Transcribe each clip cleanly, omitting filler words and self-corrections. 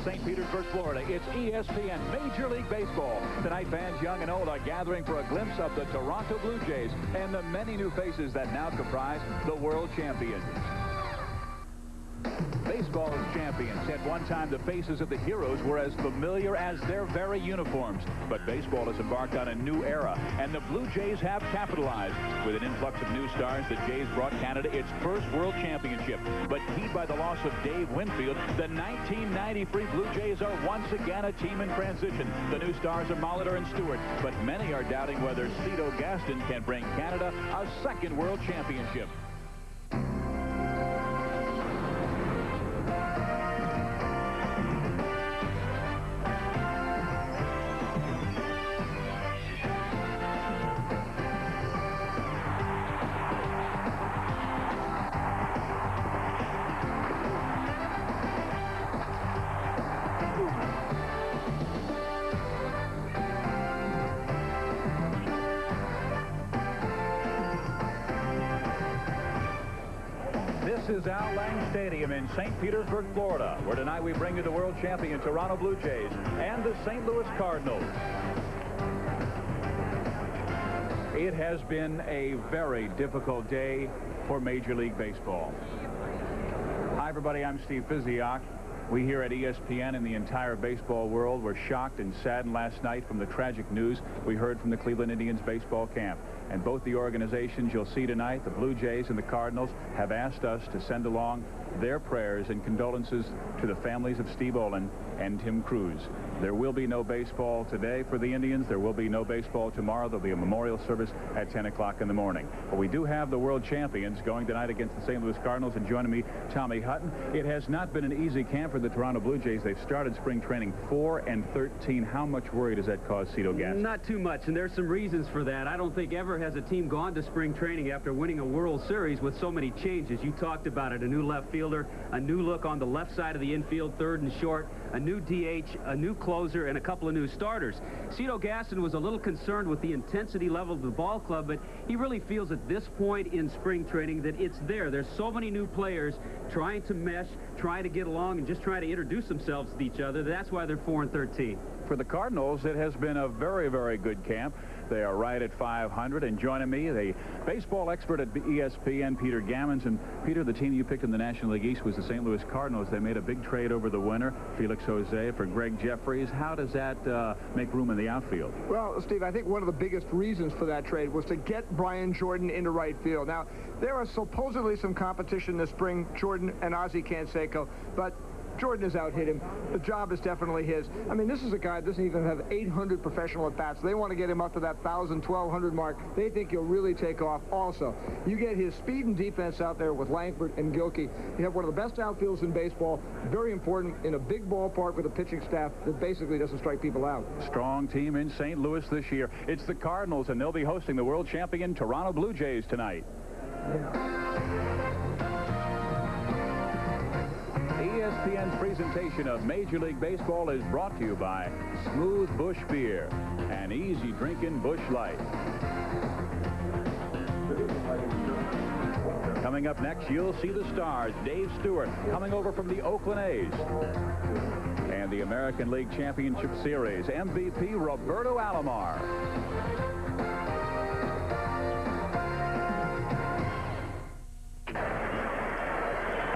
St. Petersburg, Florida. It's ESPN Major League Baseball. Tonight, fans young and old are gathering for a glimpse of the Toronto Blue Jays and the many new faces that now comprise the world champions. Baseball as champions. At one time, the faces of the heroes were as familiar as their very uniforms. But baseball has embarked on a new era, and the Blue Jays have capitalized. With an influx of new stars, the Jays brought Canada its first world championship. But keyed by the loss of Dave Winfield, the 1993 Blue Jays are once again a team in transition. The new stars are Molitor and Stewart, but many are doubting whether Cito Gaston can bring Canada a second world championship. This is Al Lang Stadium in St. Petersburg, Florida, where tonight we bring you the world champion Toronto Blue Jays and the St. Louis Cardinals. It has been a very difficult day for Major League Baseball. Hi, everybody. I'm Steve Physiak. We here at ESPN and the entire baseball world were shocked and saddened last night from the tragic news we heard from the Cleveland Indians baseball camp. And both the organizations you'll see tonight, the Blue Jays and the Cardinals, have asked us to send along their prayers and condolences to the families of Steve Olin and Tim Cruz. There will be no baseball today for the Indians. There will be no baseball tomorrow. There'll be a memorial service at 10 o'clock in the morning. But we do have the world champions going tonight against the St. Louis Cardinals, and joining me, Tommy Hutton. It has not been an easy camp for the Toronto Blue Jays. They've started spring training 4-13. How much worry does that cause Cito Gaston? Not too much, and there's some reasons for that. I don't think ever has a team gone to spring training after winning a World Series with so many changes. You talked about it. A new left fielder, a new look on the left side of the infield, third and short, a new DH, a new closer, and a couple of new starters. Cito Gaston was a little concerned with the intensity level of the ball club, but he really feels at this point in spring training that it's there. There's so many new players trying to mesh, trying to get along, and just trying to introduce themselves to each other. That's why they're 4-13. For the Cardinals, it has been a very, very good camp. They are right at 500. And joining me, the baseball expert at ESPN, Peter Gammons. And Peter, the team you picked in the National League East was the St. Louis Cardinals. They made a big trade over the winter, Felix Jose for Greg Jeffries. How does that make room in the outfield? Well, Steve, I think one of the biggest reasons for that trade was to get Brian Jordan into right field. Now, there are supposedly some competition this spring, Jordan and Ozzie Canseco, but Jordan has out-hit him. The job is definitely his. I mean, this is a guy that doesn't even have 800 professional at-bats. They want to get him up to that 1,000, 1,200 mark. They think he'll really take off also. You get his speed and defense out there with Langford and Gilkey. You have one of the best outfields in baseball. Very important in a big ballpark with a pitching staff that basically doesn't strike people out. Strong team in St. Louis this year. It's the Cardinals, and they'll be hosting the world champion Toronto Blue Jays tonight. ESPN's presentation of Major League Baseball is brought to you by Smooth Bush Beer and easy drinking Bush Light. Coming up next, you'll see the stars. Dave Stewart coming over from the Oakland A's. And the American League Championship Series MVP Roberto Alomar.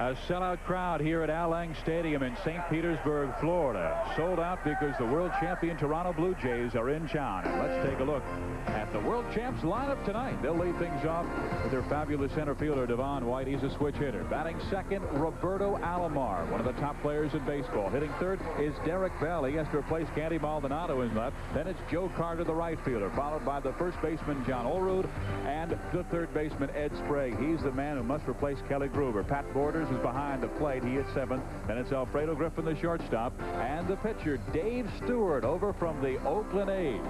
A sellout crowd here at Al Lang Stadium in St. Petersburg, Florida. Sold out because the world champion Toronto Blue Jays are in town. And let's take a look at the world champs lineup tonight. They'll lead things off with their fabulous center fielder, Devon White. He's a switch hitter. Batting second, Roberto Alomar, one of the top players in baseball. Hitting third is Derek Bell. He has to replace Candy Maldonado in left. Then it's Joe Carter, the right fielder, followed by the first baseman, John Olerud, and the third baseman, Ed Sprague. He's the man who must replace Kelly Gruber. Pat Borders is behind the plate. He hits seventh. Then it's Alfredo Griffin, the shortstop, and the pitcher, Dave Stewart, over from the Oakland A's.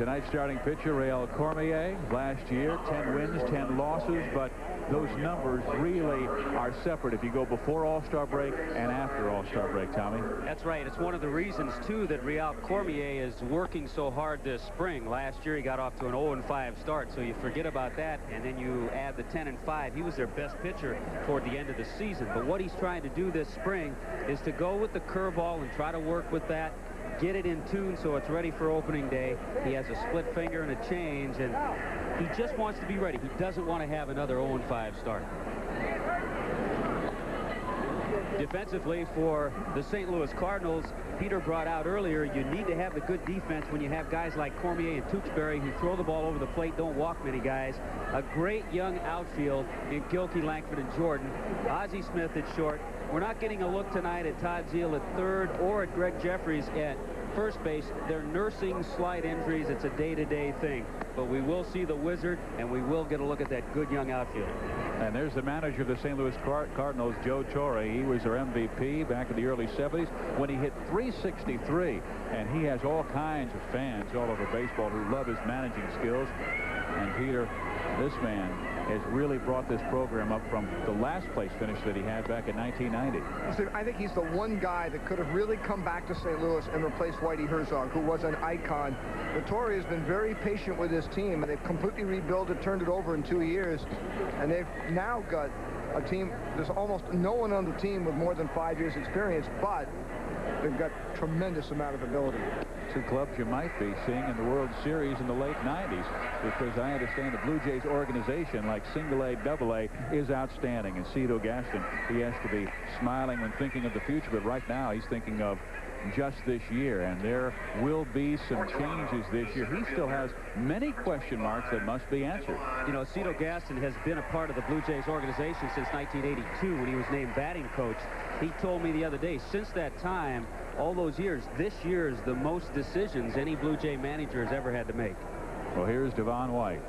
tonight's starting pitcher, Real Cormier, last year, 10 wins, 10 losses, but those numbers really are separate if you go before All-Star break and after All-Star break, Tommy. That's right. It's one of the reasons, too, that Real Cormier is working so hard this spring. Last year, he got off to an 0-5 start, so you forget about that, and then you add the 10-5. He was their best pitcher toward the end of the season, but what he's trying to do this spring is to go with the curveball and try to work with that, get it in tune so it's ready for opening day. He has a split finger and a change, and he just wants to be ready. He doesn't want to have another 0-5 start. Defensively for the St. Louis Cardinals, Peter brought out earlier, you need to have the good defense when you have guys like Cormier and Tewksbury who throw the ball over the plate, don't walk many guys. A great young outfield in Gilkey, Langford, and Jordan. Ozzie Smith at short. We're not getting a look tonight at Todd Zeile at third or at Greg Jeffries at first base. They're nursing slight injuries. It's a day-to-day thing. But we will see the Wizard, and we will get a look at that good young outfield. And there's the manager of the St. Louis Cardinals, Joe Torre. He was their MVP back in the early 70s when he hit .363. And he has all kinds of fans all over baseball who love his managing skills. And Peter, this man has really brought this program up from the last place finish that he had back in 1990. I think he's the one guy that could have really come back to St. Louis and replaced Whitey Herzog, who was an icon. But Torre has been very patient with his team, and they've completely rebuilt it, turned it over in 2 years, and they've now got a team. There's almost no one on the team with more than 5 years experience, but they've got tremendous amount of ability. Two clubs you might be seeing in the World Series in the late 90s, because I understand the Blue Jays organization, like single A, double A, is outstanding. And Cito Gaston, he has to be smiling when thinking of the future, but right now he's thinking of just this year, and there will be some changes this year. He still has many question marks that must be answered. You know, Cito Gaston has been a part of the Blue Jays organization since 1982 when he was named batting coach. He told me the other day, since that time, all those years, this year is the most decisions any Blue Jay manager has ever had to make. Well, here's Devon White.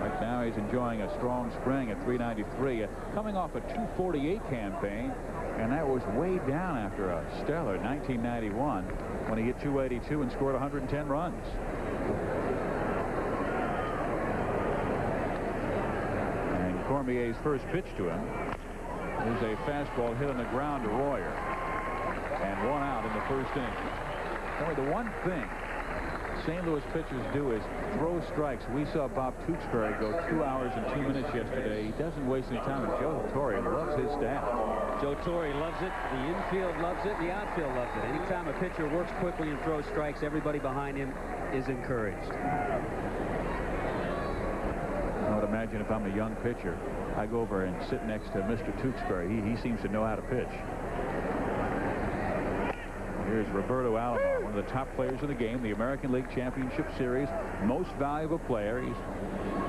Right now he's enjoying a strong spring at .393, coming off a .248 campaign, and that was way down after a stellar 1991 when he hit .282 and scored 110 runs. And Cormier's first pitch to him is a fastball hit on the ground to Royer, and 1 out in the first inning. Only the one thing St. Louis pitchers do is throw strikes. We saw Bob Tewksbury go 2 hours and 2 minutes yesterday. He doesn't waste any time, and Joe Torre loves his staff. Joe Torre loves it. The infield loves it. The outfield loves it. Anytime a pitcher works quickly and throws strikes, everybody behind him is encouraged. I would imagine if I'm a young pitcher, I go over and sit next to Mr. Tewksbury. He seems to know how to pitch. Here's Roberto Alomar, one of the top players in the game, the American League Championship Series most valuable player.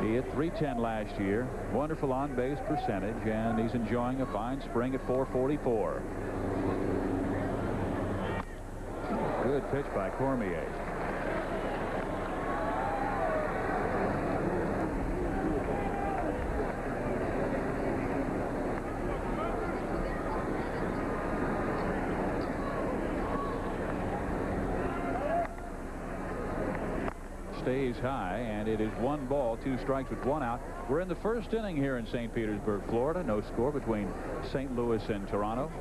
He hit .310 last year, wonderful on-base percentage, and he's enjoying a fine spring at .444. Good pitch by Cormier. Stays high, and it is 1 ball, 2 strikes with 1 out. We're in the first inning here in St. Petersburg, Florida. No score between St. Louis and Toronto.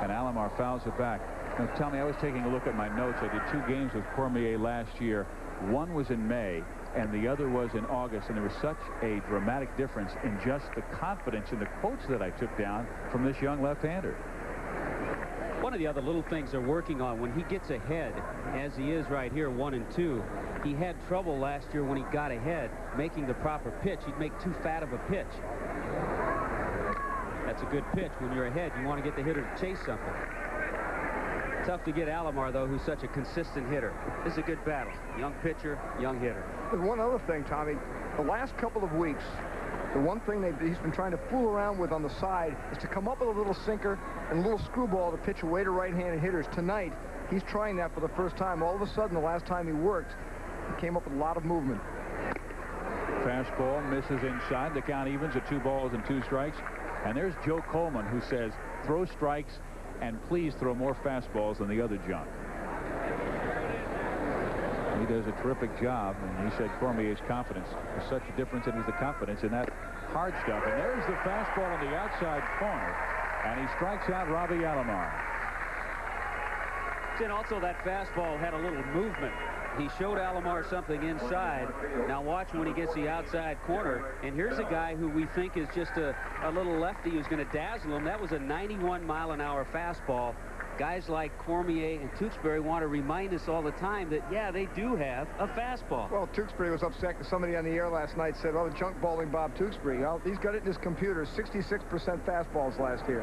And Alomar fouls it back. Now, Tommy, I was taking a look at my notes. I did 2 games with Cormier last year. One was in May, and the other was in August, and there was such a dramatic difference in just the confidence in the quotes that I took down from this young left-hander. One of the other little things they're working on, when he gets ahead, as he is right here, 1 and 2, he had trouble last year when he got ahead making the proper pitch. He'd make too fat of a pitch. That's a good pitch. When you're ahead, you want to get the hitter to chase something. Tough to get Alomar, though, who's such a consistent hitter. This is a good battle. Young pitcher, young hitter. There's one other thing, Tommy. The last couple of weeks, the one thing he's been trying to fool around with on the side is to come up with a little sinker and a little screwball to pitch away to right-handed hitters. Tonight, he's trying that for the first time. All of a sudden, the last time he worked, he came up with a lot of movement. Fastball misses inside. The count evens at 2 balls and 2 strikes. And there's Joe Coleman, who says, throw strikes and please throw more fastballs than the other junk. He does a terrific job, and he said Cormier's confidence was such a difference. It was the confidence in that hard stuff. And there's the fastball on the outside corner, and he strikes out Robbie Alomar. And also that fastball had a little movement. He showed Alomar something inside. Now watch when he gets the outside corner. And here's a guy who we think is just a little lefty who's going to dazzle him. That was a 91-mile-an-hour fastball. Guys like Cormier and Tewksbury want to remind us all the time that, yeah, they do have a fastball. Well, Tewksbury was upset because somebody on the air last night said, oh, junk balling Bob Tewksbury. Well, he's got it in his computer, 66% fastballs last year.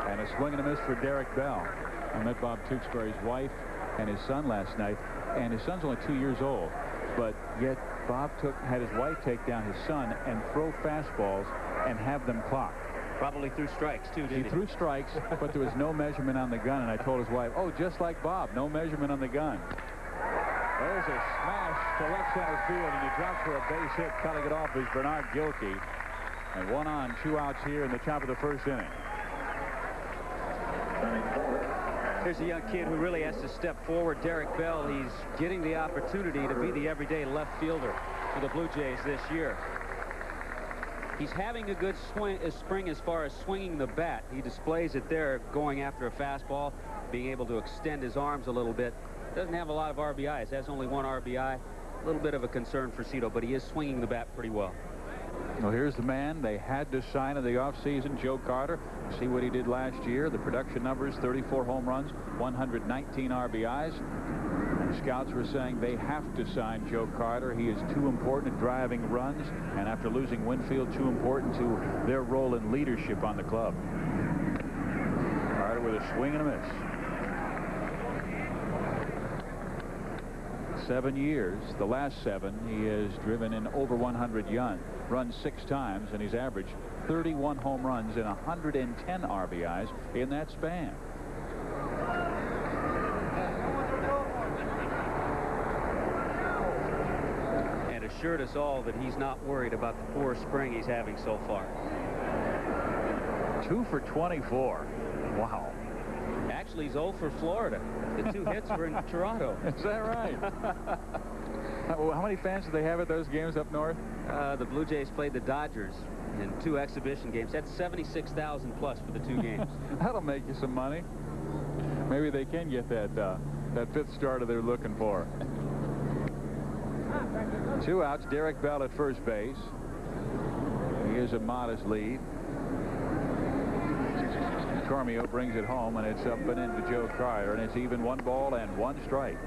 And a swing and a miss for Derek Bell. I met Bob Tewksbury's wife and his son last night, and his son's only 2 years old, but yet Bob had his wife take down his son and throw fastballs and have them clocked. Probably threw strikes, too, didn't he? He threw strikes, but there was no measurement on the gun, and I told his wife, oh, just like Bob, no measurement on the gun. There's a smash to left center field, and he drops for a base hit. Cutting it off is Bernard Gilkey. And 1 on, 2 outs here in the top of the first inning. There's a young kid who really has to step forward, Derek Bell. He's getting the opportunity to be the everyday left fielder for the Blue Jays this year. He's having a good spring as far as swinging the bat. He displays it there, going after a fastball, being able to extend his arms a little bit. Doesn't have a lot of RBIs. Has only 1 RBI. A little bit of a concern for Cito, but he is swinging the bat pretty well. Well, here's the man they had to sign in the offseason, Joe Carter. See what he did last year. The production numbers, 34 home runs, 119 RBIs. And scouts were saying they have to sign Joe Carter. He is too important at driving runs, and after losing Winfield, too important to their role in leadership on the club. Carter with a swing and a miss. 7 years, the last 7, he has driven in over 100 runs 6 times, and he's averaged 31 home runs and 110 RBIs in that span. And assured us all that he's not worried about the poor spring he's having so far. 2 for 24. Wow. Actually, he's 0 for Florida. The 2 hits were in Toronto. Is that right? How many fans do they have at those games up north? The Blue Jays played the Dodgers in 2 exhibition games. That's 76,000 plus for the 2 games. That'll make you some money. Maybe they can get that 5th starter they're looking for. 2 outs. Derek Bell at first base. He is a modest lead. Cormier brings it home, and it's up and into Joe Carter, and it's even 1 ball and 1 strike.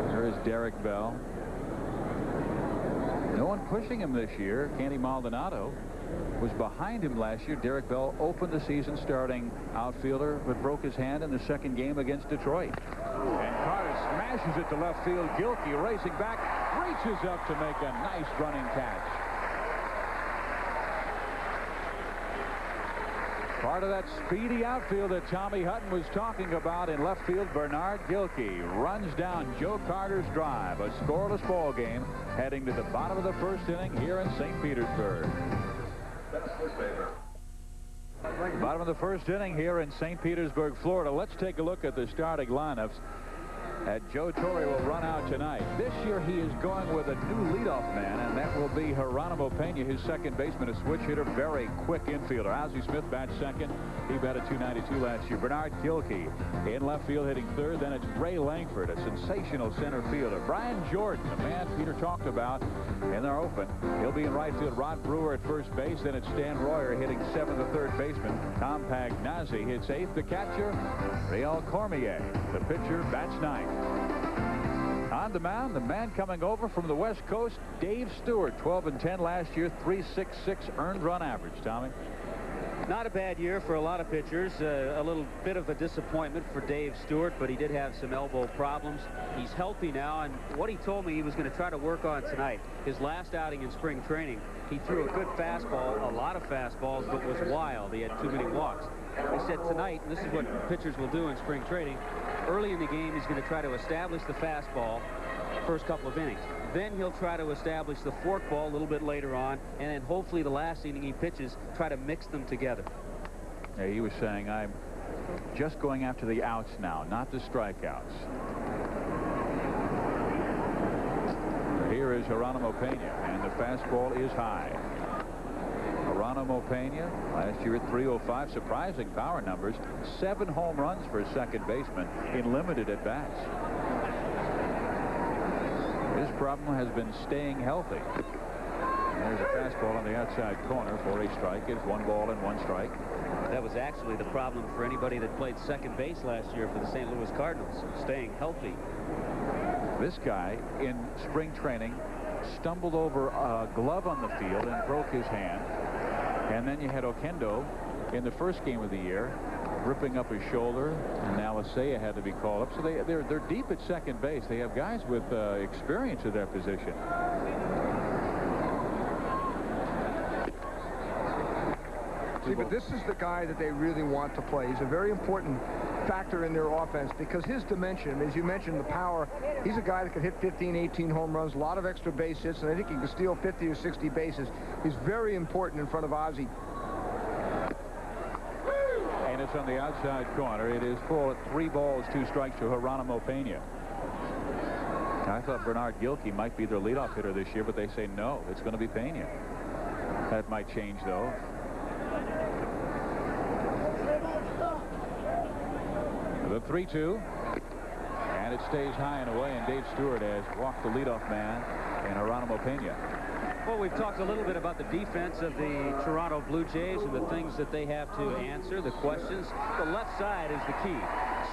There is Derek Bell. No one pushing him this year. Candy Maldonado was behind him last year. Derek Bell opened the season starting outfielder, but broke his hand in the 2nd game against Detroit. And Carter smashes it to left field. Gilkey racing back, reaches up to make a nice running catch. Part of that speedy outfield that Tommy Hutton was talking about in left field. Bernard Gilkey runs down Joe Carter's drive. A scoreless ball game heading to the bottom of the first inning here in St. Petersburg. Bottom of the first inning here in St. Petersburg, Florida. Let's take a look at the starting lineups. Joe Torre will run out tonight. This year he is going with a new leadoff man, and that will be Geronimo Pena, his second baseman, a switch hitter, very quick infielder. Ozzie Smith bats second. He batted .292 last year. Bernard Gilkey in left field hitting third. Then it's Ray Langford, a sensational center fielder. Brian Jordan, the man Peter talked about in their open. He'll be in right field. Rod Brewer at first base. Then it's Stan Royer hitting 7th, the third baseman. Tom Pagnazzi hits 8th. The catcher, Real Cormier. The pitcher bats 9th. On the mound, the man coming over from the West Coast, Dave Stewart, 12-10 last year, .366 earned run average. Tommy? Not a bad year for a lot of pitchers. A little bit of a disappointment for Dave Stewart, but he did have some elbow problems. He's healthy now, and what he told me he was going to try to work on tonight, his last outing in spring training, he threw a good fastball, a lot of fastballs, but was wild. He had too many walks. I said tonight, and this is what pitchers will do in spring training, early in the game he's going to try to establish the fastball first couple of innings. Then he'll try to establish the forkball a little bit later on, and then hopefully the last inning he pitches, try to mix them together. Yeah, he was saying, I'm just going after the outs now, not the strikeouts. Here is Geronimo Pena, and the fastball is high. Geronimo Pena, last year at 305, surprising power numbers, 7 home runs for a second baseman in limited at-bats. His problem has been staying healthy. And there's a fastball on the outside corner for a strike. It's 1 ball and 1 strike. That was actually the problem for anybody that played second base last year for the St. Louis Cardinals, staying healthy. This guy in spring training stumbled over a glove on the field and broke his hand. And then you had Oquendo in the first game of the year ripping up his shoulder, and now Isaiah had to be called up. So they're deep at second base. They have guys with experience at that position. See, but this is the guy that they really want to play. He's a very important factor in their offense because his dimension, as you mentioned, the power, he's a guy that can hit 15, 18 home runs, a lot of extra base hits, and I think he can steal 50 or 60 bases. He's very important in front of Ozzie. And it's on the outside corner. It is full at 3 balls, 2 strikes to Geronimo Pena. I thought Bernard Gilkey might be their leadoff hitter this year, but they say no, it's going to be Pena. That might change, though. The 3-2, and it stays high and away, and Dave Stewart has walked the leadoff man in Geronimo Pena. Well, we've talked a little bit about the defense of the Toronto Blue Jays and the things that they have to answer, the questions. The left side is the key.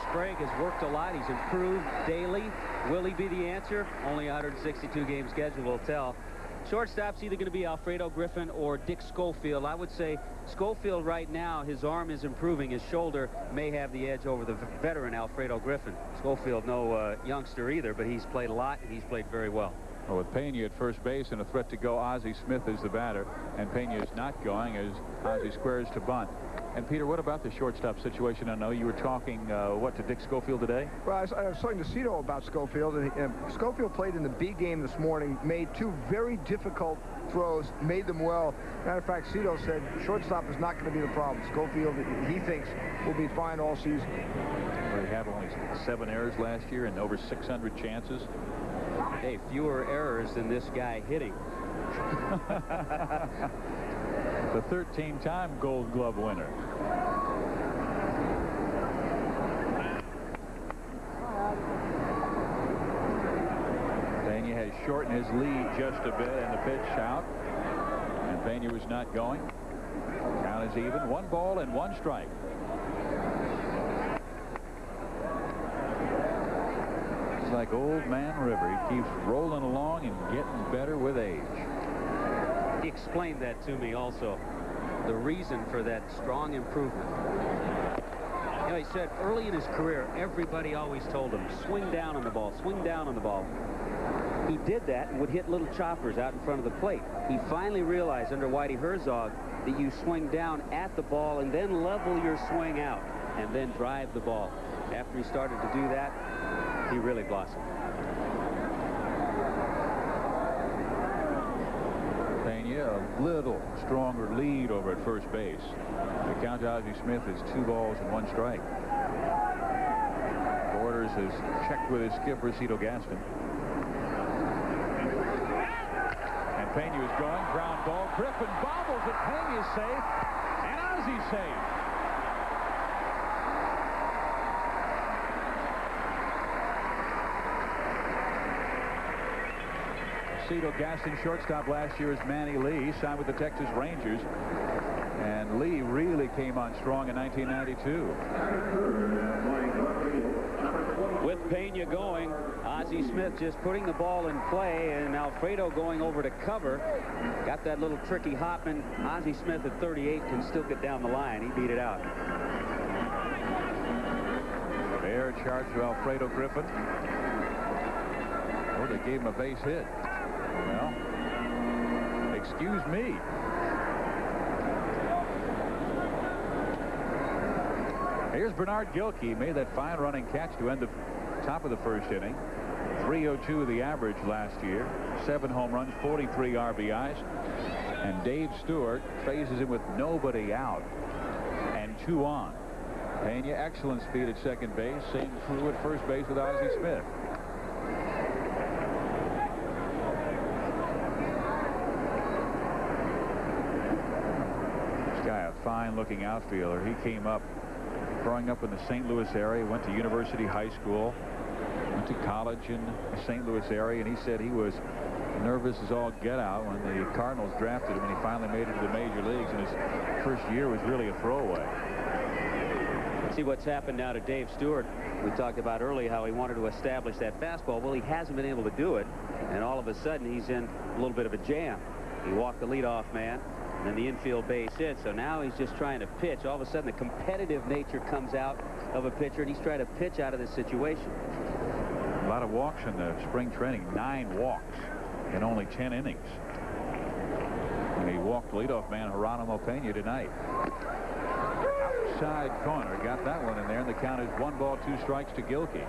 Sprague has worked a lot. He's improved daily. Will he be the answer? Only 162 game schedule will tell. Shortstop's either going to be Alfredo Griffin or Dick Schofield. I would say Schofield right now, his arm is improving. His shoulder may have the edge over the veteran Alfredo Griffin. Schofield, no youngster either, but he's played a lot, and he's played very well. Well, with Pena at first base and a threat to go, Ozzie Smith is the batter, and Pena is not going as Ozzie squares to bunt. And Peter, what about the shortstop situation? I know you were talking, to Dick Schofield today? Well, I was talking to Cito about Schofield, and Schofield played in the B game this morning, made 2 very difficult throws, made them well. Matter of fact, Cito said shortstop is not going to be the problem. Schofield, he thinks, will be fine all season. Well, he had only 7 errors last year and over 600 chances. Hey, fewer errors than this guy hitting. The 13-time Gold Glove winner. Pena has shortened his lead just a bit, and the pitch out. And Pena was not going. Count is even. 1 ball and 1 strike. It's like Old Man River. He keeps rolling along and getting better with age. He explained that to me also, the reason for that strong improvement. You know, he said early in his career, everybody always told him, swing down on the ball, swing down on the ball. He did that and would hit little choppers out in front of the plate. He finally realized under Whitey Herzog that you swing down at the ball and then level your swing out and then drive the ball. After he started to do that, he really blossomed. Pena, a little stronger lead over at first base. The count to Ozzie Smith is 2 balls and 1 strike. Borders has checked with his skipper, Cito Gaston. And Pena is going. Ground ball. Griffin bobbles it. Pena is safe. And Ozzie's safe. Cito Gaston, shortstop last year, is Manny Lee. He signed with the Texas Rangers, and Lee really came on strong in 1992. With Pena going, Ozzie Smith just putting the ball in play, and Alfredo going over to cover. Got that little tricky hop, and Ozzie Smith at 38 can still get down the line. He beat it out. Fair charge to Alfredo Griffin. Oh, they gave him a base hit. Well, excuse me. Here's Bernard Gilkey. Made that fine running catch to end the top of the first inning. 302 the average last year. 7 home runs, 43 RBIs. And Dave Stewart faces him with nobody out and 2 on. Pena, excellent speed at second base. Same crew at first base with Ozzie Smith. This guy, a fine-looking outfielder. He came up growing up in the St. Louis area, went to University High School, went to college in the St. Louis area, and he said he was nervous as all get out when the Cardinals drafted him, and he finally made it to the major leagues, and his first year was really a throwaway. See what's happened now to Dave Stewart. We talked about earlier how he wanted to establish that fastball. Well, he hasn't been able to do it, and all of a sudden he's in a little bit of a jam. He walked the leadoff man, and then the infield base hit, so now he's just trying to pitch. All of a sudden the competitive nature comes out of a pitcher, and he's trying to pitch out of this situation. A lot of walks in the spring training. 9 walks in only 10 innings. And he walked leadoff man Geronimo Pena tonight. Outside corner, got that one in there, and the count is 1 ball, 2 strikes to Gilkey.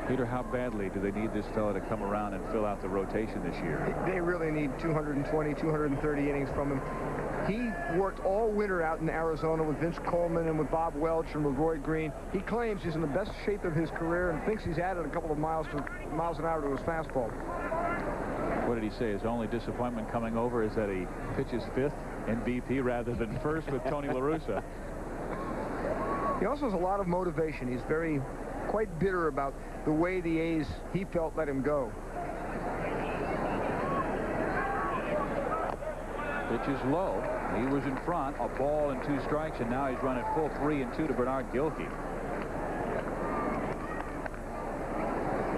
Peter, how badly do they need this fella to come around and fill out the rotation this year? They really need 220, 230 innings from him. He worked all winter out in Arizona with Vince Coleman and with Bob Welch and with Roy Green. He claims he's in the best shape of his career and thinks he's added a couple of miles an hour to his fastball. What did he say? His only disappointment coming over is that he pitches 5th in BP rather than 1st with Tony La Russa. He also has a lot of motivation. He's quite bitter about the way the A's, he felt, let him go. Pitch is low. He was in front, a ball and 2 strikes, and now he's running full 3-2 to Bernard Gilkey.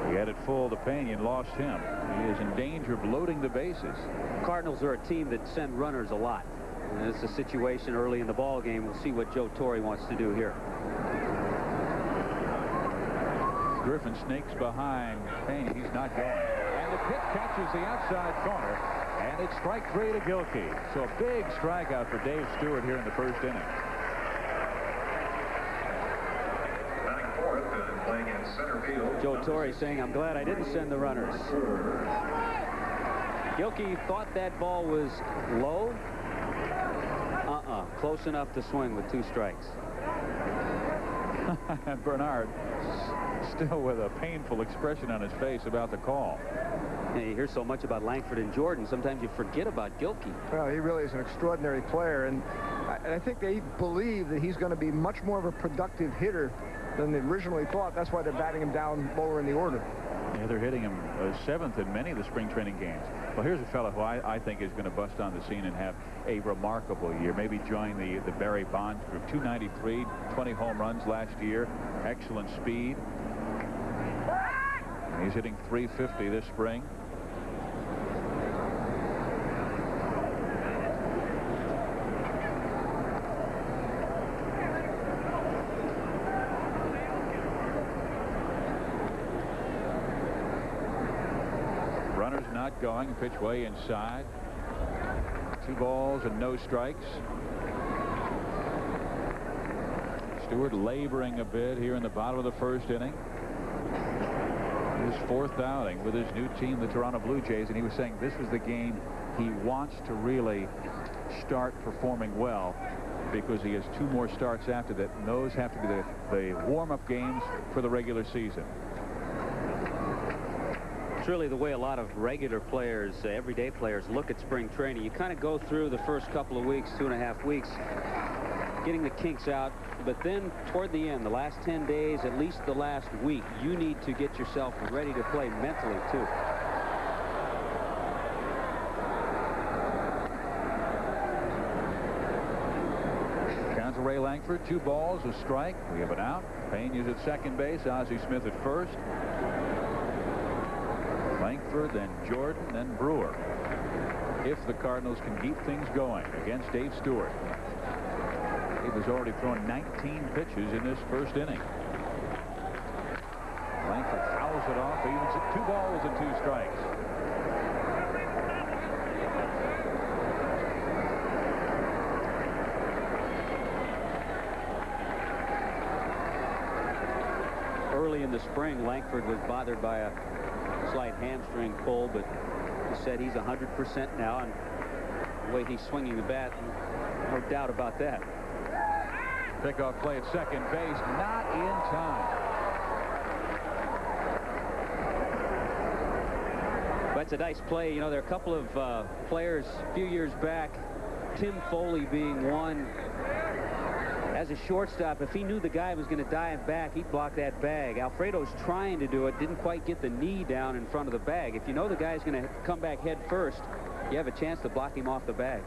He had it full to Pena and lost him. He is in danger of loading the bases. Cardinals are a team that send runners a lot. And it's a situation early in the ball game. We'll see what Joe Torre wants to do here. Griffin snakes behind Pena. He's not going. And the pitch catches the outside corner. And it's strike 3 to Gilkey. So a big strikeout for Dave Stewart here in the first inning. Batting fourth and playing in center field. Joe Torre saying, I'm glad I didn't send the runners. Gilkey thought that ball was low. Close enough to swing with 2 strikes. Bernard still with a painful expression on his face about the call. You hear so much about Langford and Jordan, sometimes you forget about Gilkey. Well, he really is an extraordinary player, and I think they believe that he's going to be much more of a productive hitter than they originally thought. That's why they're batting him down lower in the order. Yeah, they're hitting him 7th in many of the spring training games. Well, here's a fellow who I think is going to bust on the scene and have a remarkable year. Maybe join the Barry Bonds group. 293, 20 home runs last year. Excellent speed. And he's hitting 350 this spring. Runners not going. Pitch way inside. 2 balls and no strikes. Stewart laboring a bit here in the bottom of the first inning. His 4th outing with his new team, the Toronto Blue Jays, and he was saying this was the game he wants to really start performing well, because he has 2 more starts after that, and those have to be the warm-up games for the regular season. It's really the way a lot of regular players, everyday players, look at spring training. You kind of go through the first couple of weeks, 2.5 weeks, getting the kinks out, but then toward the end, the last 10 days, at least the last week, you need to get yourself ready to play mentally too. Count to Ray Langford, 2 balls, a strike. We have an out. Pena's at second base, Ozzie Smith at first. Langford, then Jordan, then Brewer. If the Cardinals can keep things going against Dave Stewart. He was already thrown 19 pitches in this first inning. Langford fouls it off, evens it, 2 balls and 2 strikes. early in the spring, Langford was bothered by a slight hamstring pull, but he said he's 100% now, and the way he's swinging the bat, no doubt about that. Pickoff play at second base, not in time. That's a nice play. You know, there are a couple of players a few years back, Tim Foley being one. As a shortstop, if he knew the guy was going to dive back, he'd block that bag. Alfredo's trying to do it, didn't quite get the knee down in front of the bag. If you know the guy's going to come back head first, you have a chance to block him off the bag.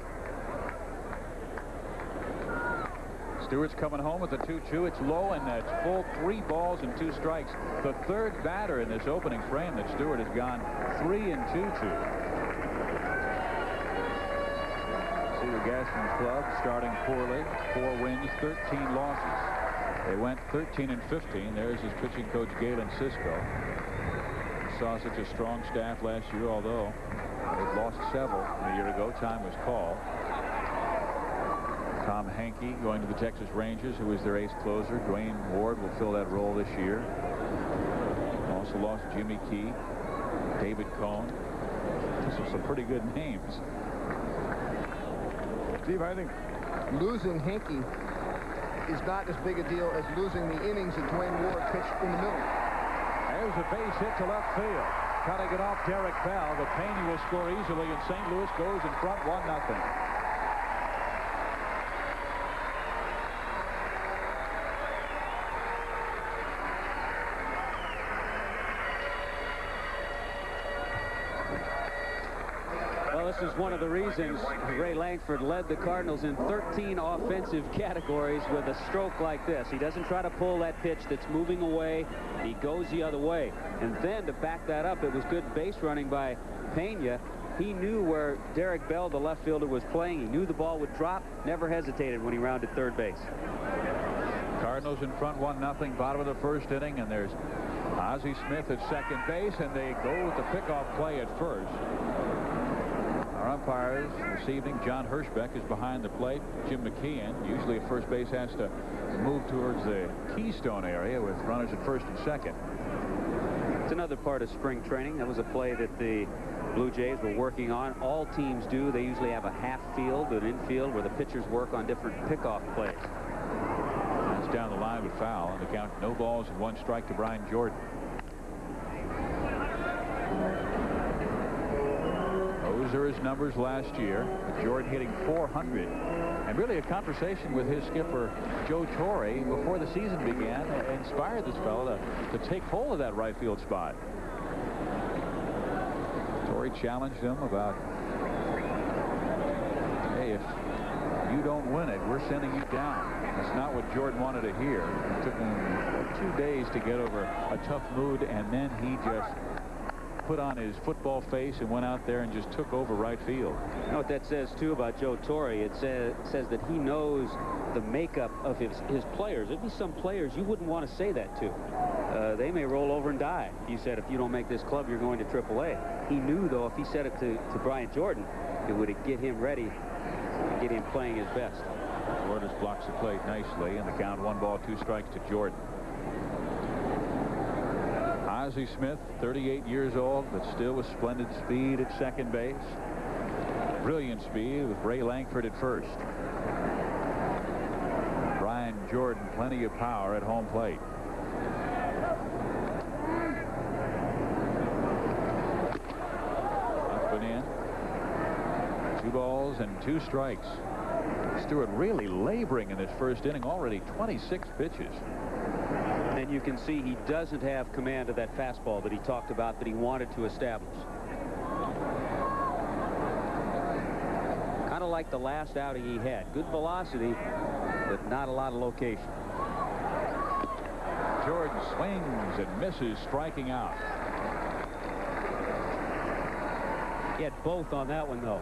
Stewart's coming home with a 2-2. It's low, and it's full. 3 balls and 2 strikes. The third batter in this opening frame that Stewart has gone 3 and 2-2. Gaston Club starting poorly. 4 wins, 13 losses. They went 13 and 15. There's his pitching coach, Galen Cisco. Saw such a strong staff last year, although they've lost several a year ago. Time was called. Tom Hankey going to the Texas Rangers, who is their ace closer. Dwayne Ward will fill that role this year. Also lost Jimmy Key, David Cohn. Those are some pretty good names. Steve, I think losing Hankey is not as big a deal as losing the innings that Dwayne Ward pitched in the middle. There's a base hit to left field. Cutting it off Derek Bell, but Pena will score easily, and St. Louis goes in front 1-0. This is one of the reasons Ray Langford led the Cardinals in 13 offensive categories with a stroke like this. He doesn't try to pull that pitch that's moving away. He goes the other way. And then to back that up, it was good base running by Pena. He knew where Derek Bell, the left fielder, was playing. He knew the ball would drop. Never hesitated when he rounded third base. Cardinals in front 1-0, bottom of the first inning, and there's Ozzie Smith at second base, and they go with the pickoff play at first. Our umpires this evening, John Hirschbeck is behind the plate. Jim McKeon. Usually a first base has to move towards the keystone area with runners at first and second. It's another part of spring training. That was a play that the Blue Jays were working on. All teams do. They usually have a half field, an infield, where the pitchers work on different pickoff plays. That's down the line with foul, and the count no balls and 1 strike to Brian Jordan. Those are his numbers last year. Jordan hitting .400. And really a conversation with his skipper, Joe Torre, before the season began, inspired this fellow to take hold of that right field spot. Torre challenged him about, hey, if you don't win it, we're sending you down. That's not what Jordan wanted to hear. It took him 2 days to get over a tough mood, and then he just put on his football face and went out there and just took over right field. You know what that says too about Joe Torre? It says that he knows the makeup of his players. There'd be some players you wouldn't want to say that to. They may roll over and die. You said, if you don't make this club, you're going to AAA. He knew, though, if he said it to Brian Jordan, it would get him ready, get him playing his best. Jordan blocks the plate nicely, and the count 1 ball, 2 strikes to Jordan. Ozzie Smith, 38 years old, but still with splendid speed at second base. Brilliant speed with Ray Langford at first. Brian Jordan, plenty of power at home plate. Up and in. 2 balls and 2 strikes. Stewart really laboring in this first inning, already 26 pitches. And you can see he doesn't have command of that fastball that he talked about that he wanted to establish. Kind of like the last outing he had. Good velocity, but not a lot of location. Jordan swings and misses, striking out. He had both on that one, though.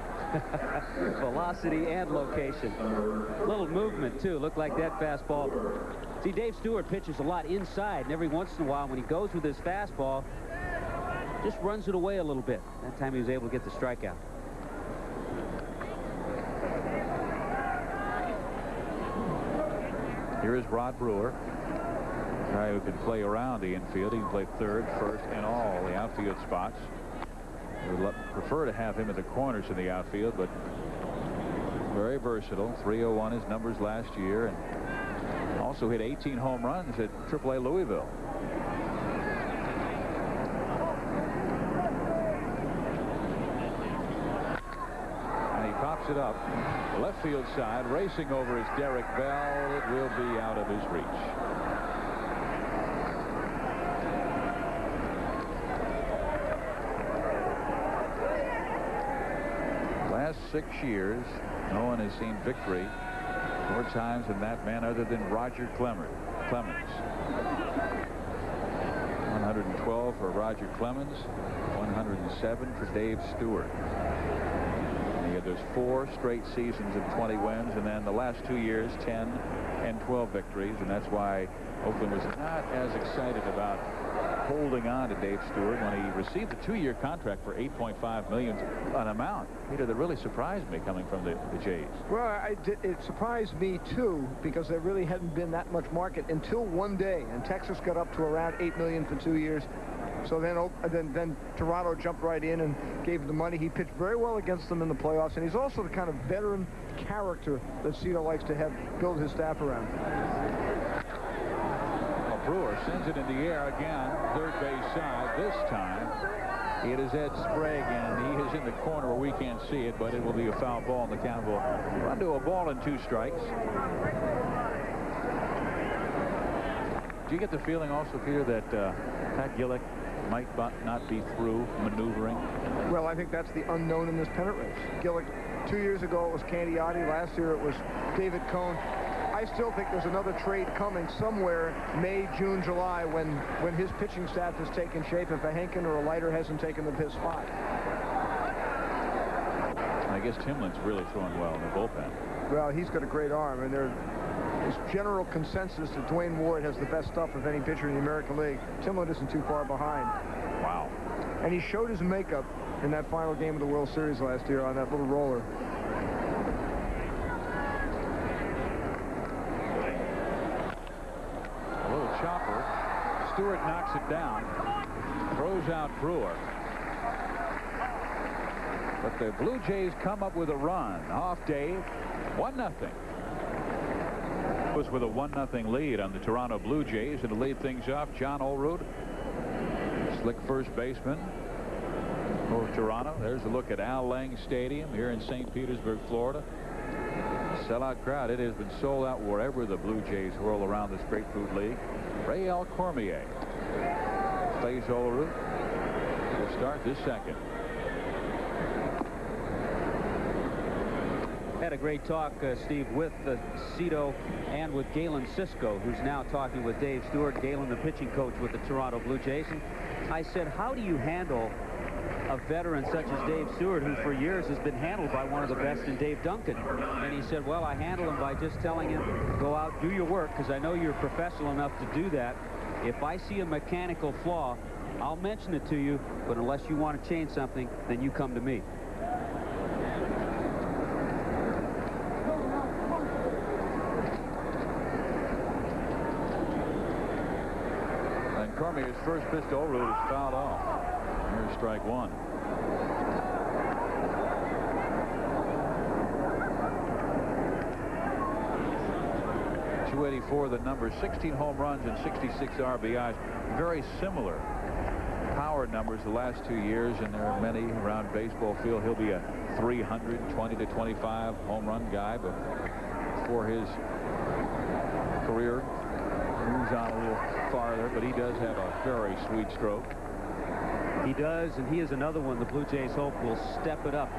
Velocity and location. Little movement, too. Looked like that fastball. See, Dave Stewart pitches a lot inside, and every once in a while, when he goes with his fastball, just runs it away a little bit. That time he was able to get the strikeout. Here is Rod Brewer. guy who can play around the infield. He can play third, first, and all the outfield spots. We would prefer to have him at the corners in the outfield, but very versatile. 301 his numbers last year, and also hit 18 home runs at AAA Louisville. And he pops it up. Left field side, racing over is Derek Bell. It will be out of his reach. Last 6 years, no one has seen victory more times than that man other than Roger Clemens. 112 for Roger Clemens, 107 for Dave Stewart. He had those 4 straight seasons of 20 wins, and then the last 2 years 10 and 12 victories, and that's why Oakland was not as excited about holding on to Dave Stewart when he received a 2-year contract for $8.5 million, an amount, Peter, that really surprised me coming from the Jays. Well, it surprised me too, because there really hadn't been that much market until one day, and Texas got up to around $8 million for 2 years. So then Toronto jumped right in and gave him the money. He pitched very well against them in the playoffs, and he's also the kind of veteran character that Cito likes to have build his staff around. Brewer sends it in the air again, third base side. This time it is Ed Sprague, and he is in the corner where we can't see it, but it will be a foul ball, and the count will run to a ball and 2 strikes. Do you get the feeling also, Peter, that Pat Gillick might not be through maneuvering? Well, I think that's the unknown in this pennant race. Gillick, 2 years ago it was Candiotti. Last year it was David Cohn. I still think there's another trade coming somewhere May, June, July when his pitching staff has taken shape, if a Henkin or a Leiter hasn't taken his spot. I guess Timlin's really throwing well in the bullpen. Well, he's got a great arm, and there's general consensus that Dwayne Ward has the best stuff of any pitcher in the American League. Timlin isn't too far behind. Wow. And he showed his makeup in that final game of the World Series last year on that little roller. Chopper. Stewart knocks it down, throws out Brewer. But the Blue Jays come up with a run off Dave. 1-0. Was with a 1-0 lead on the Toronto Blue Jays, and to lead things off, John Olerud, slick first baseman for Toronto. There's a look at Al Lang Stadium here in St. Petersburg, Florida. Sellout crowd. It has been sold out wherever the Blue Jays whirl around this great food league. Ray L. Cormier plays Olerud. Will start this second. Had a great talk, Steve, with Cito and with Galen Cisco, who's now talking with Dave Stewart. Galen, the pitching coach with the Toronto Blue Jays. And I said, how do you handle a veteran such as Dave Stewart, who for years has been handled by one of the best in Dave Duncan? And he said, well, I handle him by just telling him, go out, do your work, because I know you're professional enough to do that. If I see a mechanical flaw, I'll mention it to you, but unless you want to change something, then you come to me. And Cormier's first pitch to Olerud is fouled off. Here's strike 1. .284 the number, 16 home runs and 66 RBIs. Very similar power numbers the last 2 years, and there are many around baseball field. He'll be a 320 to 25 home run guy, but before his career moves on a little farther, but he does have a very sweet stroke. He does, and he is another one the Blue Jays hope will step it up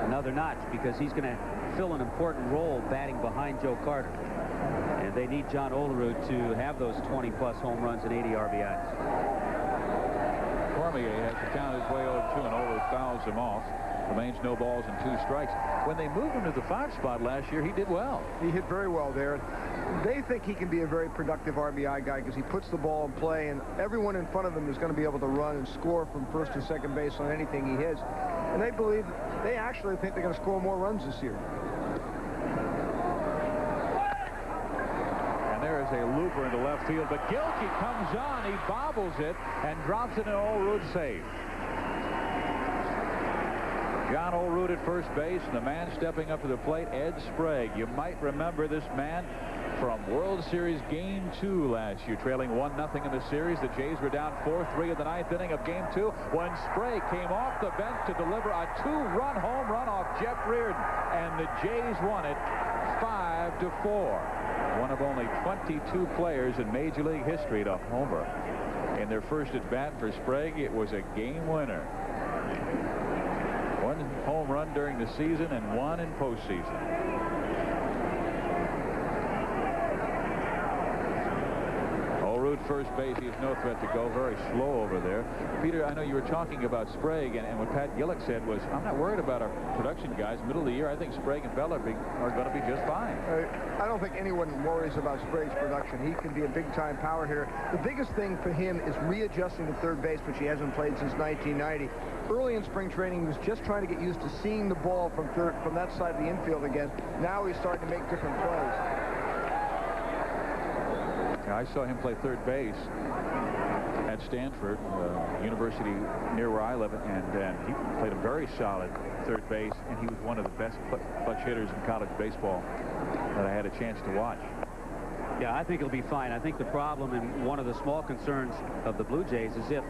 another notch, because he's going to fill an important role batting behind Joe Carter. And they need John Olerud to have those 20-plus home runs and 80 RBIs. Cormier has to count his way 0-2, and Olerud fouls him off. Remains no balls and 2 strikes. When they moved him to the 5 spot last year, he did well. He hit very well there. They think he can be a very productive RBI guy because he puts the ball in play, and everyone in front of him is going to be able to run and score from first to second base on anything he hits. And they actually think they're going to score more runs this year. And there is a loop Cooper into left field, but Gilkey comes on. He bobbles it and drops it in Olerud save. John Olerud at first base, and the man stepping up to the plate, Ed Sprague. You might remember this man from World Series Game 2 last year, trailing 1-0 in the series. The Jays were down 4-3 in the 9th inning of Game 2 when Sprague came off the bench to deliver a 2-run home run off Jeff Reardon, and the Jays won it 5-4. One of only 22 players in Major League history to homer in their first at bat. For Sprague, it was a game winner. One home run during the season and one in postseason. First base, he has no threat to go. Very slow over there. Peter, I know you were talking about Sprague, and what Pat Gillick said was, I'm not worried about our production guys. Middle of the year, I think Sprague and Bell are going to be just fine. I don't think anyone worries about Sprague's production. He can be a big-time power hitter. The biggest thing for him is readjusting to third base, which he hasn't played since 1990. Early in spring training, he was just trying to get used to seeing the ball from that side of the infield again. Now he's starting to make different plays. I saw him play third base at Stanford, university near where I live, and he played a very solid third base, and he was one of the best clutch hitters in college baseball that I had a chance to watch. Yeah, I think it'll be fine. I think the problem and one of the small concerns of the Blue Jays is if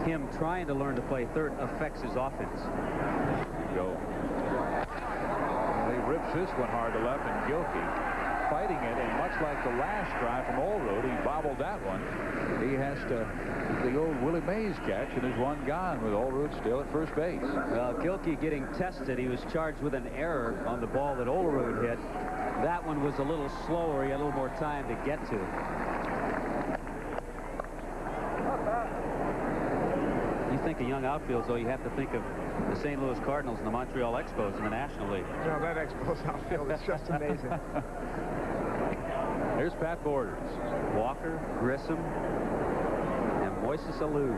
him trying to learn to play third affects his offense. Go. Well, he rips this one hard to left, and Gilkey fighting it, and much like the last drive from Olerud, he bobbled that one. He has to the old Willie Mays catch, and there's one gone with Olerud still at first base. Well, Gilkey getting tested. He was charged with an error on the ball that Olerud hit. That one was a little slower. He had a little more time to get to. You think of young outfields, though, you have to think of the St. Louis Cardinals and the Montreal Expos in the National League. No, that Expos outfield is just amazing. Here's Pat Borders. Walker, Grissom, and Moises Alou.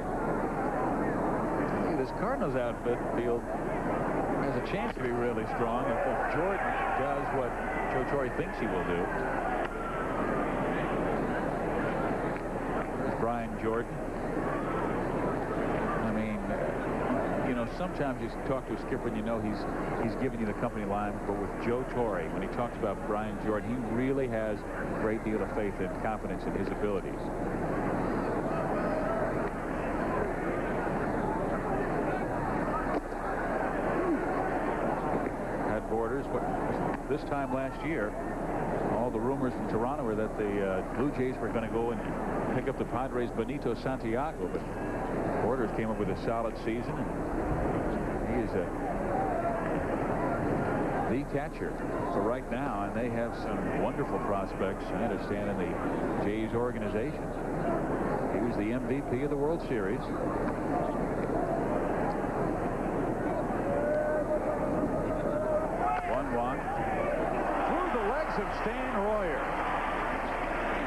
This Cardinals outfit field has a chance to be really strong if Jordan does what Joe Torre thinks he will do. There's Brian Jordan. I mean, you know, sometimes you talk to a skipper and you know he's giving you the company line, but with Joe Torre, when he talks about Brian Jordan, he really has a great deal of faith and confidence in his abilities. At Borders, but this time last year, all the rumors from Toronto were that the Blue Jays were going to go and pick up the Padres' Benito Santiago, but Borders came up with a solid season, and he is the catcher for right now, and they have some wonderful prospects, I understand, in the Jays organization. He was the MVP of the World Series. 1-1 through the legs of Stan Royer.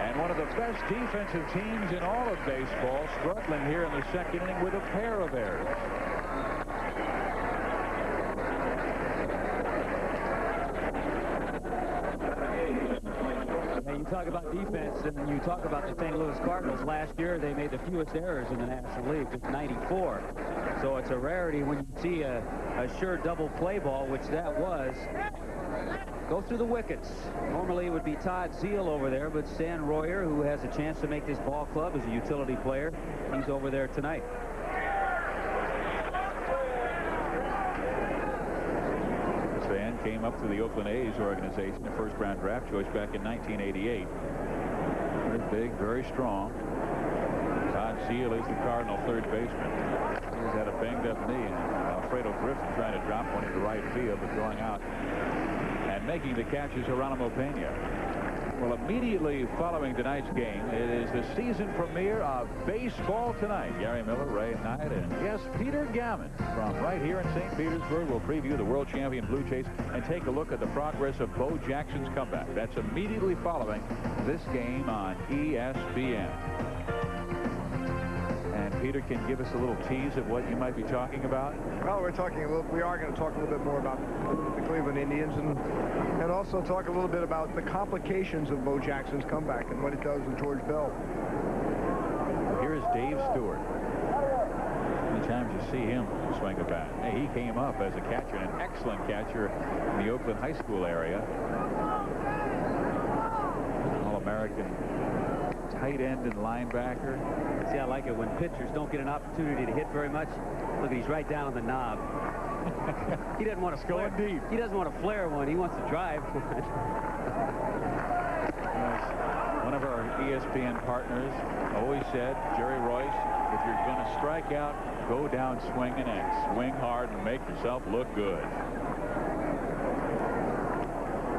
And one of the best defensive teams in all of baseball struggling here in the second inning with a pair of errors. You talk about defense, and you talk about the St. Louis Cardinals. Last year, they made the fewest errors in the National League, just 94. So it's a rarity when you see a sure double play ball, which that was, go through the wickets. Normally it would be Todd Zeile over there, but Stan Royer, who has a chance to make this ball club as a utility player, he's over there tonight. Stan came up through the Oakland A's organization, the first-round draft choice back in 1988. Very big, very strong. Todd Zeile is the Cardinal third baseman. He's had a banged-up knee, and Alfredo Griffin trying to drop one into right field, but going out. And making the catch is Geronimo Pena. Well, immediately following tonight's game, it is the season premiere of Baseball Tonight. Gary Miller, Ray Knight, and yes, Peter Gammon from right here in St. Petersburg will preview the world champion Blue Jays and take a look at the progress of Bo Jackson's comeback. That's immediately following this game on ESPN. And Peter Peter can give us a little tease of what you might be talking about? Well, we are going to talk a little bit more about the Cleveland Indians and also talk a little bit about the complications of Bo Jackson's comeback and what it does with George Bell. Here's Dave Stewart. Many times you see him swing a bat. Hey, he came up as a catcher, an excellent catcher in the Oakland High School area. All-American tight end and linebacker. See, I like it when pitchers don't get an opportunity to hit very much. Look, he's right down on the knob. He doesn't want to flare. Deep. He doesn't want to flare one. He wants to drive. One of our ESPN partners always said, Jerry Royce, if you're going to strike out, go down swinging and swing hard and make yourself look good.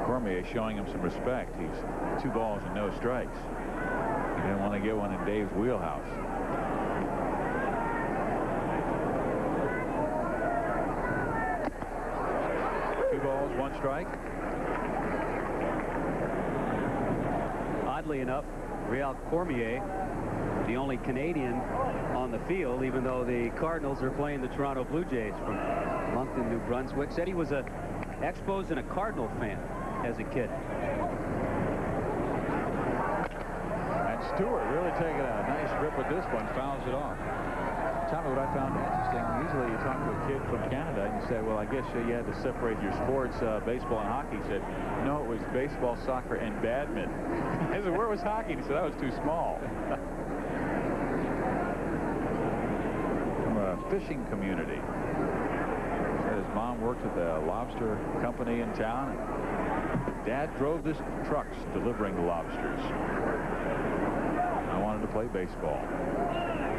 Cormier showing him some respect. He's 2 balls and no strikes. He didn't want to get one in Dave's wheelhouse. Two balls, 1 strike. Oddly enough, Real Cormier, the only Canadian on the field, even though the Cardinals are playing the Toronto Blue Jays from Moncton, New Brunswick, said he was a Expos and a Cardinal fan as a kid. And Stewart really taking a nice rip with this one, fouls it off. Tommy, what I found interesting, usually you talk to a kid from Canada and you say, well, I guess you had to separate your sports, baseball and hockey. He said, no, it was baseball, soccer, and badminton. I said, where was hockey? He said, that was too small. From a fishing community. He said his mom worked at the lobster company in town. And Dad drove this trucks delivering the lobsters. I wanted to play baseball.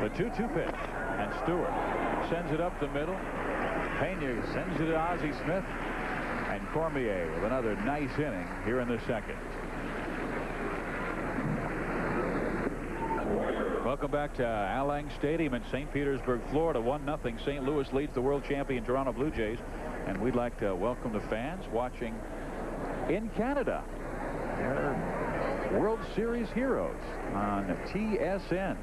The 2-2 pitch. And Stewart sends it up the middle. Pena sends it to Ozzie Smith. And Cormier with another nice inning here in the second. Welcome back to Al Lang Stadium in St. Petersburg, Florida. 1-0. St. Louis leads the world champion Toronto Blue Jays. And we'd like to welcome the fans watching in Canada. They're World Series heroes on TSN.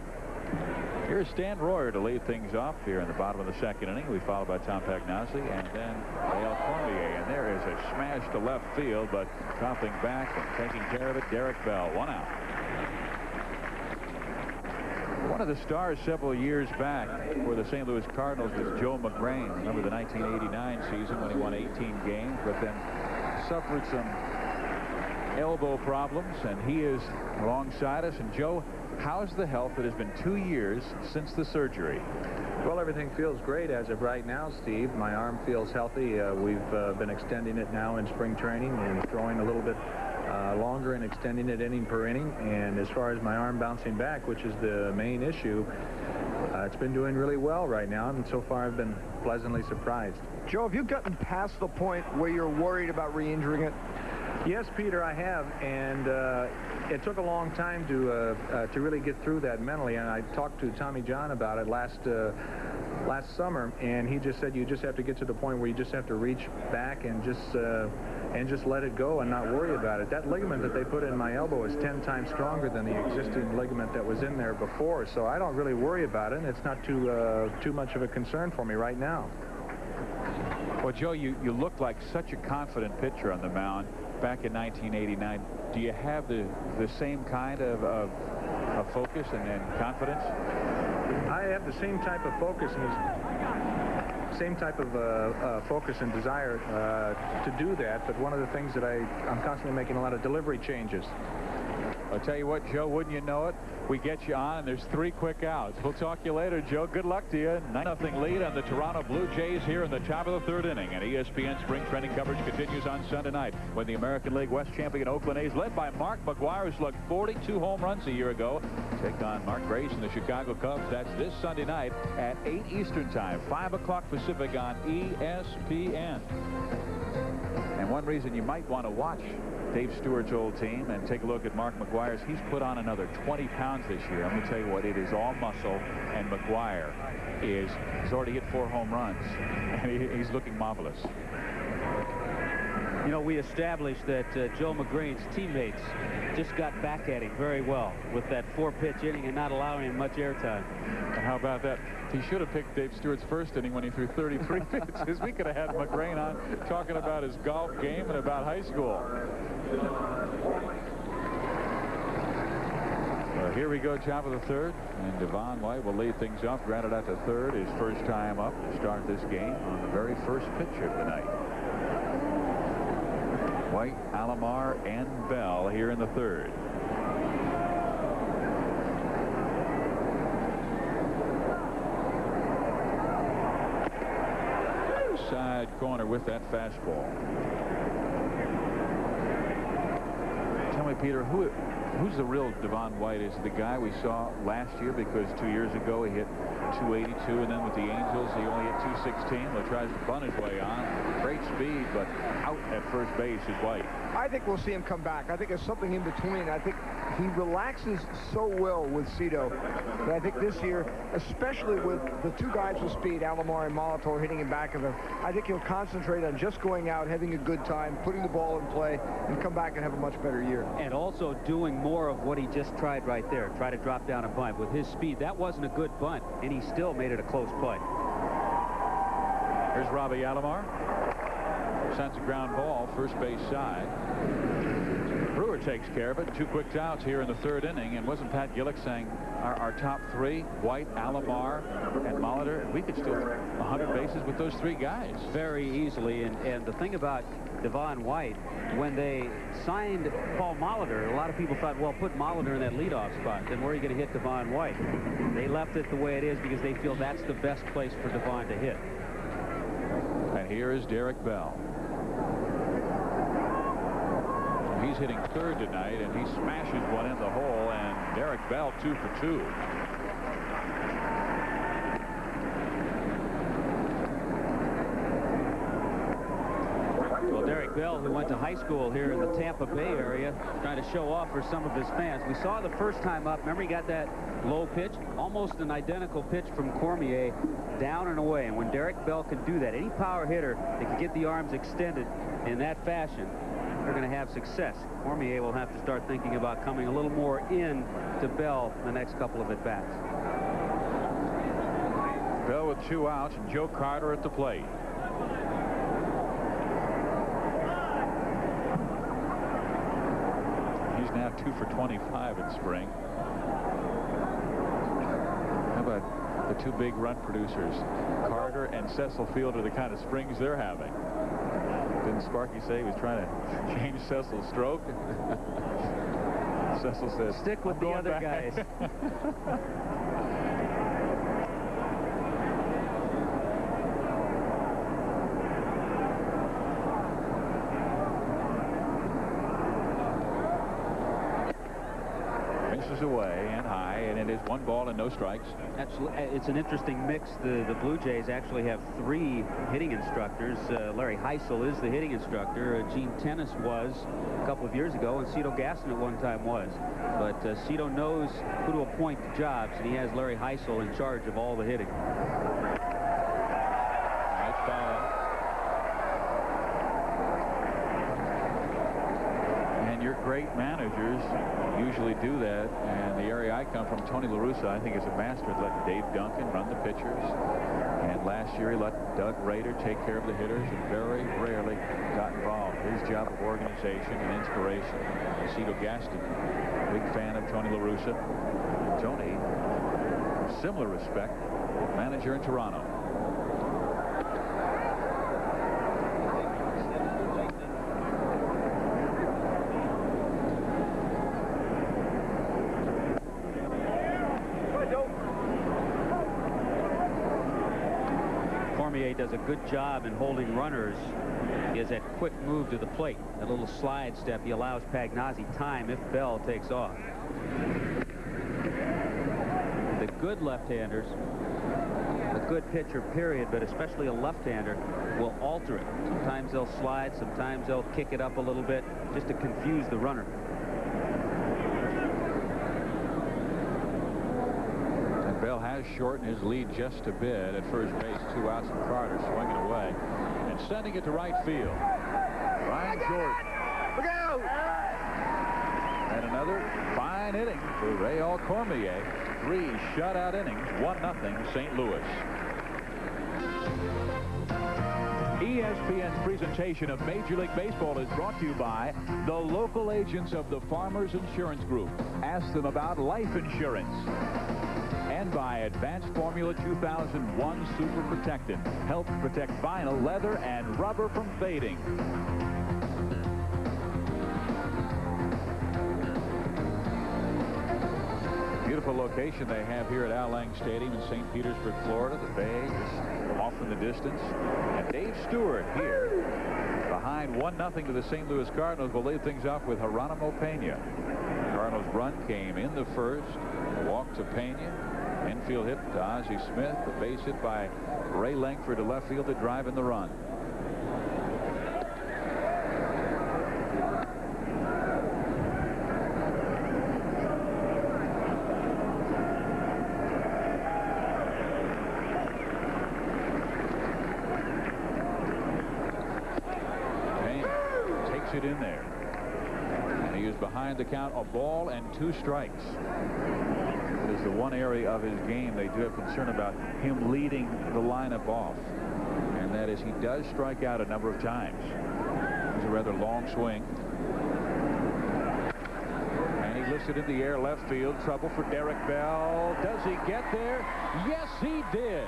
Here's Stan Royer to lead things off here in the bottom of the second inning. We followed by Tom Pagnozzi and then Dale Cormier. And there is a smash to left field, but dropping back and taking care of it, Derek Bell. 1 out. One of the stars several years back for the St. Louis Cardinals was Joe McGrain. Remember the 1989 season when he won 18 games, but then suffered some elbow problems, and he is alongside us. And Joe, how's the health? It has been 2 years since the surgery. Well, everything feels great as of right now, Steve. My arm feels healthy. We've been extending it now in spring training and throwing a little bit longer and extending it inning per inning. And as far as my arm bouncing back, which is the main issue, it's been doing really well right now, and so far I've been pleasantly surprised. Joe, have you gotten past the point where you're worried about re-injuring it? Yes, Peter, I have, and it took a long time to really get through that mentally. And I talked to Tommy John about it last summer, and he just said you just have to get to the point where you just have to reach back and just let it go and not worry about it. That ligament that they put in my elbow is 10 times stronger than the existing ligament that was in there before, so I don't really worry about it, and it's not too much of a concern for me right now. Well, Joe, you looked like such a confident pitcher on the mound back in 1989. Do you have the same kind of focus and confidence? I have the same type of focus and desire to do that, but one of the things that I'm constantly making a lot of delivery changes. I'll tell you what, Joe, wouldn't you know it? We get you on, and there's 3 quick outs. We'll talk to you later, Joe. Good luck to you. 9-0 lead on the Toronto Blue Jays here in the top of the 3rd inning. And ESPN spring training coverage continues on Sunday night when the American League West champion Oakland A's, led by Mark McGwire, who slugged 42 home runs a year ago, take on Mark Grace and the Chicago Cubs. That's this Sunday night at 8 Eastern Time, 5 o'clock Pacific on ESPN. And one reason you might want to watch Dave Stewart's old team and take a look at Mark McGwire's, he's put on another 20 pounds this year. I'm going to tell you what, it is all muscle, and McGwire he's already hit 4 home runs, and he's looking marvelous. You know, we established that Joe McGrane's teammates just got back at him very well with that 4-pitch inning and not allowing him much airtime. How about that? He should have picked Dave Stewart's first inning when he threw 33 pitches. We could have had McGrane on talking about his golf game and about high school. Well, here we go, top of the third, and Devon White will lead things off. Grounded out to third, his first time up to start this game on the very first pitch of the night. White, Alomar, and Bell here in the third. Side corner with that fastball. Tell me, Peter, who's the real Devon White? Is it the guy we saw last year? Because 2 years ago he hit 282, and then with the Angels he only hit 216. Well, tries to bunt his way on. Great speed, but out at first base is White. I think we'll see him come back. I think there's something in between. I think he relaxes so well with Cito that I think this year, especially with the two guys with speed, Alomar and Molitor, hitting him back of him, I think he'll concentrate on just going out, having a good time, putting the ball in play, and come back and have a much better year. And also doing more of what he just tried right there. Try to drop down a bunt. With his speed, that wasn't a good bunt, and he still made it a close play. Here's Robbie Alomar. Sends a ground ball, first base side. Brewer takes care of it. 2 quick outs here in the third inning. And wasn't Pat Gillick saying our top 3, White, Alomar, and Molitor, we could steal 100 bases with those 3 guys? Very easily. And the thing about Devon White, when they signed Paul Molitor, a lot of people thought, well, put Molitor in that leadoff spot. Then where are you going to hit Devon White? They left it the way it is because they feel that's the best place for Devon to hit. And here is Derek Bell. He's hitting third tonight, and he smashes one in the hole, and Derek Bell 2 for 2. Well, Derek Bell, who went to high school here in the Tampa Bay area, trying to show off for some of his fans. We saw the first time up, remember he got that low pitch, almost an identical pitch from Cormier, down and away. And when Derek Bell can do that, any power hitter that can get the arms extended in that fashion, they're going to have success. Cormier will have to start thinking about coming a little more in to Bell the next couple of at-bats. Bell with 2 outs, and Joe Carter at the plate. He's now 2 for 25 in spring. How about the 2 big run producers? Carter and Cecil Field are the kind of springs they're having. Didn't Sparky say he was trying to change Cecil's stroke? Cecil says, stick with the other guys. Misses away and high, and it is 1 ball and no strikes. It's an interesting mix. The Blue Jays actually have 3 hitting instructors. Larry Heisel is the hitting instructor. Gene Tennis was a couple of years ago, and Cito Gaston at one time was. But Cito knows who to appoint to jobs, and he has Larry Heisel in charge of all the hitting. Nice foul. And your great managers usually do that, and the area I come from, Tony La Russa, I think is a master of letting Dave Duncan run the pitchers, and last year he let Doug Rader take care of the hitters and very rarely got involved. His job of organization and inspiration. Cito Gaston, big fan of Tony La Russa. Tony, similar respect, manager in Toronto. Does a good job in holding runners. He has that quick move to the plate, that little slide step. He allows Pagnozzi time if Bell takes off. The good left-handers, a good pitcher period, but especially a left-hander, will alter it. Sometimes they'll slide, sometimes they'll kick it up a little bit just to confuse the runner. Bell has shortened his lead just a bit at first base. 2 outs and Carter swinging away and sending it to right field. Brian Jordan. Look out! And another fine inning for Ray Cormier. 3 shutout innings, 1-0 St. Louis. ESPN's presentation of Major League Baseball is brought to you by the local agents of the Farmers Insurance Group. Ask them about life insurance. And by Advanced Formula 2001 Super Protectant. Helps protect vinyl, leather, and rubber from fading. Beautiful location they have here at Al Lang Stadium in St. Petersburg, Florida. The bay is off in the distance. And Dave Stewart here behind 1-0 to the St. Louis Cardinals will lead things off with Geronimo Pena. Cardinals' run came in the first. Walk to Pena. Infield hit to Ozzie Smith. The base hit by Ray Langford to left field to drive in the run. It in there, and he is behind the count, a ball and 2 strikes. It is the one area of his game they do have concern about, him leading the lineup off, and that is he does strike out a number of times. It's a rather long swing, and he lifts it in the air left field. Trouble for Derek Bell. Does he get there? Yes, he did.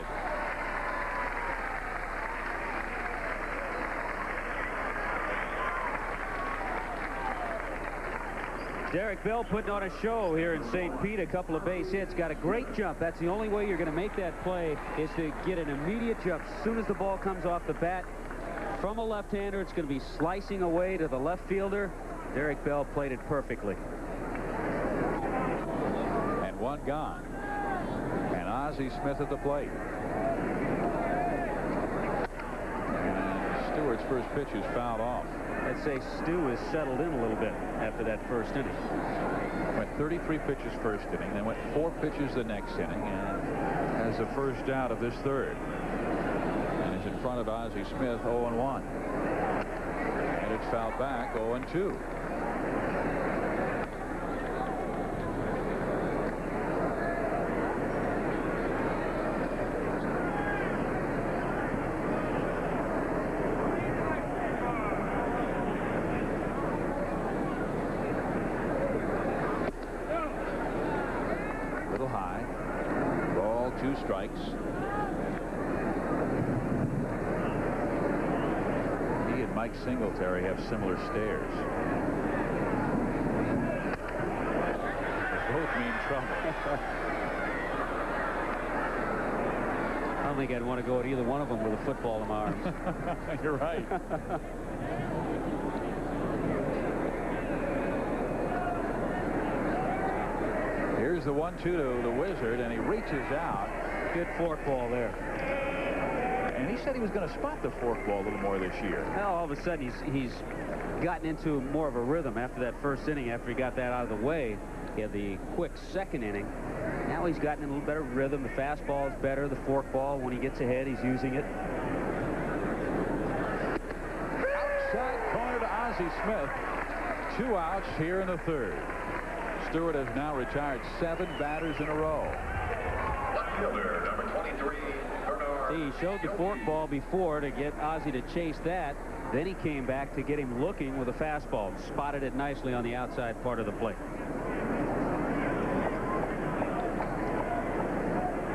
Derek Bell putting on a show here in St. Pete. A couple of base hits. Got a great jump. That's the only way you're going to make that play, is to get an immediate jump. As soon as the ball comes off the bat from a left-hander, it's going to be slicing away to the left fielder. Derek Bell played it perfectly. And 1 gone. And Ozzie Smith at the plate. And Stewart's first pitch is fouled off. I'd say Stu has settled in a little bit after that first inning. Went 33 pitches first inning, then went 4 pitches the next inning, and has the first out of this third. And is in front of Ozzie Smith, 0-1. And it's fouled back, 0-2. High. Ball, 2 strikes. He and Mike Singletary have similar stares. They both mean trouble. I don't think I'd want to go at either one of them with a football in my arms. You're right. Here's the 1-2 to the Wizard, and he reaches out. Good fork ball there. And he said he was going to spot the fork ball a little more this year. Well, all of a sudden he's gotten into more of a rhythm after that first inning. After he got that out of the way, he had the quick second inning. Now he's gotten in a little better rhythm. The fastball is better. The fork ball, when he gets ahead, he's using it. Outside corner to Ozzie Smith. 2 outs here in the third. Stewart has now retired 7 batters in a row. Left fielder, number 23, Bernard. See, he showed the fork ball before to get Ozzie to chase that. Then he came back to get him looking with a fastball. Spotted it nicely on the outside part of the plate.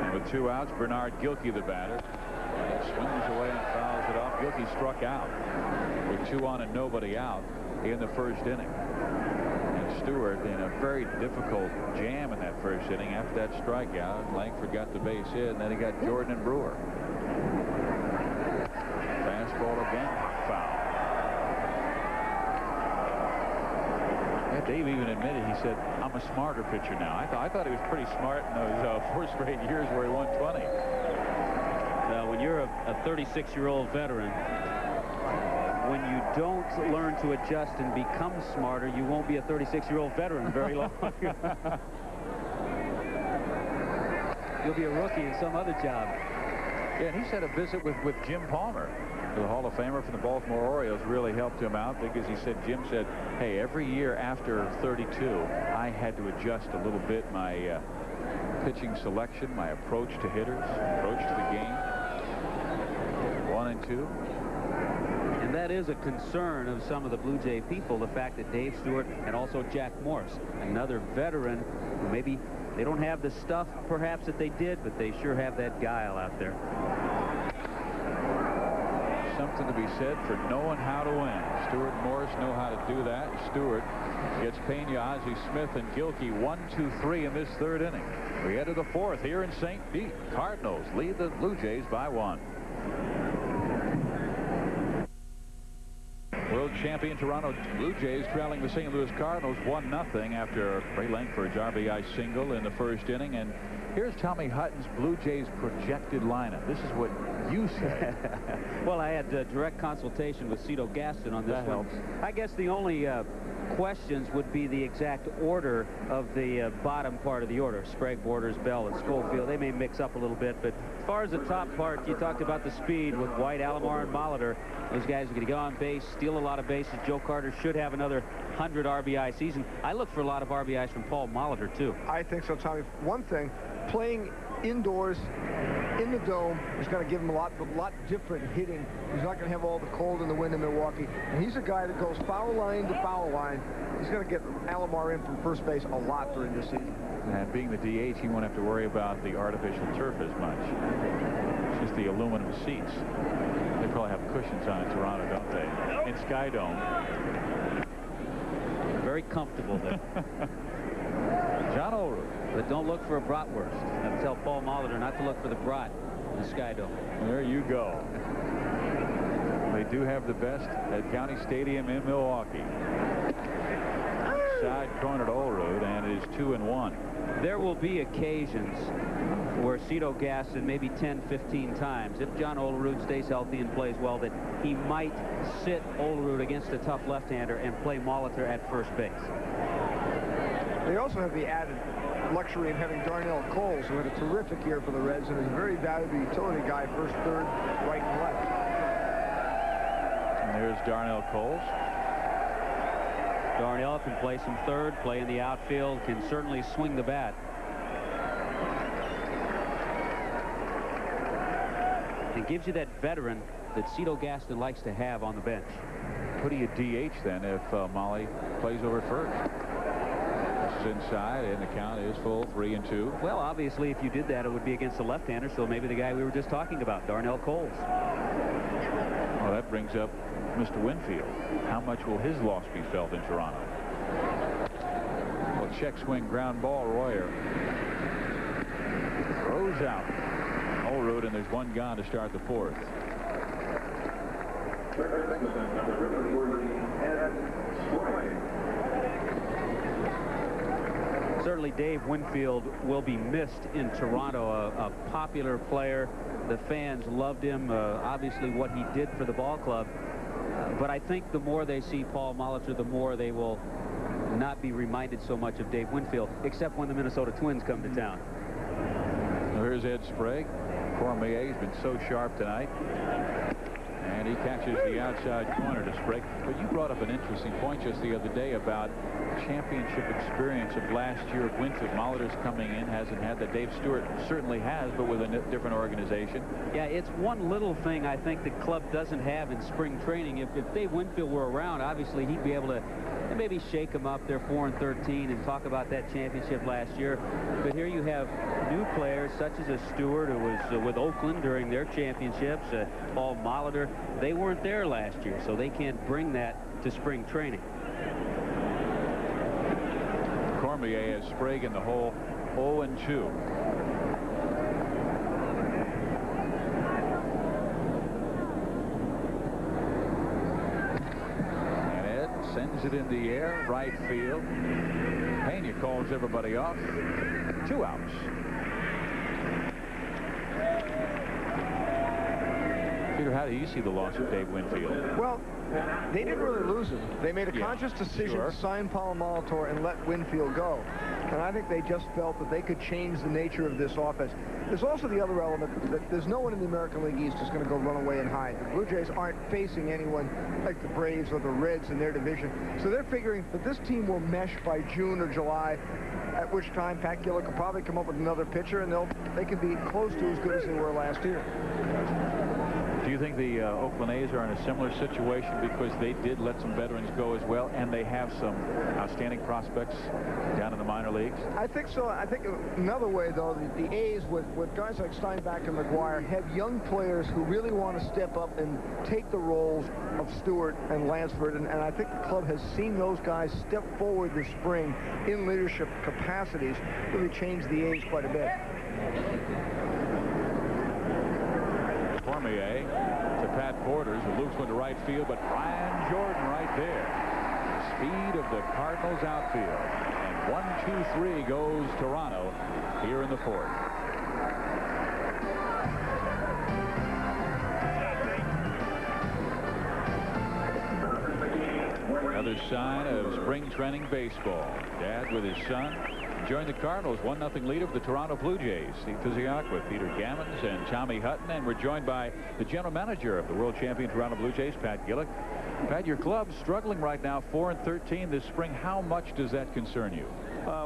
And with 2 outs, Bernard Gilkey the batter. He swings away and fouls it off. Gilkey struck out with 2 on and nobody out in the first inning. Stewart in a very difficult jam in that first inning. After that strikeout, Langford got the base hit, and then he got Jordan and Brewer. Fastball again, foul. Yeah, Dave even admitted, he said, I'm a smarter pitcher now. I thought he was pretty smart in those 4 straight years where he won 20. When you're a 36-year-old veteran, when you don't learn to adjust and become smarter, you won't be a 36-year-old veteran very long. You'll be a rookie in some other job. Yeah, and he's had a visit with Jim Palmer. The Hall of Famer from the Baltimore Orioles really helped him out because he said, Jim said, hey, every year after 32, I had to adjust a little bit my pitching selection, my approach to hitters, approach to the game. 1 and 2. And that is a concern of some of the Blue Jay people, the fact that Dave Stewart and also Jack Morris, another veteran who maybe they don't have the stuff perhaps that they did, but they sure have that guile out there. Something to be said for knowing how to win. Stewart and Morris know how to do that. Stewart gets Pena, Ozzie Smith, and Gilkey 1, 2, 3 in this 3rd inning. We head to the 4th here in St. Pete. Cardinals lead the Blue Jays by 1. World champion Toronto Blue Jays trailing the St. Louis Cardinals 1-0 after Ray Langford's RBI single in the 1st inning. And here's Tommy Hutton's Blue Jays projected lineup. This is what you say. Well, I had direct consultation with Cito Gaston on this one. I guess the only questions would be the exact order of the bottom part of the order. Sprague, Borders, Bell, and Schofield. They may mix up a little bit, but as far as the top part, you talked about the speed with White, Alomar, and Molitor. Those guys are going to go on base, steal a lot of bases. Joe Carter should have another 100 RBI season. I look for a lot of RBIs from Paul Molitor, too. I think so, Tommy. One thing, playing indoors in the dome is going to give him a lot different hitting. He's not going to have all the cold and the wind in Milwaukee. And he's a guy that goes foul line to foul line. He's going to get Alomar in from first base a lot during this season. And being the DH, he won't have to worry about the artificial turf as much. It's just the aluminum seats. They probably have cushions on in Toronto, don't they? In Sky Dome. Very comfortable there. John Olerud. But don't look for a bratwurst. I'll tell Paul Molitor not to look for the brat in the Sky Dome. There you go. They do have the best at County Stadium in Milwaukee. Side corner to Olerud, and it is 2-1. There will be occasions where Cito Gaston maybe 10, 15 times, if John Olerud stays healthy and plays well, that he might sit Olerud against a tough left-hander and play Molitor at first base. They also have the added luxury of having Darnell Coles, who had a terrific year for the Reds and is a very valuable utility guy, first, third, right, and left. And there's Darnell Coles. Darnell can play some third, play in the outfield, can certainly swing the bat. It gives you that veteran that Cito Gaston likes to have on the bench. Who do you DH then if Molly plays over first? This is inside, and the count is full, 3-2. Well, obviously, if you did that, it would be against a left-hander, so maybe the guy we were just talking about, Darnell Coles. Well, that brings up Mr. Winfield. How much will his loss be felt in Toronto? Well, check swing ground ball. Royer throws out Olerud, and there's one gone to start the 4th. Certainly Dave Winfield will be missed in Toronto, a popular player. The fans loved him, obviously what he did for the ball club. But I think the more they see Paul Molitor, the more they will not be reminded so much of Dave Winfield, except when the Minnesota Twins come to town. Here's Ed Sprague. Cormier has been so sharp tonight. And he catches the outside corner to Sprague. But you brought up an interesting point just the other day about championship experience of last year of Winfield. Molitor's coming in, hasn't had that. Dave Stewart certainly has, but with a different organization. Yeah, it's one little thing I think the club doesn't have in spring training. If Dave Winfield were around, obviously he'd be able to maybe shake them up. They're 4-13 and talk about that championship last year. But here you have new players such as a Stewart, who was with Oakland during their championships, Paul Molitor. They weren't there last year, so they can't bring that to spring training. Cormier has Sprague in the hole, 0-2. And Ed sends it in the air, right field. Pena calls everybody off. 2 outs. Peter, how do you see the loss of Dave Winfield? Well, they didn't really lose him. They made a conscious decision to sign Paul Molitor and let Winfield go. And I think they just felt that they could change the nature of this offense. There's also the other element that there's no one in the American League East who's going to go run away and hide. The Blue Jays aren't facing anyone like the Braves or the Reds in their division. So they're figuring that this team will mesh by June or July, at which time Pat Gillick will probably come up with another pitcher, and they can be close to as good as they were last year. Do you think the Oakland A's are in a similar situation because they did let some veterans go as well, and they have some outstanding prospects down in the minor leagues? I think so. I think another way, though, the A's, with guys like Steinbach and McGuire, have young players who really want to step up and take the roles of Stewart and Lansford, and I think the club has seen those guys step forward this spring in leadership capacities, really changed the A's quite a bit. Cormier to Pat Porters, who loops one to right field, but Brian Jordan right there. Speed of the Cardinals outfield. And 1-2-3 goes Toronto here in the fourth. Another sign of spring training baseball. Dad with his son joined the Cardinals 1-0 lead of the Toronto Blue Jays. Steve Physioc with Peter Gammons and Tommy Hutton, and we're joined by the general manager of the world champion Toronto Blue Jays, Pat Gillick. Pat, your club's struggling right now, 4-13 this spring. How much does that concern you?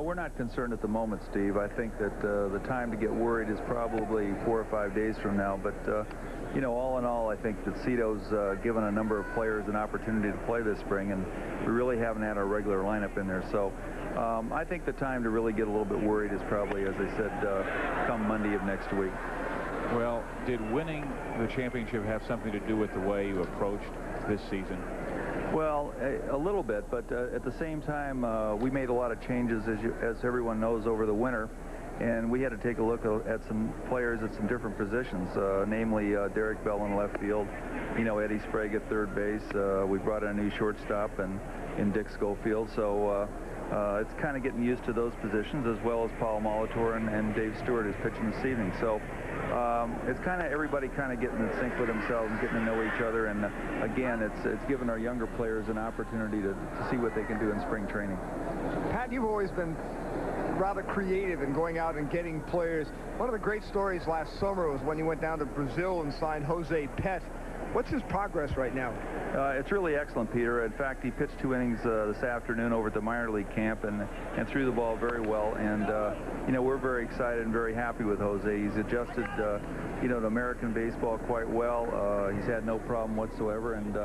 We're not concerned at the moment, Steve. I think that the time to get worried is probably 4 or 5 days from now. But, you know, all in all, I think that Cito's given a number of players an opportunity to play this spring, and we really haven't had our regular lineup in there. So I think the time to really get a little bit worried is probably, as I said, come Monday of next week. Well, did winning the championship have something to do with the way you approached this season? Well, a little bit, but at the same time, we made a lot of changes, as everyone knows, over the winter, and we had to take a look at some players at some different positions, namely Derek Bell in left field, you know, Eddie Sprague at third base. We brought in a new shortstop in Dick Schofield, so it's kind of getting used to those positions, as well as Paul Molitor and Dave Stewart is pitching this evening. So it's kind of everybody kind of getting in sync with themselves and getting to know each other. And again, it's given our younger players an opportunity to see what they can do in spring training. Pat, you've always been rather creative in going out and getting players. One of the great stories last summer was when you went down to Brazil and signed Jose Pett. What's his progress right now? It's really excellent, Peter. In fact, he pitched 2 innings this afternoon over at the minor league camp and threw the ball very well. And, you know, we're very excited and very happy with Jose. He's adjusted, you know, to American baseball quite well. He's had no problem whatsoever. And,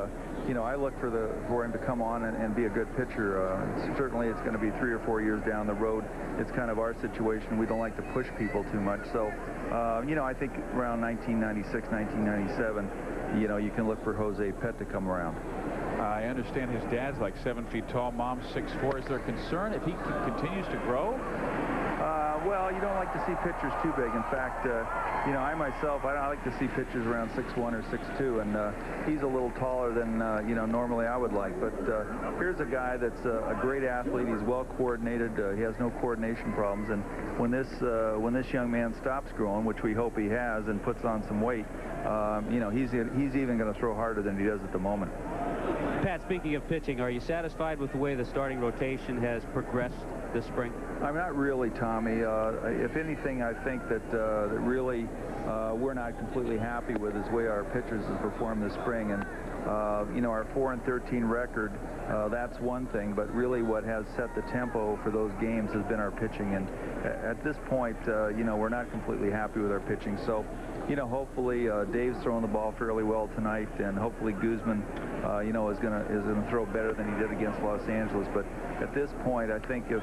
you know, I look for him to come on and be a good pitcher. Certainly it's going to be 3 or 4 years down the road. It's kind of our situation. We don't like to push people too much. So, you know, I think around 1996, 1997, you know, you can look for Jose Pett to come around. I understand his dad's like 7 feet tall, mom's 6'4". Is there concern if he continues to grow? Well, you don't like to see pitchers too big. In fact, you know, I myself, I like to see pitchers around 6'1" or 6'2", and he's a little taller than, you know, normally I would like. But here's a guy that's a great athlete. He's well coordinated. He has no coordination problems. And when this young man stops growing, which we hope he has, and puts on some weight, you know, he's even going to throw harder than he does at the moment. Pat, speaking of pitching, are you satisfied with the way the starting rotation has progressed this spring? I'm not really, Tommy. If anything, I think that really we're not completely happy with is the way our pitchers have performed this spring. And you know, our 4-13 record, that's one thing, but really what has set the tempo for those games has been our pitching. And at this point, you know, we're not completely happy with our pitching. So, you know, hopefully Dave's throwing the ball fairly well tonight, and hopefully Guzman, you know, is gonna throw better than he did against Los Angeles. But at this point, I think if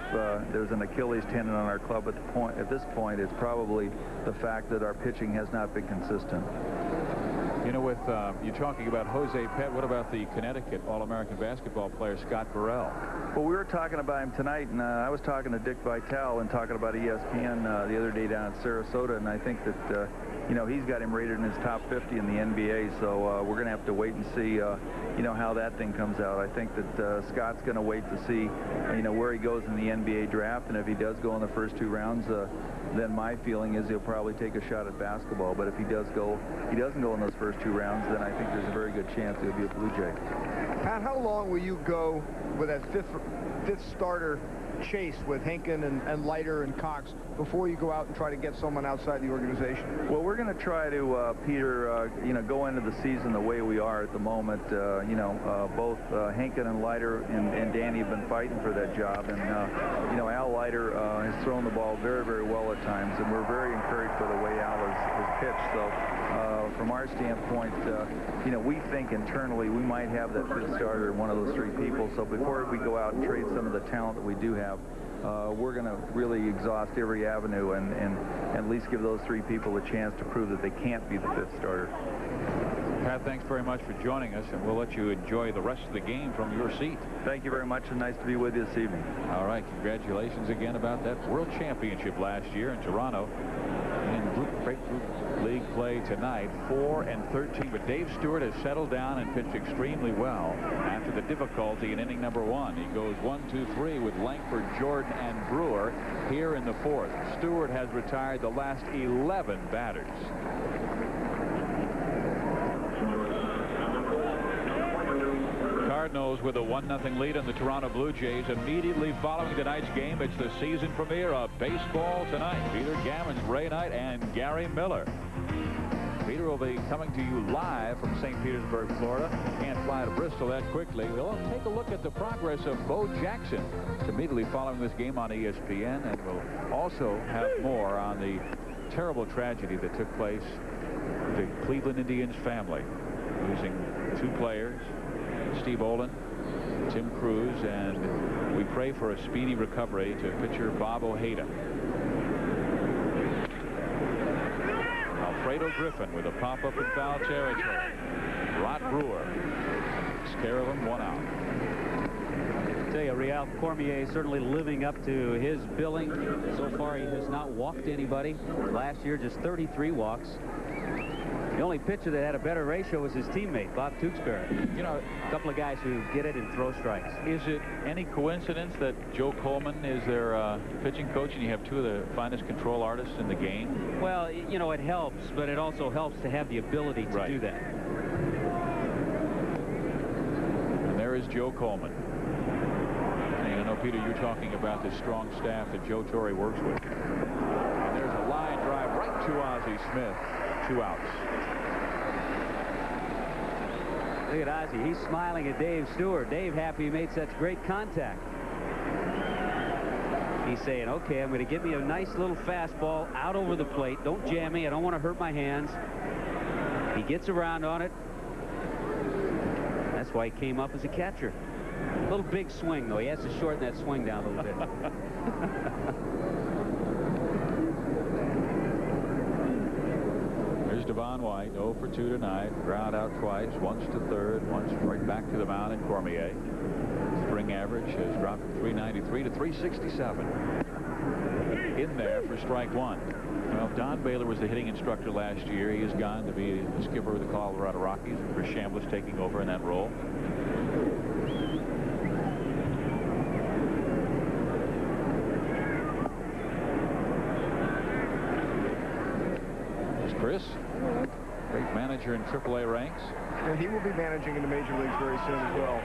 there's an Achilles tendon on our club at this point, it's probably the fact that our pitching has not been consistent. You know, with you're talking about Jose Pett, what about the Connecticut All-American basketball player Scott Burrell? Well, we were talking about him tonight, and I was talking to Dick Vitale and talking about ESPN the other day down at Sarasota, and I think that you know, he's got him rated in his top 50 in the NBA, so we're going to have to wait and see, you know, how that thing comes out. I think that Scott's going to wait to see, you know, where he goes in the NBA draft, and if he does go in the first 2 rounds, then my feeling is he'll probably take a shot at basketball. But if he doesn't go in those first 2 rounds, then I think there's a very good chance he'll be a Blue Jay. Pat, how long will you go with that fifth starter chase with Hinken and Leiter and Cox before you go out and try to get someone outside the organization? Well, we're going to try to, Peter, go into the season the way we are at the moment. Both Hinken and Leiter and Danny have been fighting for that job, and Al Leiter has thrown the ball very, very well at times, and we're very encouraged by the way Al has pitched. So from our standpoint, we think internally we might have that fifth starter, one of those three people. So before we go out and trade some of the talent that we do have, we're going to really exhaust every avenue and at least give those three people a chance to prove that they can't be the fifth starter. Pat, thanks very much for joining us, and we'll let you enjoy the rest of the game from your seat. Thank you very much, and nice to be with you this evening. All right, congratulations again about that World Championship last year in Toronto. And Group League play tonight, 4-13. But Dave Stewart has settled down and pitched extremely well after the difficulty in inning number 1. He goes 1-2-3 with Langford, Jordan, and Brewer here in the 4th. Stewart has retired the last 11 batters. Cardinals with a 1-0 lead on the Toronto Blue Jays. Immediately following tonight's game, it's the season premiere of Baseball Tonight. Peter Gammons, Ray Knight, and Gary Miller. Peter will be coming to you live from St. Petersburg, Florida. Can't fly to Bristol that quickly. We'll take a look at the progress of Bo Jackson. It's immediately following this game on ESPN, and we'll also have more on the terrible tragedy that took place with the Cleveland Indians family, losing 2 players, Steve Olin, Tim Cruz, and we pray for a speedy recovery to pitcher Bob Ojeda. Alfredo Griffin with a pop-up in foul territory. Rod Brewer takes care of him, 1 out. I tell you, Real Cormier certainly living up to his billing. So far, he has not walked anybody. Last year, just 33 walks. The only pitcher that had a better ratio was his teammate, Bob Tewksbury. A couple of guys who get it and throw strikes. Is it any coincidence that Joe Coleman is their pitching coach, and you have 2 of the finest control artists in the game? Well, it helps, but it also helps to have the ability to do that. And there is Joe Coleman. And I know, Peter, you're talking about the strong staff that Joe Torre works with. And there's a line drive right to Ozzie Smith. 2 outs. Look at Ozzie. He's smiling at Dave Stewart. Dave happy he made such great contact. He's saying, okay, I'm going to give me a nice little fastball out over the plate. Don't jam me. I don't want to hurt my hands. He gets around on it. That's why he came up as a catcher. A little big swing, though. He has to shorten that swing down a little bit. There's Devon White, 0 for 2 tonight. Ground out twice, once to third, once right back to the mound in Cormier. Spring average has dropped from 393 to 367. In there for strike 1. Well, Don Baylor was the hitting instructor last year. He has gone to be the skipper of the Colorado Rockies. Chris Chambliss taking over in that role. Chris, great manager in AAA ranks. And he will be managing in the major leagues very soon as well.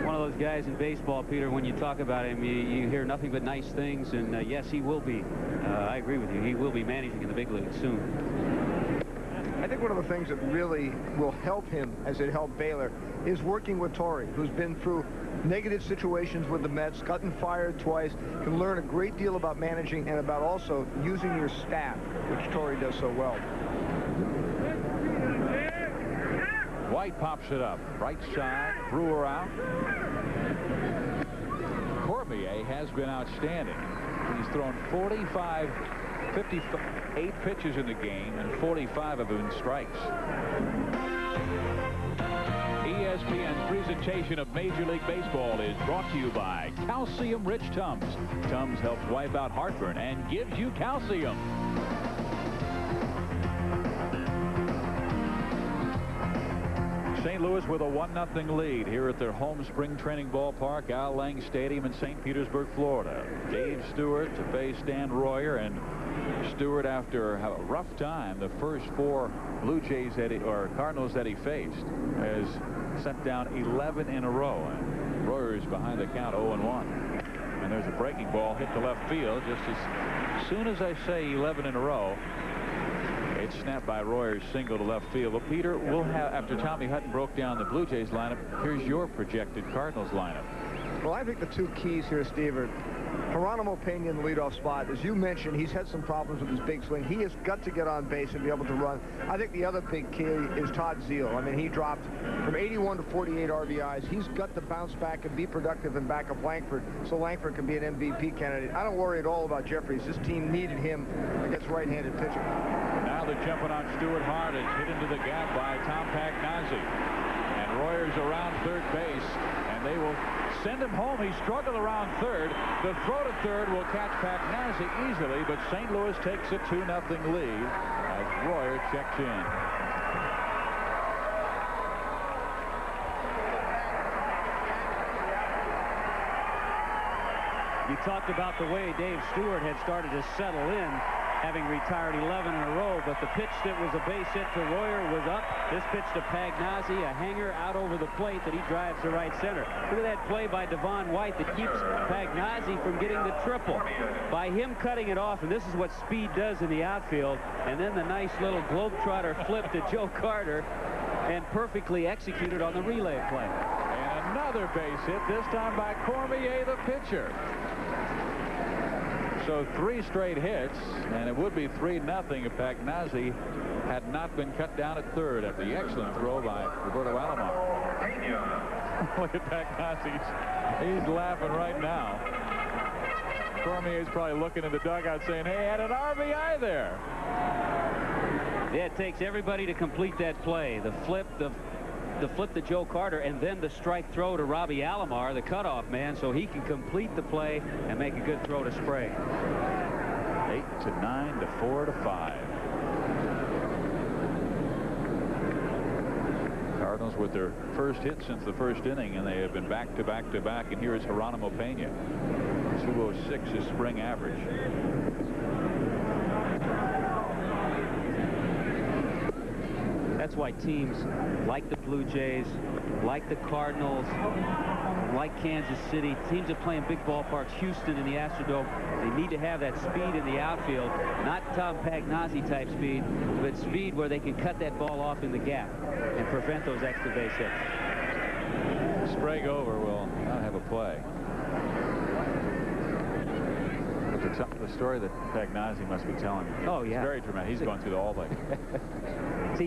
One of those guys in baseball, Peter, when you talk about him, you hear nothing but nice things. And yes, he will be. I agree with you. He will be managing in the big leagues soon. I think one of the things that really will help him, as it helped Baylor, is working with Torre, who's been through negative situations with the Mets, gotten fired twice, can learn a great deal about managing and about also using your staff, which Torre does so well. White pops it up. Right side, Brewer out. Cormier has been outstanding. He's thrown 58 pitches in the game, and 45 have been strikes. ESPN's presentation of Major League Baseball is brought to you by Calcium-Rich Tums. Tums helps wipe out heartburn and gives you calcium. St. Louis with a 1-0 lead here at their home spring training ballpark, Al Lang Stadium in St. Petersburg, Florida. Dave Stewart to face Dan Royer, and Stewart, after a rough time, the first 4 Blue Jays Cardinals that he faced, has sent down 11 in a row. And Royer's behind the count 0-1. And there's a breaking ball hit to left field. Just as soon as I say 11 in a row, it's snapped by Royer's single to left field. But Peter, we'll have, after Tommy Hutton broke down the Blue Jays lineup, here's your projected Cardinals lineup. Well, I think the two keys here, Steve, are Geronimo Pena in the leadoff spot. As you mentioned, he's had some problems with his big swing. He has got to get on base and be able to run. I think the other big key is Todd Zeile. I mean, he dropped from 81 to 48 RBIs. He's got to bounce back and be productive and back up Langford so Langford can be an MVP candidate. I don't worry at all about Jeffries. This team needed him against right-handed pitching. Now they're jumping on Stuart Hart. It's hit into the gap by Tom Pagnazzi. And Royer's around third base, and they will send him home. He struggled around third. The throw to third will catch Pagnazzi easily, but St. Louis takes a 2-0 lead as Royer checks in. You talked about the way Dave Stewart had started to settle in, having retired 11 in a row, but the pitch that was a base hit to Royer was up. This pitch to Pagnazzi, a hanger out over the plate that he drives to right center. Look at that play by Devon White that keeps Pagnazzi from getting the triple. By him cutting it off, and this is what speed does in the outfield, and then the nice little globetrotter flip to Joe Carter, and perfectly executed on the relay play. And another base hit, this time by Cormier, the pitcher. So 3 straight hits, and it would be 3-0 if Pagnazzi had not been cut down at third after the excellent throw by Roberto Alomar. Look at Pagnazzi. He's laughing right now. Cormier's probably looking in the dugout saying, hey, I had an RBI there. Yeah, it takes everybody to complete that play. The flip to Joe Carter, and then the strike throw to Robbie Alomar, the cutoff man, so he can complete the play and make a good throw to Sprague. 8-9 to 4-5. Cardinals with their first hit since the first inning, and they have been back to back to back. And here is Geronimo Pena. 206 is spring average. That's why teams like the Blue Jays, like the Cardinals, like Kansas City, teams that play in big ballparks, Houston in the Astrodome, they need to have that speed in the outfield, not Tom Pagnazzi type speed, but speed where they can cut that ball off in the gap and prevent those extra base hits. Sprague over will not have a play. But the story that Pagnazzi must be telling. Oh, yeah. It's very dramatic. He's going through the whole thing. See,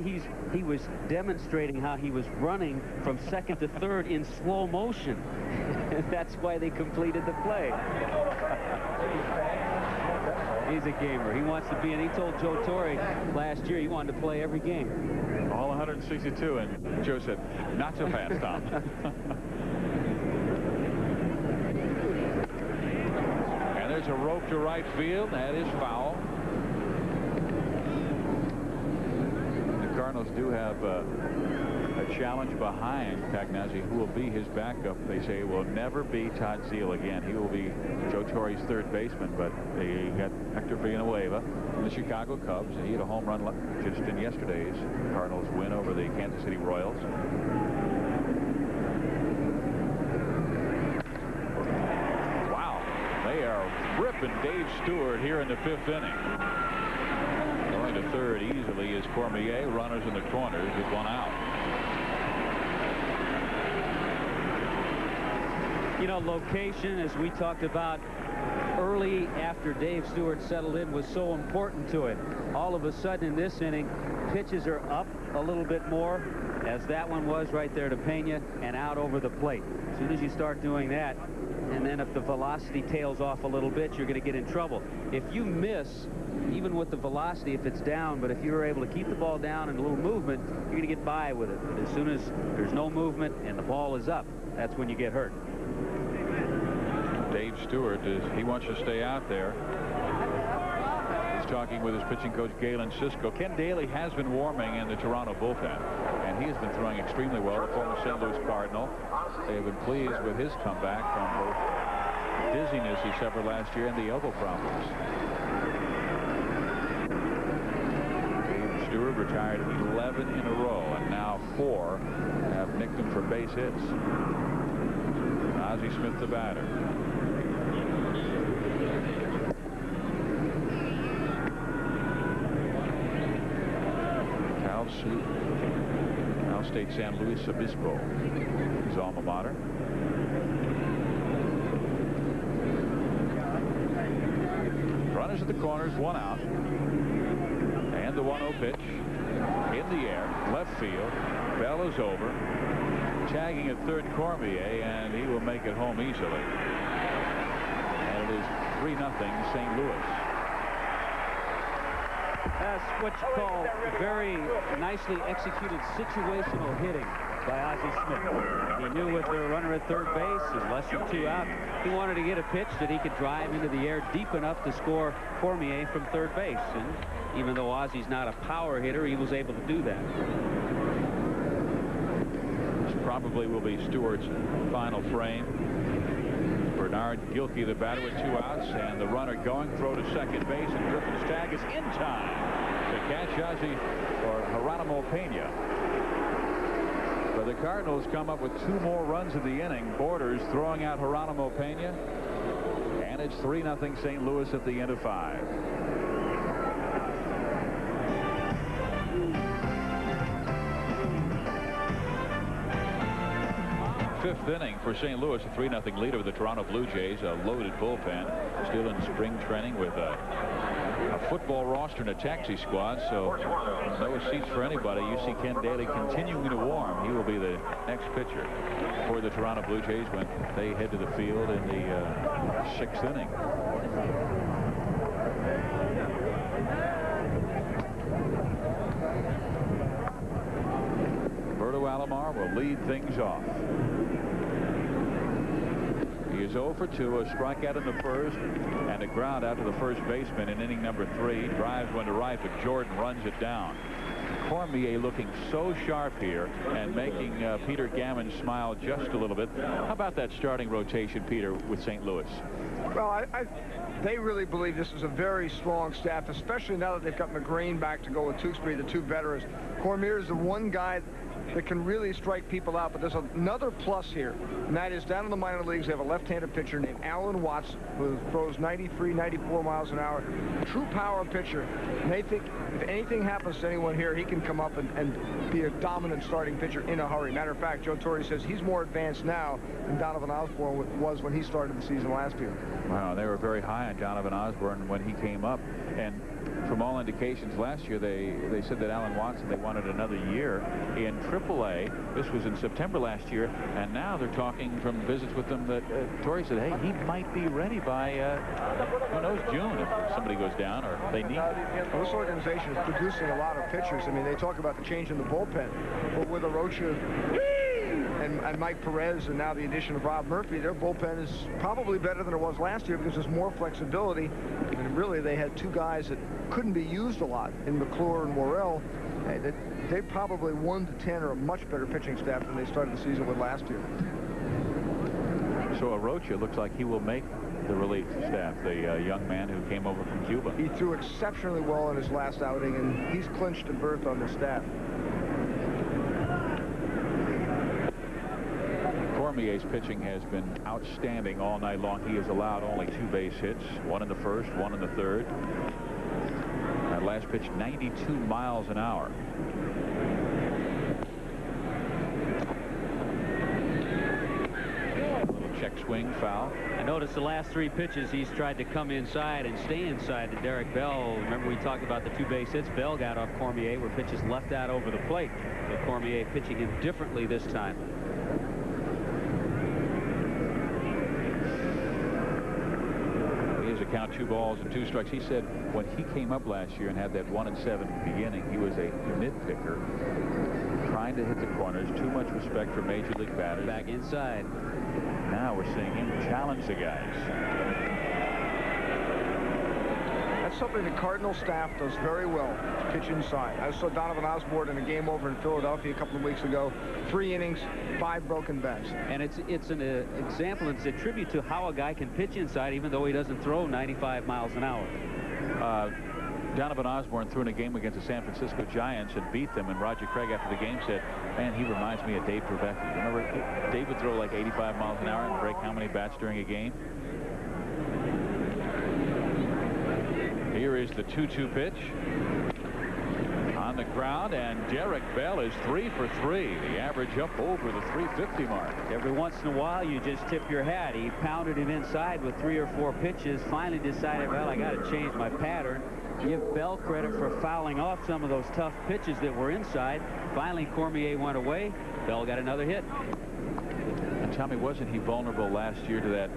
he was demonstrating how he was running from second to third in slow motion. And that's why they completed the play. He's a gamer. He wants to be, and he told Joe Torre last year he wanted to play every game. All 162, and Joe said, not so fast, Tom. And there's a rope to right field. That is foul. The Cardinals do have a challenge behind Pagnazzi, who will be his backup. They say will never be Todd Zeile again. He will be Joe Torre's third baseman, but they got Hector Villanueva from the Chicago Cubs. He had a home run just in yesterday's Cardinals win over the Kansas City Royals. Wow, they are ripping Dave Stewart here in the 5th inning. Going to third easily is Cormier. Runners in the corners with 1 out. You know, location, as we talked about early after Dave Stewart settled in, was so important to it. All of a sudden in this inning, pitches are up a little bit more, as that one was right there to Pena, and out over the plate. As soon as you start doing that, and then if the velocity tails off a little bit, you're going to get in trouble. If you miss, even with the velocity, if it's down, but if you're able to keep the ball down and a little movement, you're going to get by with it. But as soon as there's no movement and the ball is up, that's when you get hurt. Dave Stewart, he wants to stay out there. He's talking with his pitching coach, Galen Cisco. Ken Daly has been warming in the Toronto bullpen, and he has been throwing extremely well. The former St. Louis Cardinal. They have been pleased with his comeback from both the dizziness he suffered last year and the elbow problems. Dave Stewart retired 11 in a row, and now 4 have nicked him for base hits. Ozzie Smith, the batter. Cal State San Luis Obispo, his alma mater. Runners at the corners, 1 out. And the 1-0 pitch in the air, left field. Bell is over. Tagging at third, Cormier, and he will make it home easily. And it is 3-0 St. Louis. That's what you call very nicely executed situational hitting by Ozzie Smith. He knew with the runner at third base and less than 2 out, he wanted to get a pitch that he could drive into the air deep enough to score Cormier from third base. And even though Ozzie's not a power hitter, he was able to do that. This probably will be Stewart's final frame. Bernard Gilkey, the batter, with 2 outs, and the runner going, throw to second base, and Griffin's tag is in time to catch Ozzie or Geronimo Pena. But the Cardinals come up with 2 more runs in the inning. Borders throwing out Geronimo Pena, and it's 3-0 St. Louis at the end of 5. Fifth inning for St. Louis, a 3-0 lead over the Toronto Blue Jays. A loaded bullpen, still in spring training with a football roster and a taxi squad, so no seats for anybody. You see Ken Daly continuing to warm. He will be the next pitcher for the Toronto Blue Jays when they head to the field in the 6th inning. Roberto Alomar will lead things off. He is 0 for 2, a strikeout in the first, and a ground out to the first baseman in inning number 3. Drives one to right, but Jordan runs it down. Cormier looking so sharp here and making Peter Gammon smile just a little bit. How about that starting rotation, Peter, with St. Louis? Well, they really believe this is a very strong staff, especially now that they've got McGreen back to go with Tewksbury, the 2 veterans. Cormier is the one guy that can really strike people out, but there's another plus here, and that is down in the minor leagues they have a left-handed pitcher named Alan Watts, who throws 93, 94 miles an hour. True power pitcher. And they think if anything happens to anyone here, he can come up and be a dominant starting pitcher in a hurry. Matter of fact, Joe Torre says he's more advanced now than Donovan Osborne was when he started the season last year. Wow, they were very high on Donovan Osborne when he came up, and from all indications last year they said that Alan Watson, they wanted another year in AAA. This was in September last year, and now they're talking from visits with them that Torrey said, hey, he might be ready by who knows, June, if somebody goes down or they need. Well, this organization is producing a lot of pitchers. I mean, they talk about the change in the bullpen, but with Arocha and Mike Perez and now the addition of Rob Murphy, their bullpen is probably better than it was last year because there's more flexibility. I mean, really, they had 2 guys that couldn't be used a lot in McClure and Worrell. They probably 1 to 10 are a much better pitching staff than they started the season with last year. So Arocha looks like he will make the relief staff, the young man who came over from Cuba. He threw exceptionally well in his last outing, and he's clinched a berth on the staff. Cormier's pitching has been outstanding all night long. He has allowed only 2 base hits, 1 in the first, 1 in the third. That last pitch, 92 miles an hour. Check swing, foul. I noticed the last 3 pitches he's tried to come inside and stay inside to Derek Bell. Remember we talked about the 2 base hits Bell got off Cormier were pitches left out over the plate. So Cormier pitching him differently this time. He has a count 2 balls and 2 strikes. He said when he came up last year and had that 1-7 beginning, he was a mid-picker trying to hit the corners. Too much respect for major league batters. Back inside. Now we're seeing him challenge the guys. That's something the Cardinal staff does very well, pitch inside. I saw Donovan Osborne in a game over in Philadelphia a couple of weeks ago. 3 innings, 5 broken bats. And it's an example, it's a tribute to how a guy can pitch inside even though he doesn't throw 95 miles an hour. Donovan Osborne threw in a game against the San Francisco Giants and beat them, and Roger Craig after the game said, man, he reminds me of Dave Trevecki. Remember, Dave would throw like 85 miles an hour and break how many bats during a game? Here is the 2-2 pitch. On the ground, and Derek Bell is 3 for 3. The average up over the 350 mark. Every once in a while, you just tip your hat. He pounded him inside with 3 or 4 pitches. Finally decided, well, I got to change my pattern. Give Bell credit for fouling off some of those tough pitches that were inside. Finally, Cormier went away. Bell got another hit. And Tommy, wasn't he vulnerable last year to that?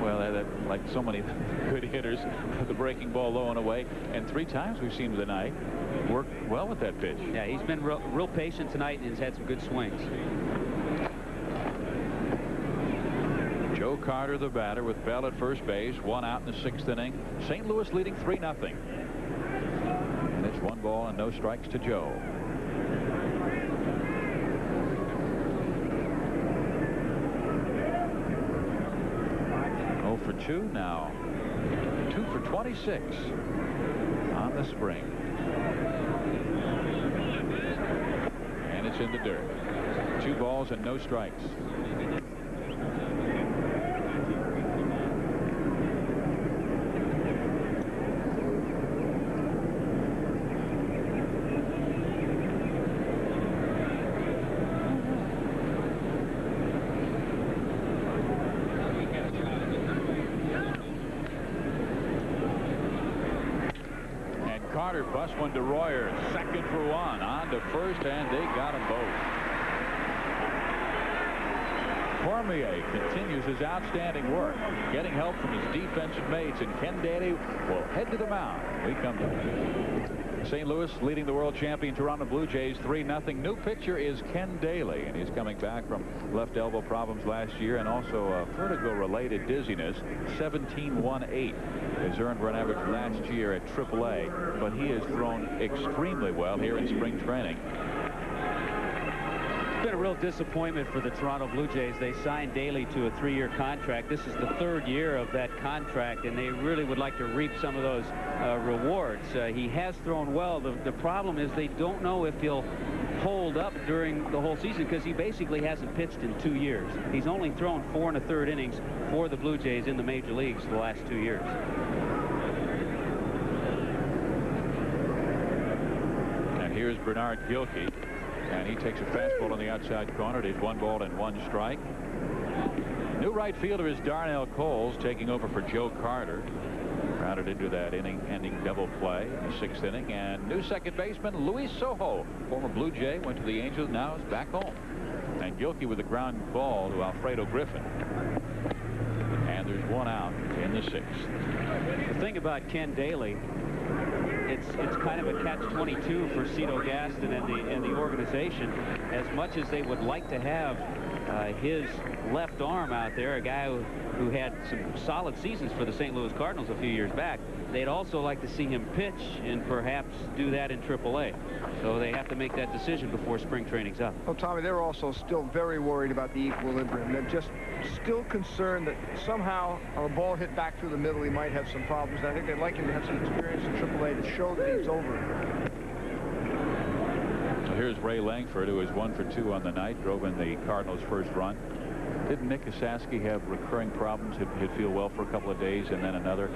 Well, like so many good hitters, the breaking ball low and away. And 3 times we've seen him tonight work well with that pitch. Yeah, he's been real patient tonight and has had some good swings. Joe Carter, the batter, with Bell at first base. 1 out in the 6th inning. St. Louis leading 3-0. And it's 1 ball and no strikes to Joe. For 2 now. 2 for 26 on the spring. And it's in the dirt. 2 balls and no strikes. Carter busts one to Royer. 2nd for 1. On to first, and they got them both. Cormier continues his outstanding work, getting help from his defensive mates, and Ken Daly will head to the mound. We come back. St. Louis leading the world champion Toronto Blue Jays 3-0. New pitcher is Ken Daly, and he's coming back from left elbow problems last year and also a vertigo-related dizziness. 17.18 his earned run average last year at AAA, but he has thrown extremely well here in spring training. It's been a real disappointment for the Toronto Blue Jays. They signed Daly to a 3-year contract. This is the 3rd year of that contract, and they really would like to reap some of those rewards. He has thrown well. The problem is they don't know if he'll hold up during the whole season because he basically hasn't pitched in 2 years. He's only thrown 4 1/3 innings for the Blue Jays in the major leagues the last 2 years. And here's Bernard Gilkey. And he takes a fastball on the outside corner. It is 1 ball and 1 strike. New right fielder is Darnell Coles, taking over for Joe Carter. Grounded into that inning-ending double play in the 6th inning. And new second baseman Luis Sojo, former Blue Jay, went to the Angels, now is back home. And Gilkey with a ground ball to Alfredo Griffin. And there's 1 out in the 6th. The thing about Ken Daly, it's kind of a catch-22 for Cito Gaston and the organization. As much as they would like to have his left arm out there, a guy who had some solid seasons for the St. Louis Cardinals a few years back, they'd also like to see him pitch and perhaps do that in AAA. So they have to make that decision before spring training's up. Well, Tommy, they're also still very worried about the equilibrium. They're just still concerned that somehow a ball hit back through the middle, he might have some problems. And I think they'd like him to have some experience in AAA to show that he's over. So here's Ray Langford, who is 1 for 2 on the night, drove in the Cardinals' first run. Didn't Nick Kosaski have recurring problems? He'd feel well for a couple of days and then another.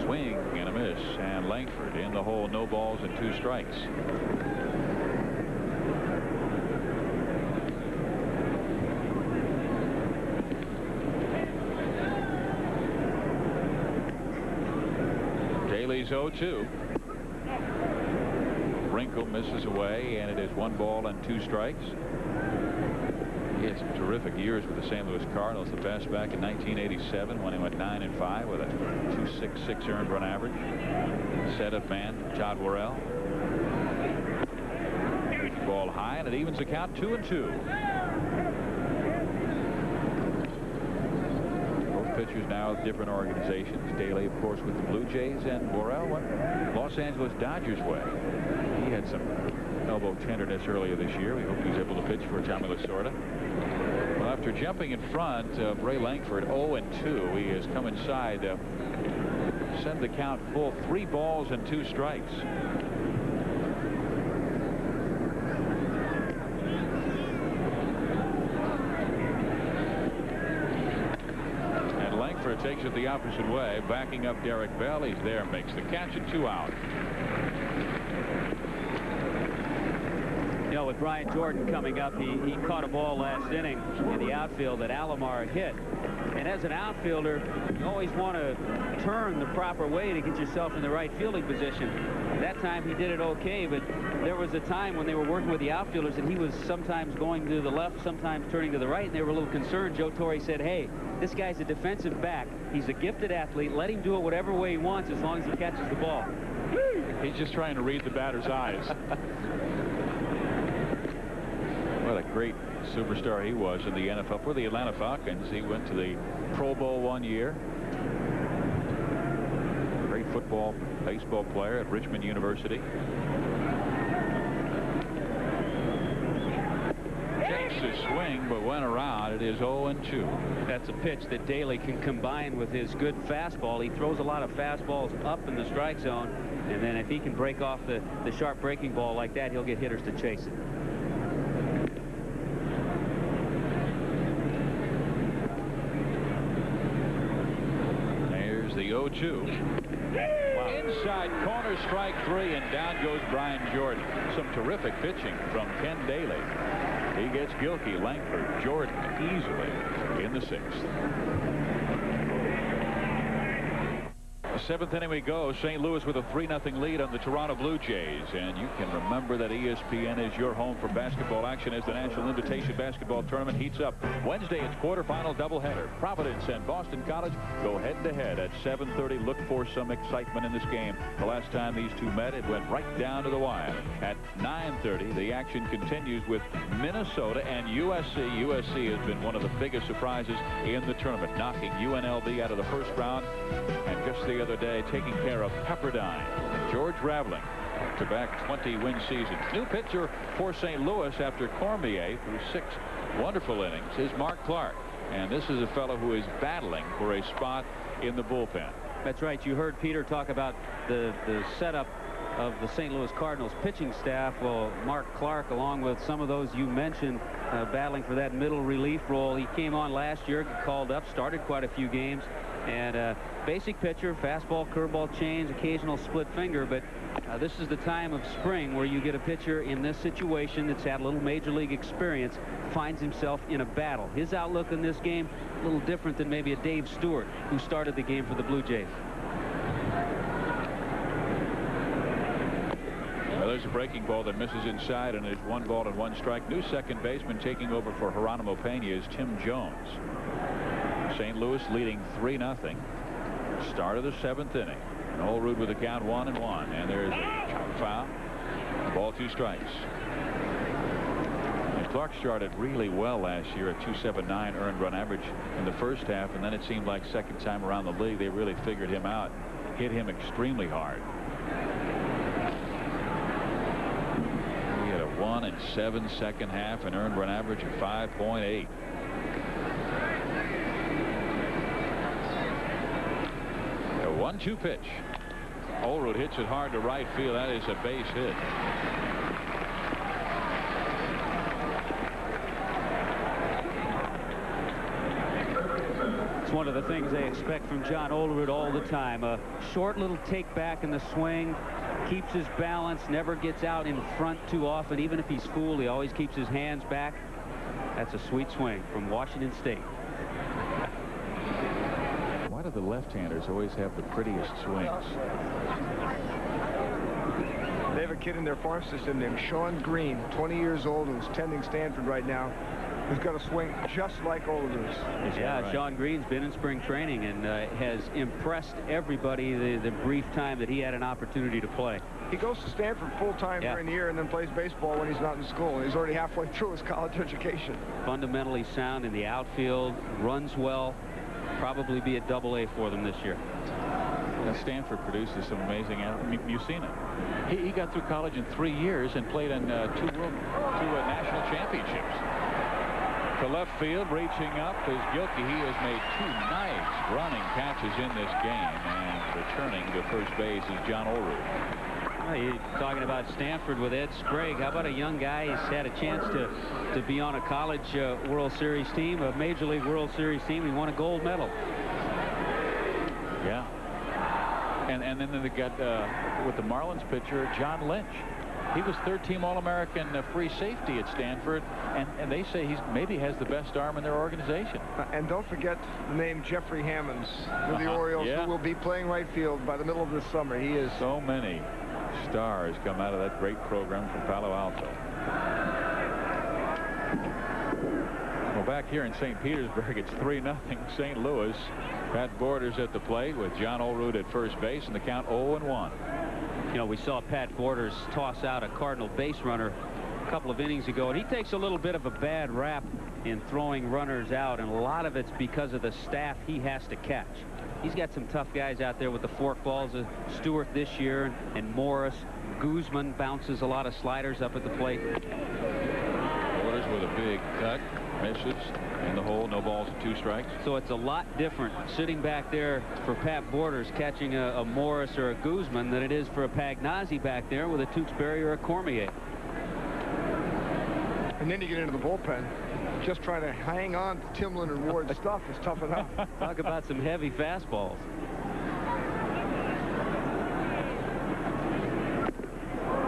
Swing and a miss, and Langford in the hole, no balls and 2 strikes. Daly's 0-2. Wrinkle misses away, and it is 1 ball and 2 strikes. He had some terrific years with the St. Louis Cardinals, the best back in 1987 when he went 9-5 with a 2.66 earned run average. Setup man Todd Worrell. Ball high, and it evens the count 2-2. Pitchers now with different organizations. Daly, of course, with the Blue Jays, and Worrell went Los Angeles Dodgers way. He had some elbow tenderness earlier this year. We hope he's able to pitch for Tommy Lasorda. Well, after jumping in front of Ray Langford 0-2, he has come inside send the count full, 3 balls and 2 strikes. And Langford takes it the opposite way, backing up Derek Bell. He's there, makes the catch, and 2 out. You know, with Brian Jordan coming up, he caught a ball last inning in the outfield that Alomar hit. And as an outfielder, you always want to turn the proper way to get yourself in the right fielding position. That time he did it okay, but there was a time when they were working with the outfielders and he was sometimes going to the left, sometimes turning to the right, and they were a little concerned. Joe Torre said, hey, this guy's a defensive back. He's a gifted athlete. Let him do it whatever way he wants as long as he catches the ball. He's just trying to read the batter's eyes. What a great superstar he was in the NFL for the Atlanta Falcons. He went to the Pro Bowl one year. Great football, baseball player at Richmond University. Takes a swing, but went around. It is 0-2. That's a pitch that Daly can combine with his good fastball. He throws a lot of fastballs up in the strike zone, and then if he can break off the sharp breaking ball like that, he'll get hitters to chase it. The 0-2. Wow. Inside corner, strike 3, and down goes Brian Jordan. Some terrific pitching from Ken Daly. He gets Gilkey, Langford, Jordan easily in the 6th. 7th inning we go. St. Louis with a 3-0 lead on the Toronto Blue Jays. And you can remember that ESPN is your home for basketball action as the National Invitation Basketball Tournament heats up. Wednesday, it's quarterfinal doubleheader. Providence and Boston College go head-to-head at 7:30. Look for some excitement in this game. The last time these two met, it went right down to the wire. At 9:30, the action continues with Minnesota and USC. USC has been one of the biggest surprises in the tournament, knocking UNLV out of the first round. And just the other day, taking care of Pepperdine. George Raveling, back-to-back 20-win seasons. New pitcher for St. Louis after Cormier through 6 wonderful innings is Mark Clark. And this is a fellow who is battling for a spot in the bullpen. That's right. You heard Peter talk about the setup of the St. Louis Cardinals pitching staff. Well, Mark Clark, along with some of those you mentioned, battling for that middle relief role. He came on last year, called up, started quite a few games. And basic pitcher, fastball, curveball, change, occasional split finger. But this is the time of spring where you get a pitcher in this situation that's had a little major league experience, finds himself in a battle. His outlook in this game, a little different than maybe a Dave Stewart, who started the game for the Blue Jays. Well, there's a breaking ball that misses inside, and it's 1 ball and 1 strike. New second baseman taking over for Geronimo Pena is Tim Jones. St. Louis leading 3-0. Start of the 7th inning. Olerud with a count 1-1, and there's a foul. Ball, 2 strikes. And Clark started really well last year at 2.79 earned run average in the first half, and then it seemed like second time around the league they really figured him out, hit him extremely hard. He had a 1-7 second half, and earned run average of 5.8. A 1-2 pitch. Olerud hits it hard to right field. That is a base hit. It's one of the things they expect from John Olerud all the time. A short little take back in the swing, keeps his balance, never gets out in front too often. Even if he's fooled, he always keeps his hands back. That's a sweet swing from Washington State. Why do the left-handers always have the prettiest swings? They have a kid in their farm system named Sean Green, 20 years old, who's tending Stanford right now, who's got a swing just like Olerud's. Yeah, right? Sean Green's been in spring training and has impressed everybody the brief time that he had an opportunity to play. He goes to Stanford full-time during the year and then plays baseball when he's not in school. He's already halfway through his college education. Fundamentally sound in the outfield, runs well. Probably be a AA for them this year. Stanford produces some amazing athletes. You've seen it. He got through college in 3 years and played in two national championships. To left field, reaching up is Gilkey. He has made 2 nice running catches in this game, and returning to first base is John Olerud. Well, you're talking about Stanford with Ed Sprague. How about a young guy? He's had a chance to be on a college World Series team, a Major League World Series team. He won a gold medal. Yeah. And then they got with the Marlins pitcher John Lynch. He was third-team All-American free safety at Stanford, and they say maybe has the best arm in their organization. And don't forget the name Jeffrey Hammonds with the Orioles, who will be playing right field by the middle of this summer. He is so many stars come out of that great program from Palo Alto. Well, back here in St. Petersburg, it's 3-0 St. Louis. Pat Borders at the plate with John Olerud at first base, and the count 0-1. You know, we saw Pat Borders toss out a Cardinal base runner a couple of innings ago, and he takes a little bit of a bad rap in throwing runners out, and a lot of it's because of the staff he has to catch. He's got some tough guys out there with the forkballs. Stewart this year, and Morris. Guzman bounces a lot of sliders up at the plate. Borders with a big cut, misses in the hole, no balls and 2 strikes. So it's a lot different sitting back there for Pat Borders catching a Morris or a Guzman than it is for a Pagnazzi back there with a Tewksbury or a Cormier. And then you get into the bullpen. Just trying to hang on to Timlin and Ward's stuff is tough enough. Talk about some heavy fastballs.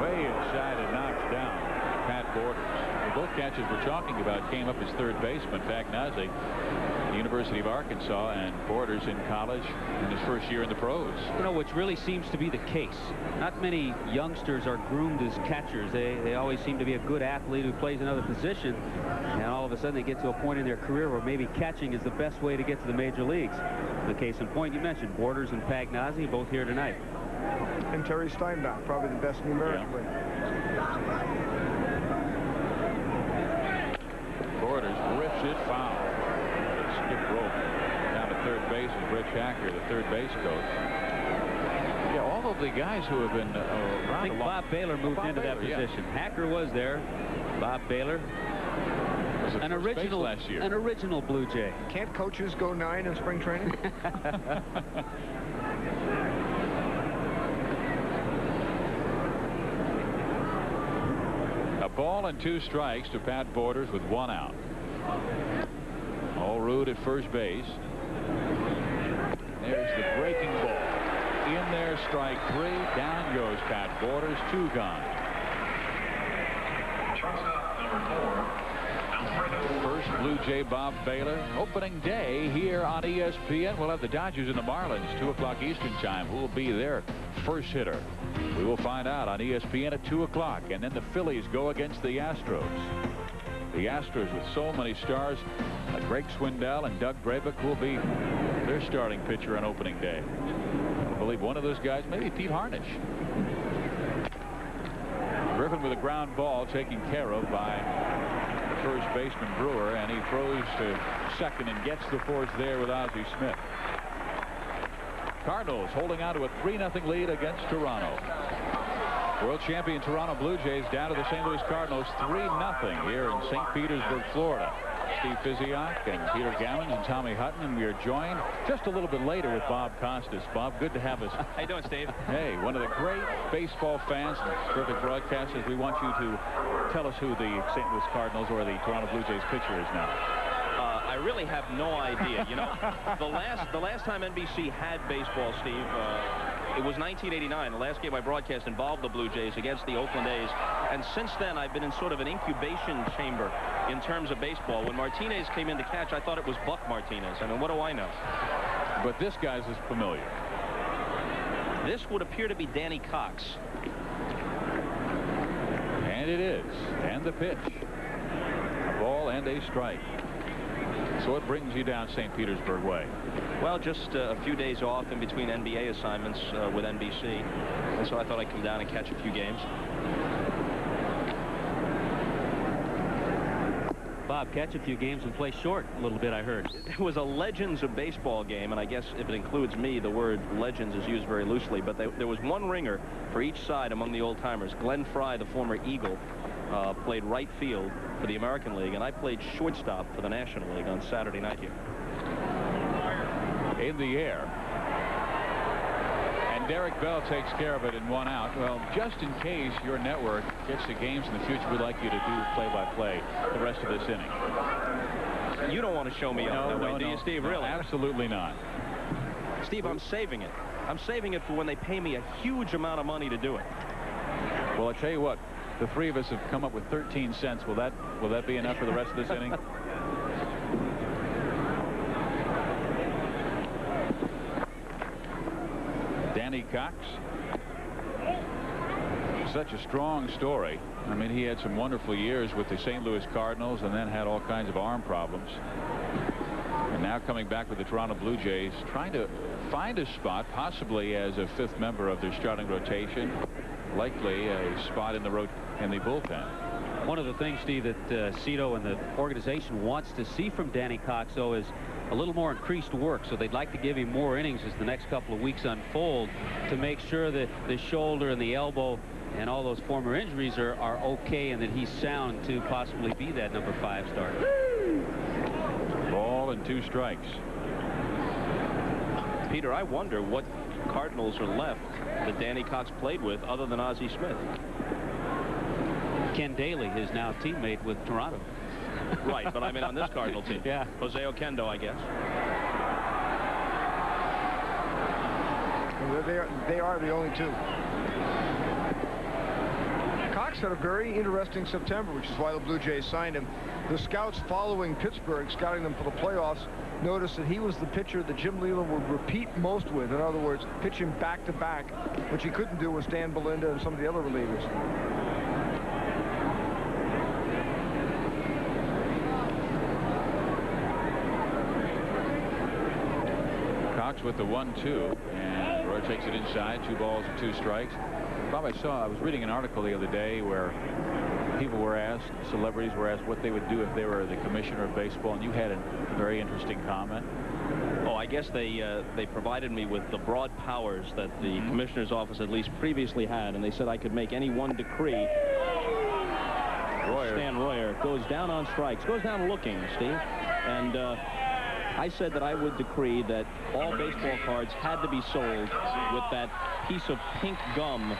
Way inside and knocks down Pat Borders. Both catches we're talking about came up as third baseman. Pagnazzi, the University of Arkansas, and Borders in college in his first year in the pros. You know, which really seems to be the case. Not many youngsters are groomed as catchers. They always seem to be a good athlete who plays another position, and all of a sudden they get to a point in their career where maybe catching is the best way to get to the major leagues. The case in point, you mentioned Borders and Pagnazzi, both here tonight. And Terry Steinbach, probably the best numerically. Borders rips it foul. Skip rope down to third base is Rich Hacker, the third base coach. Yeah, all of the guys who have been around. I think Bob Baylor moved into that position. Yeah. Hacker was there. Bob Baylor. Was an original last year. An original Blue Jay. Can't coaches go 9 in spring training? A ball and 2 strikes to Pat Borders with 1 out. Olerud at first base. There's the breaking ball. In there, strike 3. Down goes Pat Borders. 2 gone. First Blue Jay Bob Baylor. Opening day here on ESPN. We'll have the Dodgers and the Marlins 2 o'clock Eastern time. Who will be their first hitter? We will find out on ESPN at 2 o'clock. And then the Phillies go against the Astros. The Astros with so many stars like Greg Swindell and Doug Braybeck will be their starting pitcher on opening day. I believe one of those guys, maybe Pete Harnish. Griffin with a ground ball taken care of by the first baseman Brewer, and he throws to second and gets the force there with Ozzie Smith. Cardinals holding on to a 3-0 lead against Toronto. World champion Toronto Blue Jays down to the St. Louis Cardinals 3-0 here in St. Petersburg, Florida. Steve Physiak and Peter Gammons and Tommy Hutton, and we are joined just a little bit later with Bob Costas. Bob, good to have us. How you doing, Steve? Hey, one of the great baseball fans and terrific broadcasters. We want you to tell us who the St. Louis Cardinals or the Toronto Blue Jays pitcher is now. I really have no idea. You know, the last time NBC had baseball, Steve, it was 1989. The last game I broadcast involved the Blue Jays against the Oakland A's. And since then, I've been in sort of an incubation chamber in terms of baseball. When Martinez came in to catch, I thought it was Buck Martinez. I mean, what do I know? But this guy's is familiar. This would appear to be Danny Cox. And it is. And the pitch. A ball and a strike. So it brings you down St. Petersburg way. Well, just a few days off in between NBA assignments with NBC. And so I thought I'd come down and catch a few games. Bob, catch a few games and play short a little bit, I heard. It was a Legends of Baseball game, and I guess if it includes me, the word legends is used very loosely, but there was one ringer for each side among the old-timers. Glenn Fry, the former Eagle, played right field for the American League, and I played shortstop for the National League on Saturday night here. In the air. And Derek Bell takes care of it in 1 out. Well, just in case your network gets the games in the future, we'd like you to do play-by-play the rest of this inning. You don't want to show me up that way, do you, Steve? No, really? absolutely not. Steve, I'm saving it. I'm saving it for when they pay me a huge amount of money to do it. Well, I tell you what, the three of us have come up with 13 cents. Will that be enough for the rest of this inning? Danny Cox. Such a strong story. I mean, he had some wonderful years with the St. Louis Cardinals and then had all kinds of arm problems. And now coming back with the Toronto Blue Jays, trying to find a spot, possibly as a 5th member of their starting rotation, likely a spot in the bullpen. One of the things, Steve, that Cito and the organization wants to see from Danny Cox, though, is a little more increased work. So they'd like to give him more innings as the next couple of weeks unfold to make sure that the shoulder and the elbow and all those former injuries are okay and that he's sound to possibly be that number 5 starter. Ball and 2 strikes. Peter, I wonder what Cardinals are left that Danny Cox played with other than Ozzie Smith. Ken Daly, his now teammate with Toronto. Right, but I mean on this Cardinal team. Yeah. Jose Oquendo, I guess. They are the only 2. Cox had a very interesting September, which is why the Blue Jays signed him. The scouts following Pittsburgh, scouting them for the playoffs, noticed that he was the pitcher that Jim Leyland would repeat most with. In other words, pitch him back-to-back, which he couldn't do with Stan Belinda and some of the other relievers. Cox with the 1-2, and Roy takes it inside. 2 balls and 2 strikes. Bob, I was reading an article the other day where people were asked, celebrities were asked what they would do if they were the commissioner of baseball, and you had a very interesting comment. Oh, I guess they provided me with the broad powers that the commissioner's office at least previously had, and they said I could make any one decree. Stan Royer goes down on strikes, goes down looking, Steve, and I said that I would decree that all baseball cards had to be sold with that piece of pink gum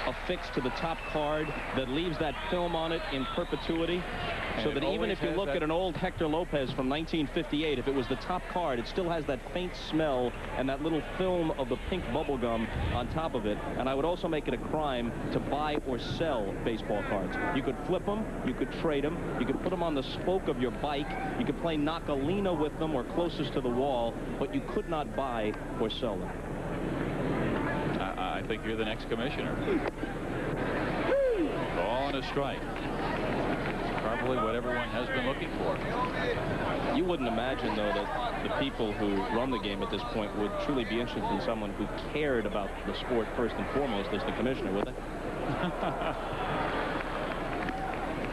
affixed to the top card that leaves that film on it in perpetuity, so that even if you look at an old Hector Lopez from 1958, if it was the top card, it still has that faint smell and that little film of the pink bubble gum on top of it. And I would also make it a crime to buy or sell baseball cards. You could flip them, you could trade them, you could put them on the spoke of your bike, you could play knock-a-lena with them or closest to the wall, but you could not buy or sell them. I think you're the next commissioner. Ball and a strike. Probably what everyone has been looking for. You wouldn't imagine, though, that the people who run the game at this point would truly be interested in someone who cared about the sport first and foremost as the commissioner, would they?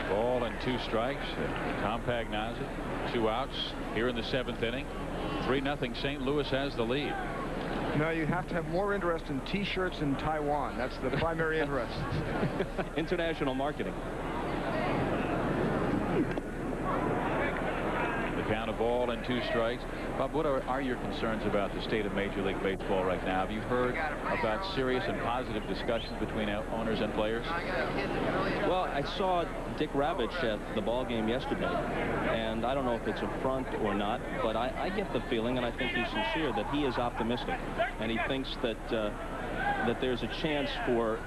Ball and 2 strikes. Tom Pagnozzi, 2 outs here in the 7th inning. 3-0. St. Louis has the lead. No, you have to have more interest in T-shirts in Taiwan. That's the primary interest. International marketing. The count of ball and 2 strikes. Bob, what are your concerns about the state of Major League Baseball right now? Have you heard about serious and positive discussions between owners and players? Well, I saw Dick Ravitch at the ball game yesterday, and I don't know if it's a front or not, but I get the feeling, and I think he's sincere, that he is optimistic, and he thinks that that there's a chance for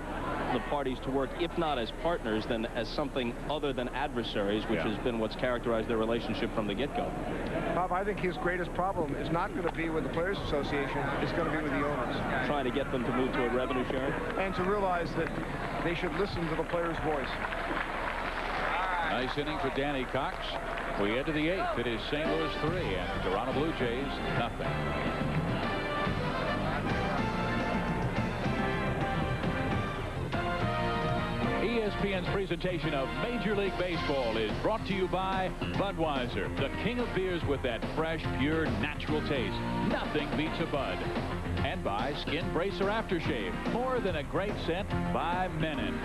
the parties to work, if not as partners, then as something other than adversaries, which has been what's characterized their relationship from the get-go. Bob, I think his greatest problem is not going to be with the Players Association. It's going to be with the owners. Trying to get them to move to a revenue sharing? And to realize that they should listen to the players' voice. Nice inning for Danny Cox. We head to the 8th. It is St. Louis 3 and Toronto Blue Jays nothing. ESPN's presentation of Major League Baseball is brought to you by Budweiser, the king of beers with that fresh, pure, natural taste. Nothing beats a Bud. And by Skin Bracer Aftershave, more than a great scent, by Menon.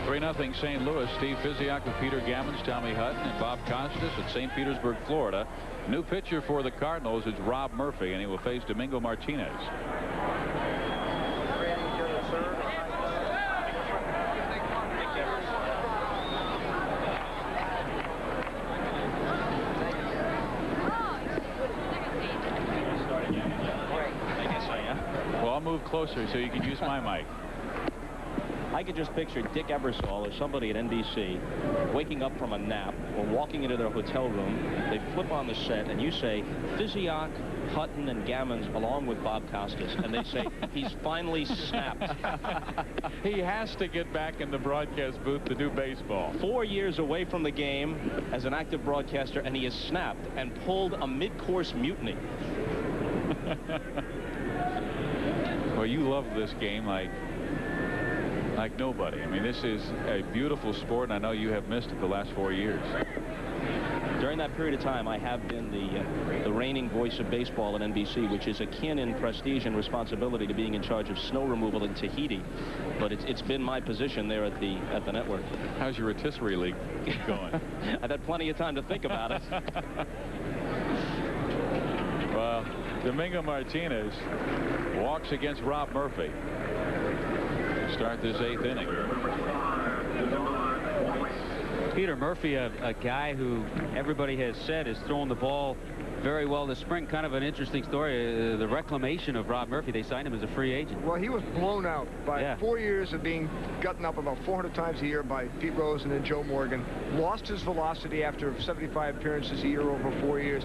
3-0 St. Louis. Steve Physiak with Peter Gammons, Tommy Hutton, and Bob Costas at St. Petersburg, Florida. New pitcher for the Cardinals is Rob Murphy, and he will face Domingo Martinez. Well, I'll move closer so you can use my mic. I could just picture Dick Ebersol or somebody at NBC waking up from a nap or walking into their hotel room. They flip on the set and you say, Physiak, Hutton, and Gammons along with Bob Costas. And they say, he's finally snapped. He has to get back in the broadcast booth to do baseball. 4 years away from the game as an active broadcaster, and he has snapped and pulled a mid-course mutiny. Well, you love this game like nobody. I mean, this is a beautiful sport, and I know you have missed it the last 4 years. During that period of time, I have been the reigning voice of baseball at NBC, which is akin in prestige and responsibility to being in charge of snow removal in Tahiti. But it's been my position there at the network. How's your rotisserie league going? I've had plenty of time to think about it. Well, Domingo Martinez walks against Rob Murphy. Start this 8th inning. Peter Murphy, a guy who everybody has said is throwing the ball very well this spring. Kind of an interesting story. The reclamation of Rob Murphy. They signed him as a free agent. Well, he was blown out by 4 years of being gotten up about 400 times a year by Pete Rose and then Joe Morgan. Lost his velocity after 75 appearances a year over 4 years.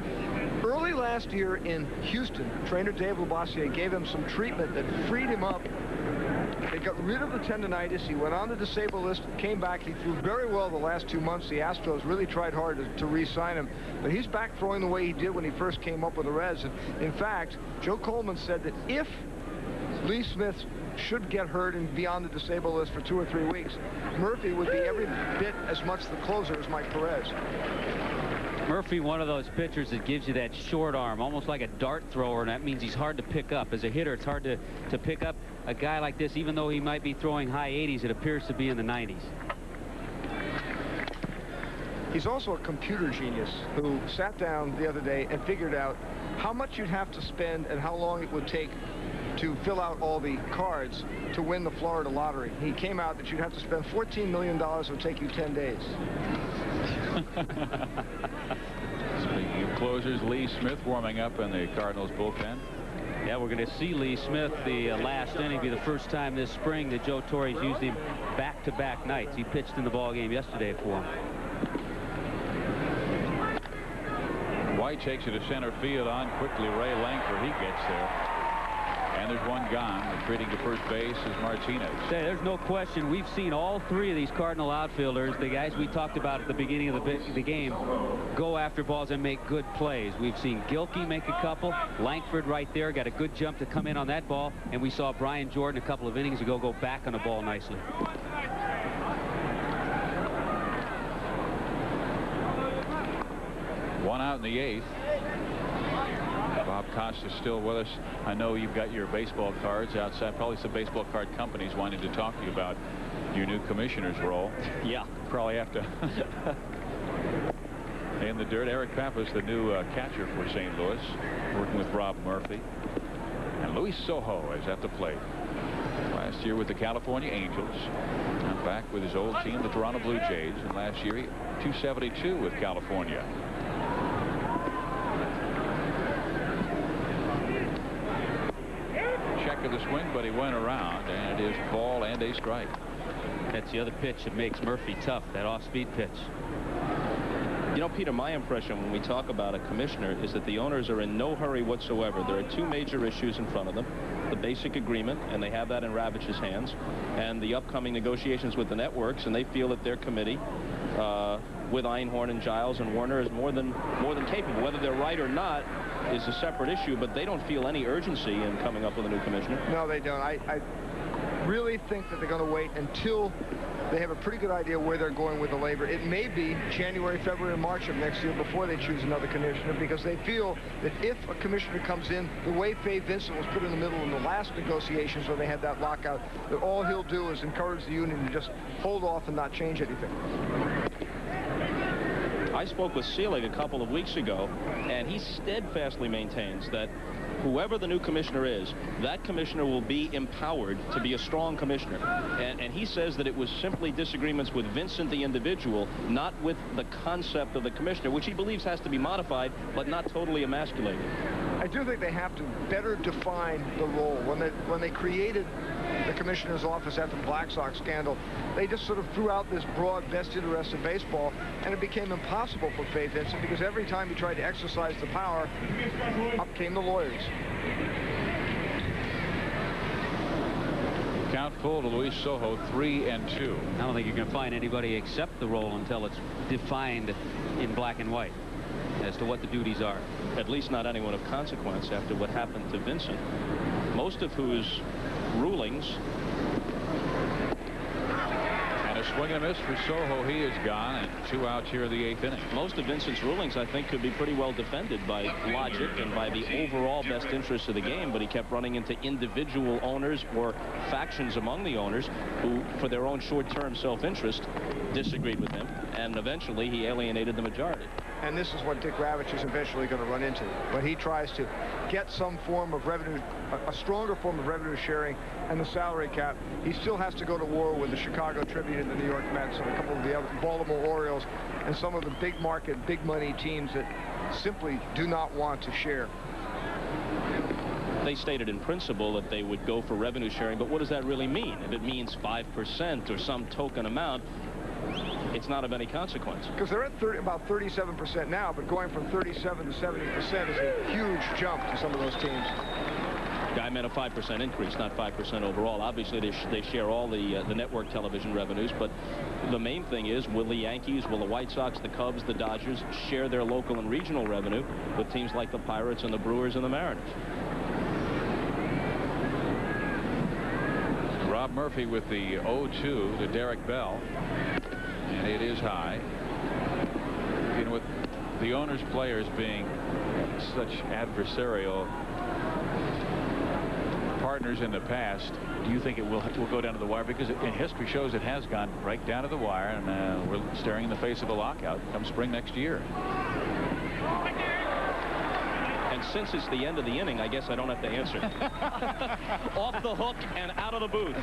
Early last year in Houston, trainer Dave Labossiere gave him some treatment that freed him up. They got rid of the tendonitis. He went on the disabled list, came back. He threw very well the last 2 months. The Astros really tried hard to re-sign him. But he's back throwing the way he did when he first came up with the Reds. And in fact, Joe Coleman said that if Lee Smith should get hurt and be on the disabled list for 2 or 3 weeks, Murphy would be every bit as much the closer as Mike Perez. Murphy, one of those pitchers that gives you that short arm, almost like a dart thrower, and that means he's hard to pick up. As a hitter, it's hard to pick up a guy like this. Even though he might be throwing high 80s, it appears to be in the 90s. He's also a computer genius who sat down the other day and figured out how much you'd have to spend and how long it would take to fill out all the cards to win the Florida lottery. He came out that you'd have to spend $14 million. It would take you 10 days. Speaking of closers, Lee Smith warming up in the Cardinals bullpen. Yeah, we're going to see Lee Smith the last inning. Be the first time this spring that Joe Torre's used him back-to-back nights. He pitched in the ball game yesterday for him. White takes it to center field on quickly. Ray Langford, he gets there. And there's one gone. Retreating to first base is Martinez. There's no question. We've seen all three of these Cardinal outfielders, the guys we talked about at the beginning of the game, go after balls and make good plays. We've seen Gilkey make a couple. Langford right there got a good jump to come in on that ball. And we saw Brian Jordan a couple of innings ago go back on the ball nicely. One out in the 8th. Bob Costas still with us. I know you've got your baseball cards outside. Probably some baseball card companies wanting to talk to you about your new commissioner's role. Yeah. Probably have to. In the dirt, Eric Pappas, the new catcher for St. Louis, working with Rob Murphy. And Luis Sojo is at the plate. Last year with the California Angels. And back with his old team, the Toronto Blue Jays. And last year, 272 with California. Check of the swing, but he went around, and it is ball and a strike. That's the other pitch that makes Murphy tough, that off-speed pitch. You know, Peter, my impression when we talk about a commissioner is that the owners are in no hurry whatsoever. There are two major issues in front of them. The basic agreement, and they have that in Ravage's hands, and the upcoming negotiations with the networks, and they feel that their committee with Einhorn and Giles and Warner is more than capable. Whether they're right or not, is a separate issue, but they don't feel any urgency in coming up with a new commissioner. No, they don't. I really think that they're going to wait until they have a pretty good idea where they're going with the labor. It may be January, February, and March of next year before they choose another commissioner, because they feel that if a commissioner comes in, the way Fay Vincent was put in the middle in the last negotiations when they had that lockout, that all he'll do is encourage the union to just hold off and not change anything. I spoke with Seelig a couple of weeks ago, and he steadfastly maintains that whoever the new commissioner is, that commissioner will be empowered to be a strong commissioner. And he says that it was simply disagreements with Vincent the individual, not with the concept of the commissioner, which he believes has to be modified, but not totally emasculated. I do think they have to better define the role. When they created the commissioner's office after the Black Sox scandal, they just sort of threw out this broad best interest of baseball, and it became impossible for Fay Vincent, because every time he tried to exercise the power, up came the lawyers. Count full to Luis Sojo, 3-2. I don't think you can find anybody accept the role until it's defined in black and white as to what the duties are. At least not anyone of consequence after what happened to Vincent, most of whose rulings. And a swing and a miss for Sojo. He is gone, and 2 outs here in the 8th inning. Most of Vincent's rulings, I think, could be pretty well defended by logic and by the overall best interests of the game, but he kept running into individual owners or factions among the owners who, for their own short-term self-interest, disagreed with him, and eventually he alienated the majority. And this is what Dick Ravitch is eventually going to run into. But he tries to get some form of revenue, a stronger form of revenue sharing and the salary cap. He still has to go to war with the Chicago Tribune and the New York Mets and a couple of the other Baltimore Orioles and some of the big market, big money teams that simply do not want to share. They stated in principle that they would go for revenue sharing, but what does that really mean? If it means 5% or some token amount, it's not of any consequence. Because they're at about 37% now, but going from 37 to 70% is a huge jump to some of those teams. Guy meant a 5% increase, not 5% overall. Obviously, they share all the network television revenues, but the main thing is, will the Yankees, will the White Sox, the Cubs, the Dodgers share their local and regional revenue with teams like the Pirates and the Brewers and the Mariners? Rob Murphy with the 0-2 to Derek Bell. And it is high. You know, with the owners' players being such adversarial partners in the past, do you think it will go down to the wire? Because in history shows it has gone right down to the wire, and we're staring in the face of a lockout come spring next year. And since it's the end of the inning, I guess I don't have to answer. Off the hook and out of the booth.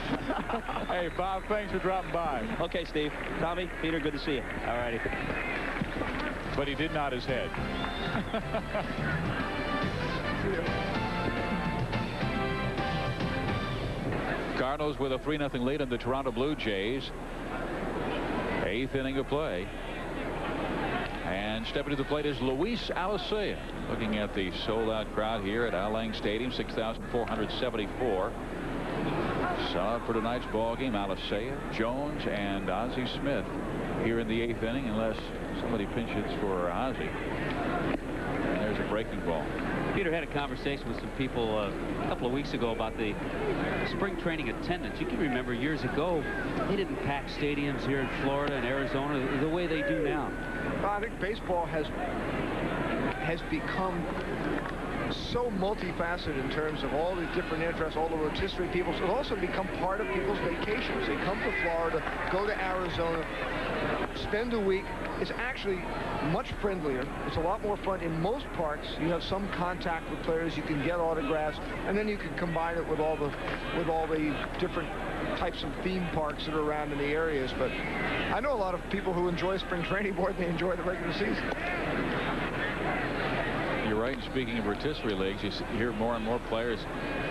Hey, Bob, thanks for dropping by. Okay, Steve. Tommy, Peter, good to see you. All righty. But he did nod his head. Cardinals with a 3-0 lead on the Toronto Blue Jays. 8th inning of play. And stepping to the plate is Luis Alicea. Looking at the sold-out crowd here at Al Lang Stadium, 6,474. Solid for tonight's ball game. Alicea, Jones, and Ozzie Smith here in the 8th inning, unless somebody pinch hits for Ozzie. And there's a breaking ball. Peter had a conversation with some people a couple of weeks ago about the spring training attendance. You can remember years ago, they didn't pack stadiums here in Florida and Arizona the way they do now. I think baseball has become so multifaceted in terms of all the different interests, all the rotisserie people. It's also become part of people's vacations. They come to Florida, go to Arizona, spend a week. It's actually much friendlier. It's a lot more fun. In most parks, you have some contact with players. You can get autographs, and then you can combine it with all the different types of theme parks that are around in the areas. But I know a lot of people who enjoy spring training more than they enjoy the regular season. You're right. Speaking of rotisserie leagues, you hear more and more players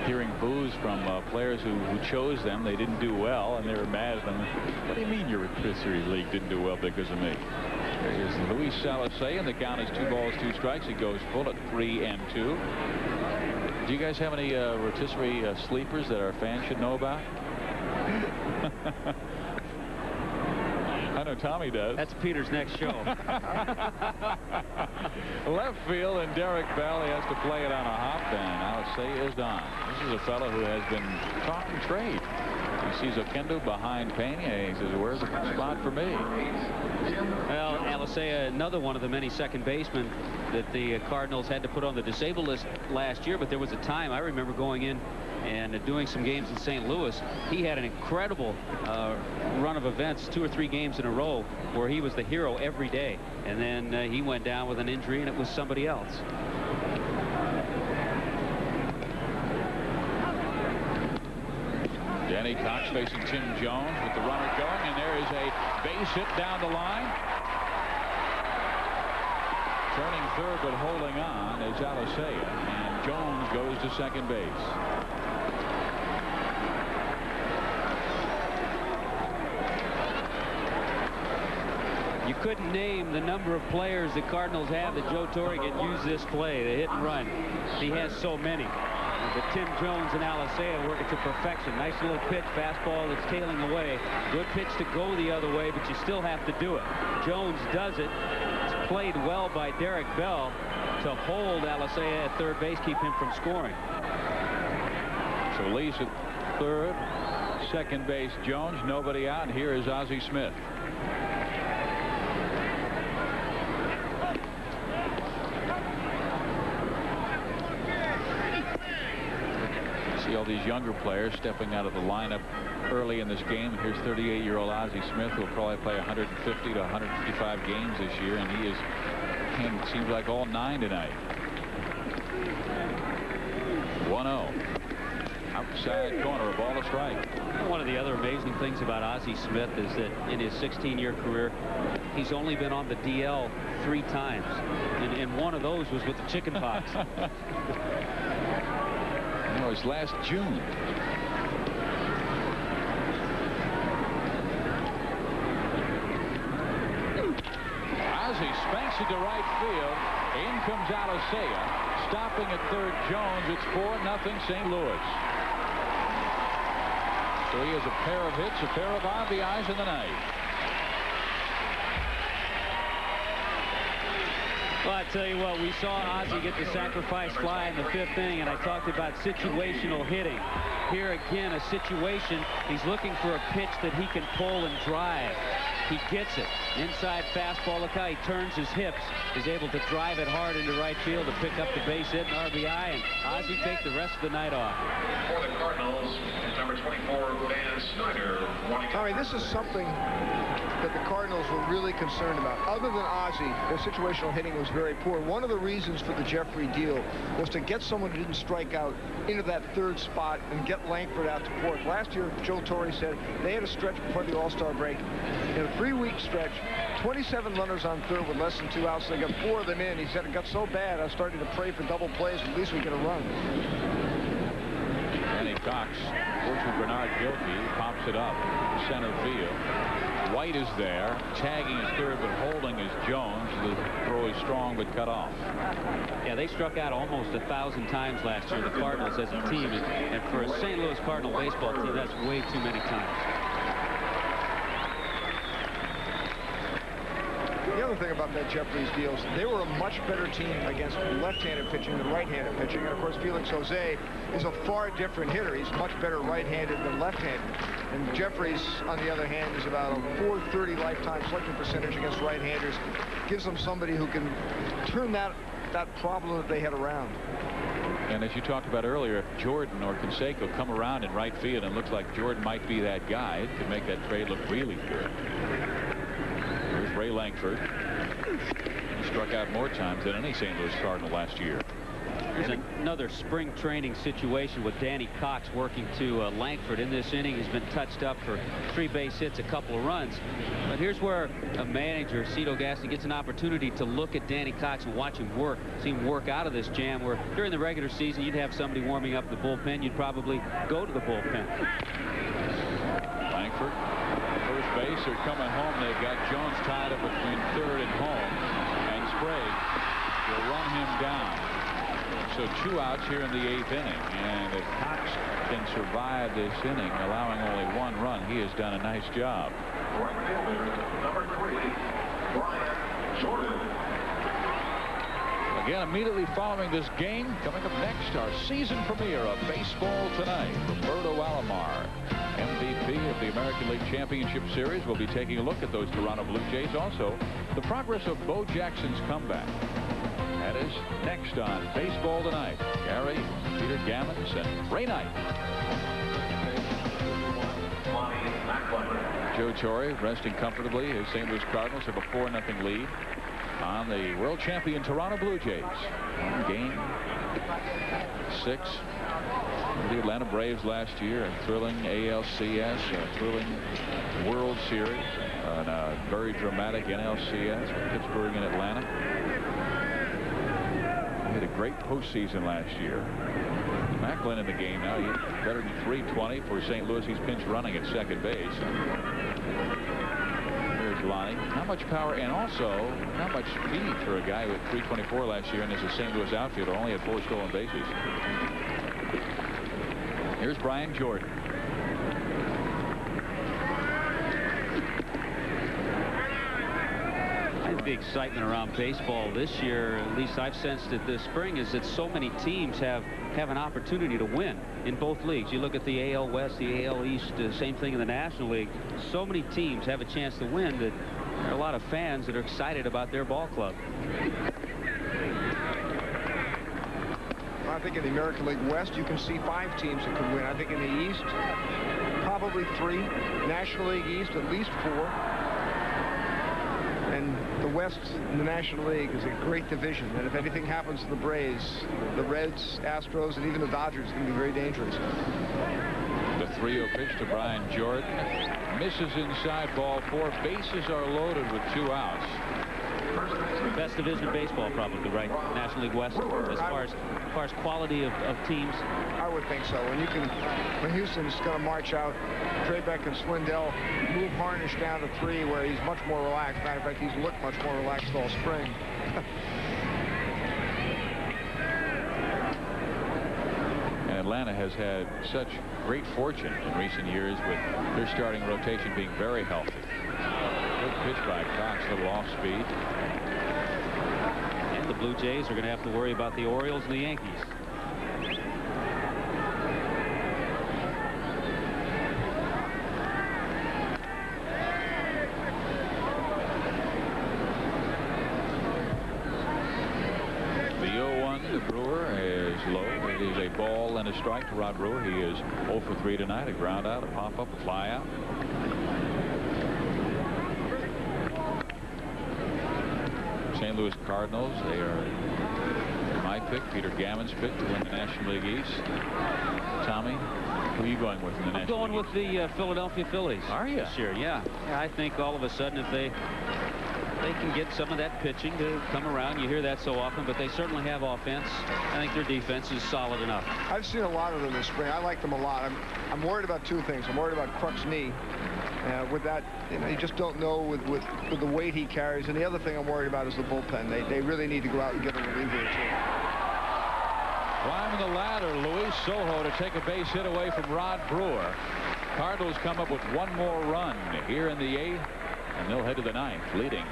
hearing boos from players who chose them. They didn't do well, and they were mad at them. What do you mean your rotisserie league didn't do well because of me? There is Luis Alicea, and the count is 2 balls, 2 strikes. It goes full at 3-2. Do you guys have any rotisserie sleepers that our fans should know about? I know know Tommy does. That's Peter's next show. Left field, and Derek Bell, he has to play it on a hop, and Alicea is done. This is a fellow who has been talking trade. He sees Okendo behind Pena. He says, where's the spot for me? Well, Alicea, another one of the many second basemen that the Cardinals had to put on the disabled list last year, but there was a time I remember going in and doing some games in St. Louis. He had an incredible run of events, 2 or 3 games in a row, where he was the hero every day. And then he went down with an injury, and it was somebody else. Danny Cox facing Tim Jones with the runner going, and there is a base hit down the line. Turning third but holding on is Alicea, and Jones goes to second base. You couldn't name the number of players the Cardinals have that Joe Torre can use this play, the hit and run. He has so many. But Tim Jones and Alicea work it to perfection. Nice little pitch, fastball that's tailing away. Good pitch to go the other way, but you still have to do it. Jones does it. It's played well by Derek Bell to hold Alicea at third base, keep him from scoring. So Lee's at third, second base Jones, nobody out. Here is Ozzie Smith. See all these younger players stepping out of the lineup early in this game. Here's 38-year-old Ozzie Smith, who will probably play 150 to 155 games this year, and he is, it seems like, all 9 tonight. 1-0. Outside corner, a ball to strike. One of the other amazing things about Ozzie Smith is that in his 16-year career, he's only been on the DL 3 times, and one of those was with the chicken pox. No, it was last June. Ozzie spanks it to right field. In comes Alicea. Stopping at third, Jones. It's 4-0 St. Louis. So he has a pair of hits, a pair of RBIs in the night. Well, I tell you what, we saw Ozzie get the sacrifice fly in the 5th inning, and I talked about situational hitting. Here again, a situation, he's looking for a pitch that he can pull and drive. He gets it. Inside fastball, look how he turns his hips, is able to drive it hard into right field to pick up the base hit and RBI, and Ozzie takes the rest of the night off. For the Cardinals, number 24, Van Snyder. Tommy, this is something that the Cardinals were really concerned about. Other than Ozzie, their situational hitting was very poor. One of the reasons for the Jeffrey deal was to get someone who didn't strike out into that 3rd spot and get Langford out to 4th. Last year, Joe Torre said they had a stretch before the All-Star break. In a 3-week stretch, 27 runners on 3rd with less than 2 outs. They got 4 of them in. He said it got so bad, I was starting to pray for double plays. At least we get a run. Danny Cox works with Bernard Gilkey, pops it up center field. White is there, tagging is third, but holding is Jones. The throw is strong, but cut off. Yeah, they struck out almost 1,000 times last year, the Cardinals, as a team, and for a St. Louis Cardinal baseball team, that's way too many times. The other thing about that Jeffries deal is they were a much better team against left-handed pitching than right-handed pitching. And, of course, Felix Jose is a far different hitter. He's much better right-handed than left-handed. And Jeffries, on the other hand, is about a .430 lifetime slugging percentage against right-handers. Gives them somebody who can turn that problem that they had around. And as you talked about earlier, if Jordan or Canseco come around in right field and looks like Jordan might be that guy, it could make that trade look really good. Here's Ray Langford. He struck out more times than any St. Louis Cardinal last year. There's another spring training situation with Danny Cox working to Langford in this inning. He's been touched up for 3 base hits, a couple of runs. But here's where a manager, Cito Gaston, gets an opportunity to look at Danny Cox and watch him work, see him work out of this jam, where during the regular season you'd have somebody warming up the bullpen. You'd probably go to the bullpen. Langford, first base, they're coming home. They've got Jones tied up between 3rd and home, and Sprague will run him down. So 2 outs here in the 8th inning, and if Cox can survive this inning, allowing only 1 run, he has done a nice job. Right fielder, number 3, Brian Jordan. Again, immediately following this game, coming up next, our season premiere of Baseball Tonight. Roberto Alomar, MVP of the American League Championship Series, will be taking a look at those Toronto Blue Jays. Also, the progress of Bo Jackson's comeback. That is next on Baseball Tonight. Gary, Peter Gammons, and Ray Knight. Joe Torre resting comfortably. His St. Louis Cardinals have a 4-0 lead on the world champion Toronto Blue Jays. Game 6. The Atlanta Braves last year, a thrilling ALCS, a thrilling World Series, and a very dramatic NLCS with Pittsburgh and Atlanta. They had a great postseason last year. Macklin in the game now. He's better than .320 for St. Louis. He's pinch running at second base. Here's Lonnie. Not much power and also not much speed for a guy with .324 last year and is a St. Louis outfielder. Only had 4 stolen bases. Here's Brian Jordan. The excitement around baseball this year, at least I've sensed it this spring, is that so many teams have an opportunity to win in both leagues. You look at the AL West, the AL East, same thing in the National League. So many teams have a chance to win that there are a lot of fans that are excited about their ball club. I think in the American League West, you can see 5 teams that could win. I think in the East, probably 3. National League East, at least 4. And the West in the National League is a great division. And if anything happens to the Braves, the Reds, Astros, and even the Dodgers are going to be very dangerous. The 3-0 pitch to Brian Jordan. Misses inside, ball 4. Bases are loaded with 2 outs. Best division of baseball, probably, right? National League West, as far as quality of teams. I would think so. When Houston's going to march out, Drabek and Swindell move Harnish down to 3, where he's much more relaxed. Matter of fact, he's looked much more relaxed all spring. And Atlanta has had such great fortune in recent years with their starting rotation being very healthy. Good pitch by Cox, a little off speed. And the Blue Jays are going to have to worry about the Orioles and the Yankees. The 0-1 to Brewer is low. It is a ball and a strike to Rod Brewer. He is 0 for 3 tonight. A ground out, a pop up, a fly out. St. Louis Cardinals, they are my pick, Peter Gammons' pick to win the National League East. Tommy, who are you going with in the National League? I'm going with the Philadelphia Phillies. Are you? This year, yeah. I think all of a sudden if they can get some of that pitching to come around, you hear that so often, but they certainly have offense. I think their defense is solid enough. I've seen a lot of them this spring. I like them a lot. I'm worried about 2 things. I'm worried about Kruk's knee. With that, you just don't know with the weight he carries. And the other thing I'm worried about is the bullpen. They really need to go out and get a reliever or 2. Climbing the ladder, Luis Sojo to take a base hit away from Rod Brewer. Cardinals come up with 1 more run here in the 8th, and they'll head to the 9th, leading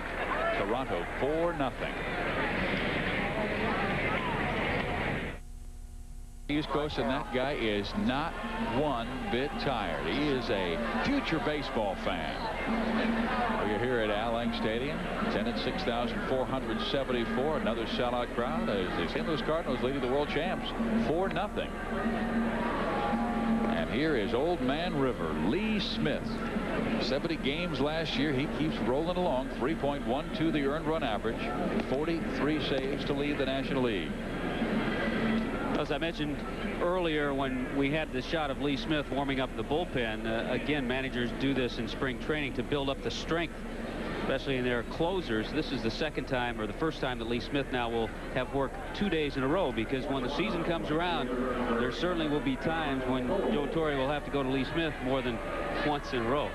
Toronto 4-0. East Coast, and that guy is not 1 bit tired. He is a future baseball fan. We're here at Al Lang Stadium. Attendance 6,474. Another sellout crowd as the St. Louis Cardinals leading the world champs 4-0. And here is Old Man River, Lee Smith. 70 games last year. He keeps rolling along. 3.12 the earned run average. 43 saves to lead the National League. As I mentioned earlier, when we had the shot of Lee Smith warming up the bullpen, again, managers do this in spring training to build up the strength, especially in their closers. This is the second time, or the first time, that Lee Smith now will have worked 2 days in a row, because when the season comes around, there certainly will be times when Joe Torre will have to go to Lee Smith more than once in a row.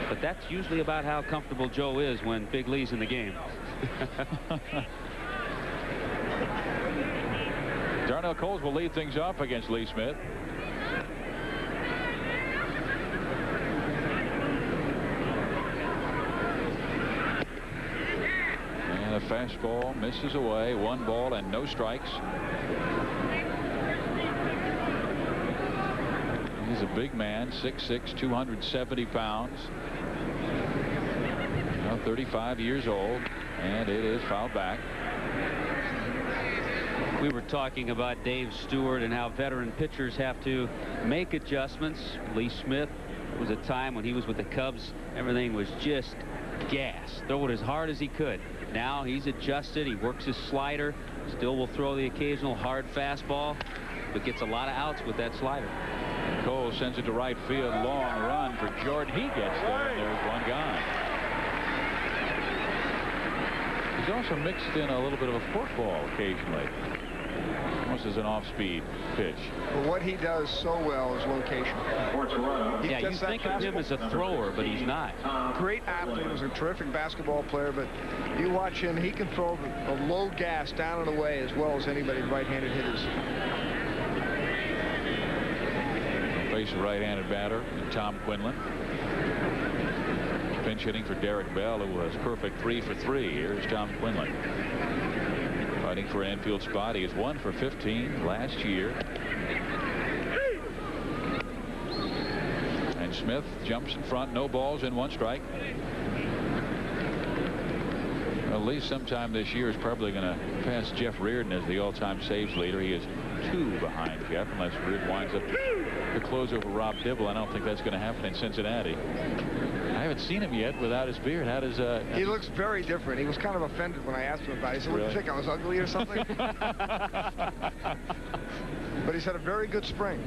But that's usually about how comfortable Joe is when Big Lee's in the game. Darnell Coles will lead things off against Lee Smith. The fastball misses away. 1 ball and no strikes. He's a big man, 6'6", 270 pounds. Now 35 years old, and it is fouled back. We were talking about Dave Stewart and how veteran pitchers have to make adjustments. Lee Smith, there was a time when he was with the Cubs, everything was just gas. Throw it as hard as he could. Now he's adjusted. He works his slider. Still will throw the occasional hard fastball, but gets a lot of outs with that slider. Cole sends it to right field. Long run for Jordan. He gets there, and there's one gone. He's also mixed in a little bit of a forkball occasionally. Almost as an off-speed pitch. But what he does so well is location. Yeah, you think of him as a thrower, but he's not. Great athlete. He was a terrific basketball player, but you watch him, he can throw a low gas down and away as well as anybody right-handed hitters. Face a right-handed batter, Tom Quinlan. Pinch hitting for Derek Bell, who was perfect 3 for 3. Here's Tom Quinlan. Fighting for an infield spot. He is 1 for 15 last year. And Smith jumps in front. No balls and 1 strike. At least sometime this year is probably going to pass Jeff Reardon as the all-time saves leader. He is 2 behind Jeff, unless Reardon winds up the close over Rob Dibble. I don't think that's going to happen in Cincinnati. I haven't seen him yet without his beard. How does he looks very different. He was kind of offended when I asked him about it. He said, "What do you think, I was ugly or something?" But he's had a very good spring.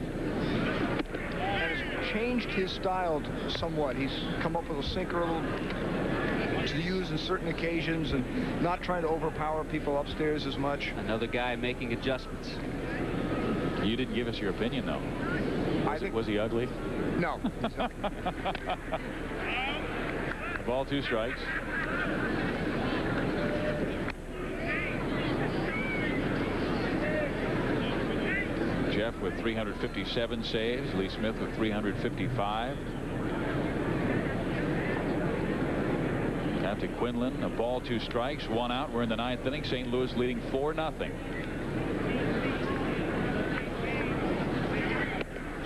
And has changed his style somewhat. He's come up with a sinker a little to use in certain occasions and not trying to overpower people upstairs as much. Another guy making adjustments. You didn't give us your opinion, though. Was he ugly? No. Ball, 2 strikes. Jeff with 357 saves. Lee Smith with 355. After Quinlan, a ball, 2 strikes, 1 out. We're in the 9th inning. St. Louis leading 4-0.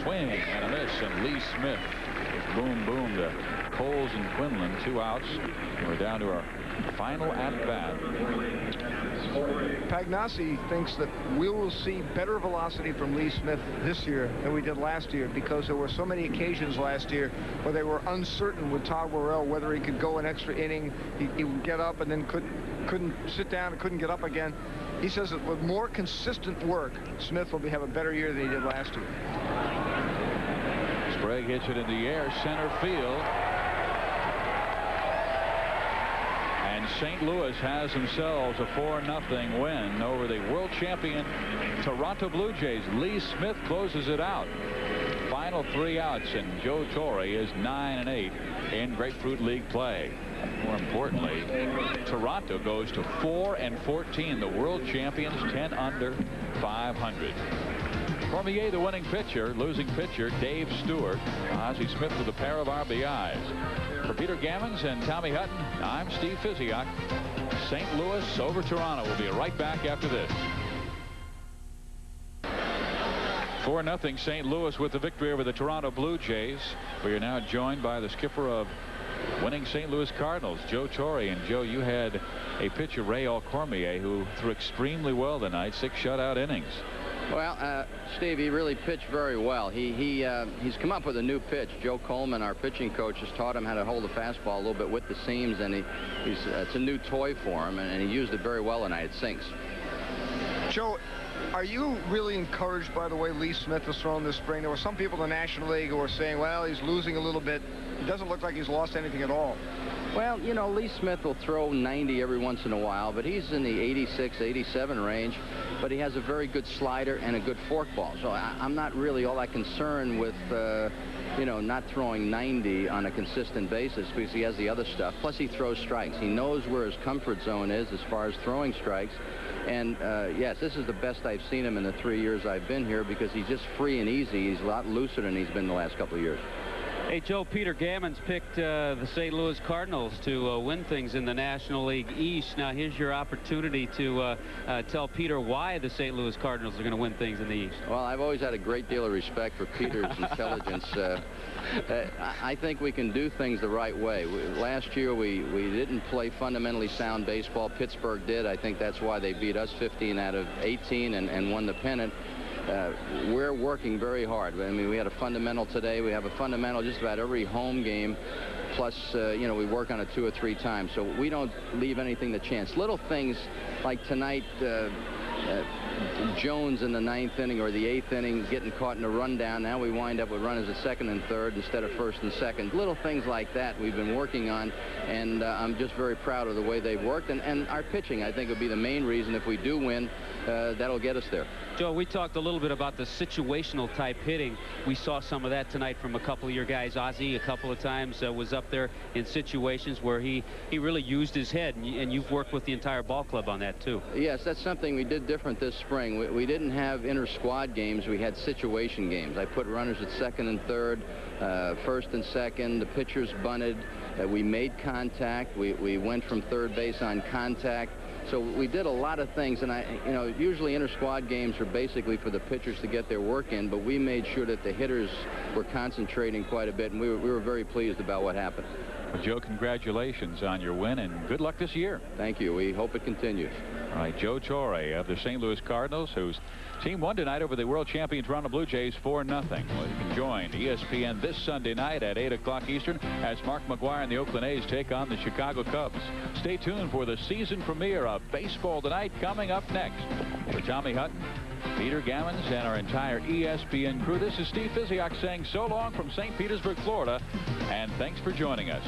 Swing and a miss, and Lee Smith boom boom to Coles and Quinlan, 2 outs. We're down to our final at-bat. Pagnassi thinks that we will see better velocity from Lee Smith this year than we did last year, because there were so many occasions last year where they were uncertain with Todd Worrell whether he could go an extra inning. He would get up and then couldn't sit down and couldn't get up again. He says that with more consistent work, Smith will have a better year than he did last year. Sprague hits it in the air, center field. And St. Louis has themselves a 4-0 win over the world champion Toronto Blue Jays. Lee Smith closes it out. Final 3 outs, and Joe Torre is 9-8 in Grapefruit League play. More importantly, Toronto goes to 4-14. The world champions 10 under 500. Cormier, the winning pitcher. Losing pitcher, Dave Stewart. Ozzie Smith with a pair of RBIs. For Peter Gammons and Tommy Hutton, I'm Steve Physiak. St. Louis over Toronto. We'll be right back after this. 4-0 St. Louis with the victory over the Toronto Blue Jays. We are now joined by the skipper of winning St. Louis Cardinals, Joe Torre. And Joe, you had a pitcher, Rael Cormier, who threw extremely well tonight, 6 shutout innings. Well, Steve, he really pitched very well. He's come up with a new pitch. Joe Coleman, our pitching coach, has taught him how to hold the fastball a little bit with the seams, and it's a new toy for him, and he used it very well tonight. It sinks. Joe, are you really encouraged by the way Lee Smith has thrown this spring? There were some people in the National League who were saying, well, he's losing a little bit. It doesn't look like he's lost anything at all. Well, you know, Lee Smith will throw 90 every once in a while, but he's in the 86, 87 range. But he has a very good slider and a good forkball. So I'm not really all that concerned with, you know, not throwing 90 on a consistent basis, because he has the other stuff. Plus, he throws strikes. He knows where his comfort zone is as far as throwing strikes. And, yes, this is the best I've seen him in the 3 years I've been here, because he's just free and easy. He's a lot looser than he's been the last couple of years. Hey, Joe, Peter Gammons picked the St. Louis Cardinals to win things in the National League East. Now, here's your opportunity to tell Peter why the St. Louis Cardinals are going to win things in the East. Well, I've always had a great deal of respect for Peter's intelligence. I think we can do things the right way. Last year, we didn't play fundamentally sound baseball. Pittsburgh did. I think that's why they beat us 15 out of 18 and won the pennant. We're working very hard. I mean, we had a fundamental today. We have a fundamental just about every home game. Plus, you know, we work on it 2 or 3 times. So we don't leave anything to chance. Little things like tonight, Jones in the 9th inning or the 8th inning getting caught in a rundown. Now we wind up with runners at 2nd and 3rd instead of 1st and 2nd. Little things like that we've been working on, and I'm just very proud of the way they've worked. And our pitching, I think, would be the main reason if we do win. That'll get us there. Joe, we talked a little bit about the situational type hitting. We saw some of that tonight from a couple of your guys. Ozzie a couple of times was up there in situations where he really used his head, and you've worked with the entire ball club on that too. Yes, that's something we did different this spring. We didn't have inter-squad games. We had situation games. I put runners at 2nd and 3rd, 1st and 2nd. The pitchers bunted. We made contact. We went from 3rd base on contact. So we did a lot of things, and you know, usually inter-squad games are basically for the pitchers to get their work in, but we made sure that the hitters were concentrating quite a bit, and we were very pleased about what happened. Well, Joe, congratulations on your win, and good luck this year. Thank you. We hope it continues. All right, Joe Torre of the St. Louis Cardinals, whose team won tonight over the world champion Toronto Blue Jays 4-0. Well, you can join ESPN this Sunday night at 8 o'clock Eastern as Mark McGwire and the Oakland A's take on the Chicago Cubs. Stay tuned for the season premiere of Baseball Tonight coming up next. For Tommy Hutton, Peter Gammons, and our entire ESPN crew, this is Steve Physiak saying so long from St. Petersburg, Florida, and thanks for joining us.